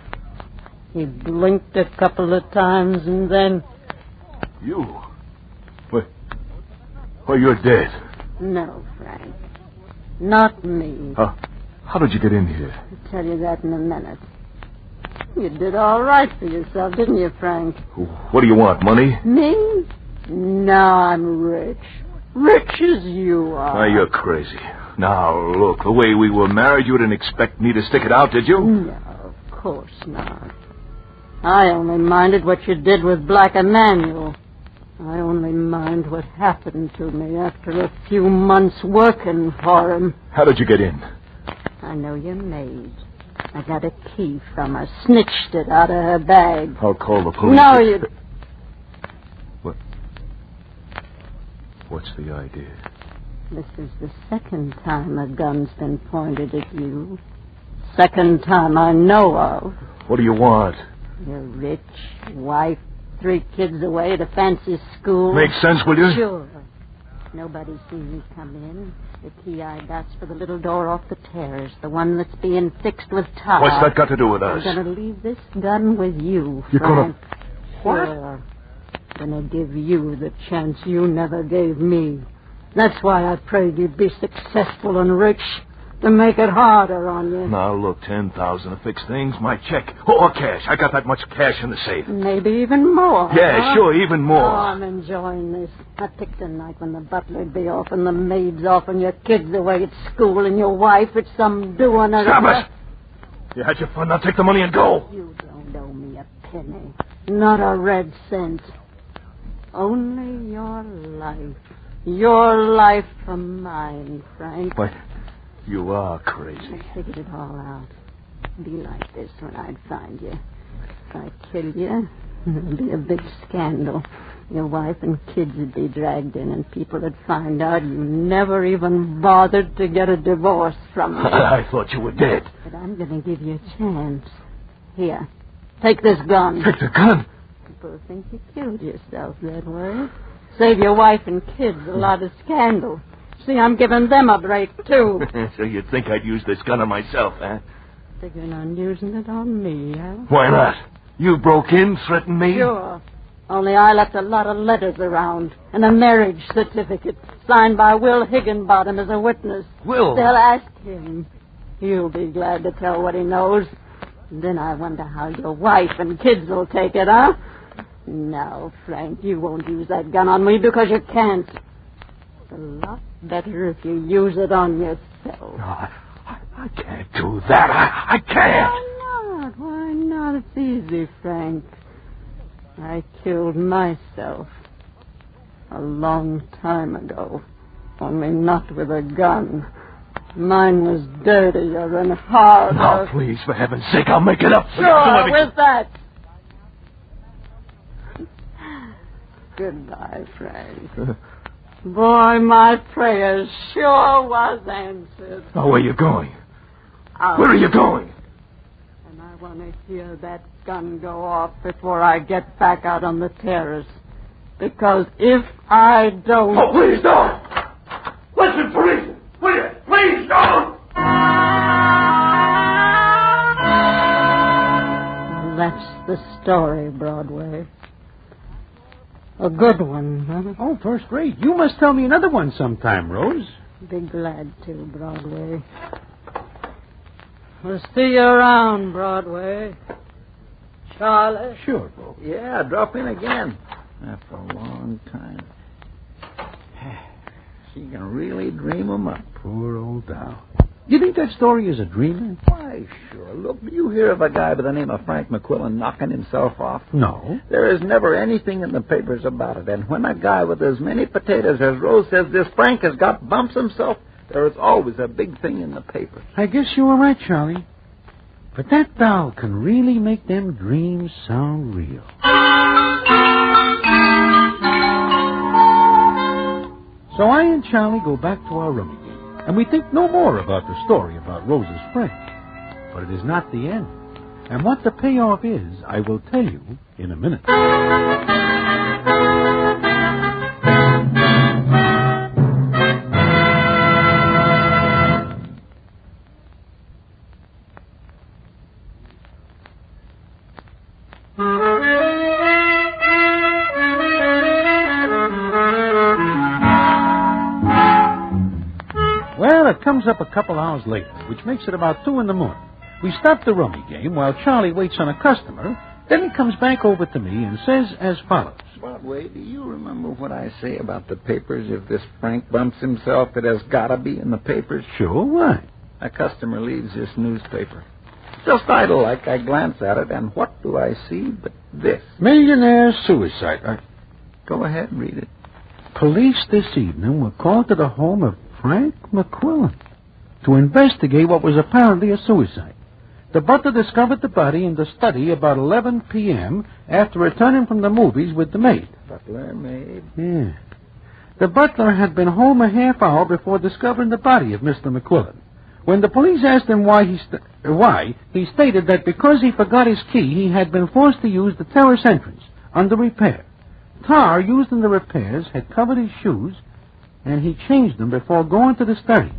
He blinked a couple of times and then... You? Well, you're dead. No, Frank. Not me. How did you get in here? I'll tell you that in a minute. You did all right for yourself, didn't you, Frank? What do you want, money? Me? No, I'm rich. Rich as you are. You're crazy. Now, look, the way we were married, you didn't expect me to stick it out, did you? No, of course not. I only minded what you did with Black Emanuel. I only mind what happened to me after a few months working for him. How did you get in? I know your maid. I got a key from her, snitched it out of her bag. I'll call the police. No, you... What's the idea? This is the second time a gun's been pointed at you. Second time I know of. What do you want? You're rich, wife, 3 kids away at a fancy school. Makes sense, will you? Sure. Nobody's seen me come in. The key I got's for the little door off the terrace, the one that's being fixed with tar. What's that got to do with us? I'm going to leave this gun with you, You're Frank. What? Sure. I'm going to give you the chance you never gave me. That's why I prayed you'd be successful and rich, to make it harder on you. Now, look, 10,000 to fix things, my check. Or cash. I got that much cash in the safe. Maybe even more. Yeah, huh? sure, even more. Oh, I'm enjoying this. I picked a night when the butler'd be off and the maid's off and your kids away at school and your wife at some doing or Stop other. it! You had your fun, now take the money and go. You don't owe me a penny. Not a red cent. Only your life. Your life for mine, Frank. Why, you are crazy. I figured it all out. It'd be like this when I'd find you. If I kill you, there'd be a big scandal. Your wife and kids would be dragged in, and people would find out you never even bothered to get a divorce from me. I thought you were dead. But I'm going to give you a chance. Here, take this gun. Take the gun? People think you killed yourself that way. Save your wife and kids a lot of scandal. See, I'm giving them a break, too. So you'd think I'd use this gun on myself, huh? Figuring on using it on me, huh? Why not? You broke in, threatened me? Sure. Only I left a lot of letters around and a marriage certificate signed by Will Higginbottom as a witness. Will? They'll ask him. He'll be glad to tell what he knows. And then I wonder how your wife and kids will take it, huh? No, Frank, you won't use that gun on me because you can't. It's a lot better if you use it on yourself. No, I can't do that. I can't. Why not? Why not? It's easy, Frank. I killed myself a long time ago, only not with a gun. Mine was dirtier and harder. Now, please, for heaven's sake, I'll make it up for you. Sure, with that. Goodbye, Frank. Boy, my prayers sure was answered. Oh, where are you going? Out. Where are you going? And I want to hear that gun go off before I get back out on the terrace. Because if I don't... Oh, please don't! Listen, police! Will you? Please don't! That's the story, Broadway. A good one, huh? Oh, first rate. You must tell me another one sometime, Rose. Be glad to, Broadway. We'll see you around, Broadway. Charlie? Sure, Bo. Yeah, drop in again. After a long time. She can really dream 'em up. Poor old Dow. You think that story is a dreamer? Why, sure. Look, do you hear of a guy by the name of Frank McQuillan knocking himself off? No. There is never anything in the papers about it. And when a guy with as many potatoes as Rose says this Frank has got bumps himself, There is always a big thing in the paper. I guess you were right, Charlie. But that doll can really make them dreams sound real. So I and Charlie go back to our rummy game, and we think no more about the story about Rose's friend. But it is not the end. And what the payoff is, I will tell you in a minute. Well, it comes up a couple hours later, which makes it about 2 in the morning. We stop the rummy game while Charlie waits on a customer. Then he comes back over to me and says as follows. Broadway, do you remember what I say about the papers? If this Frank bumps himself, it has got to be in the papers. Sure, why? A customer leaves this newspaper. Just idle like, I glance at it, and what do I see but this? Millionaire suicide. Go ahead, read it. Police this evening were called to the home of Frank McQuillan to investigate what was apparently a suicide. The butler discovered the body in the study about 11 p.m. after returning from the movies with the maid. Butler, maid? Yeah. The butler had been home a half hour before discovering the body of Mr. McQuillan. When the police asked him why, he stated that because he forgot his key, he had been forced to use the terrace entrance under repair. Tar used in the repairs had covered his shoes, and he changed them before going to the study.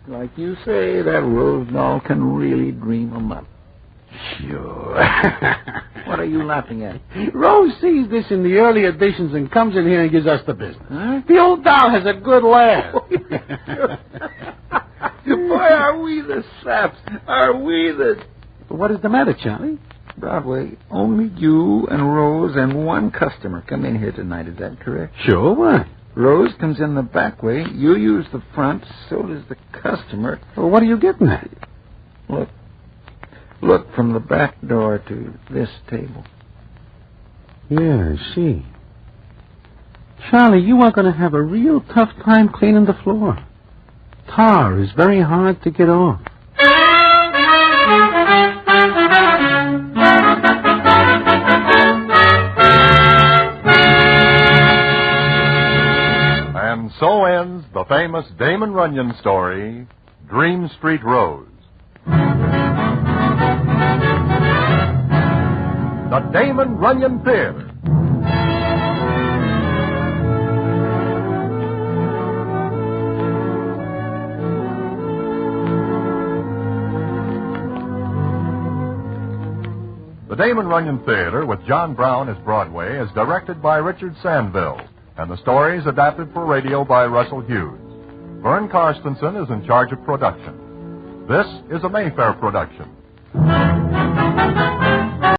Like you say, that Rose doll can really dream 'em up. Sure. What are you laughing at? Rose sees this in the early editions and comes in here and gives us the business. Huh? The old doll has a good laugh. Boy, are we the saps. Are we the... What is the matter, Charlie? Broadway, only you and Rose and one customer come in here tonight. Is that correct? Sure, why? Rose comes in the back way. You use the front. So does the customer. Well, what are you getting at? Look from the back door to this table. Yeah, I see. Charlie, you are going to have a real tough time cleaning the floor. Tar is very hard to get off. And so ends the famous Damon Runyon story, Dream Street Rose. The Damon Runyon Theater. The Damon Runyon Theater with John Brown as Broadway is directed by Richard Sandville, and the story is adapted for radio by Russell Hughes. Vern Karstensen is in charge of production. This is a Mayfair production.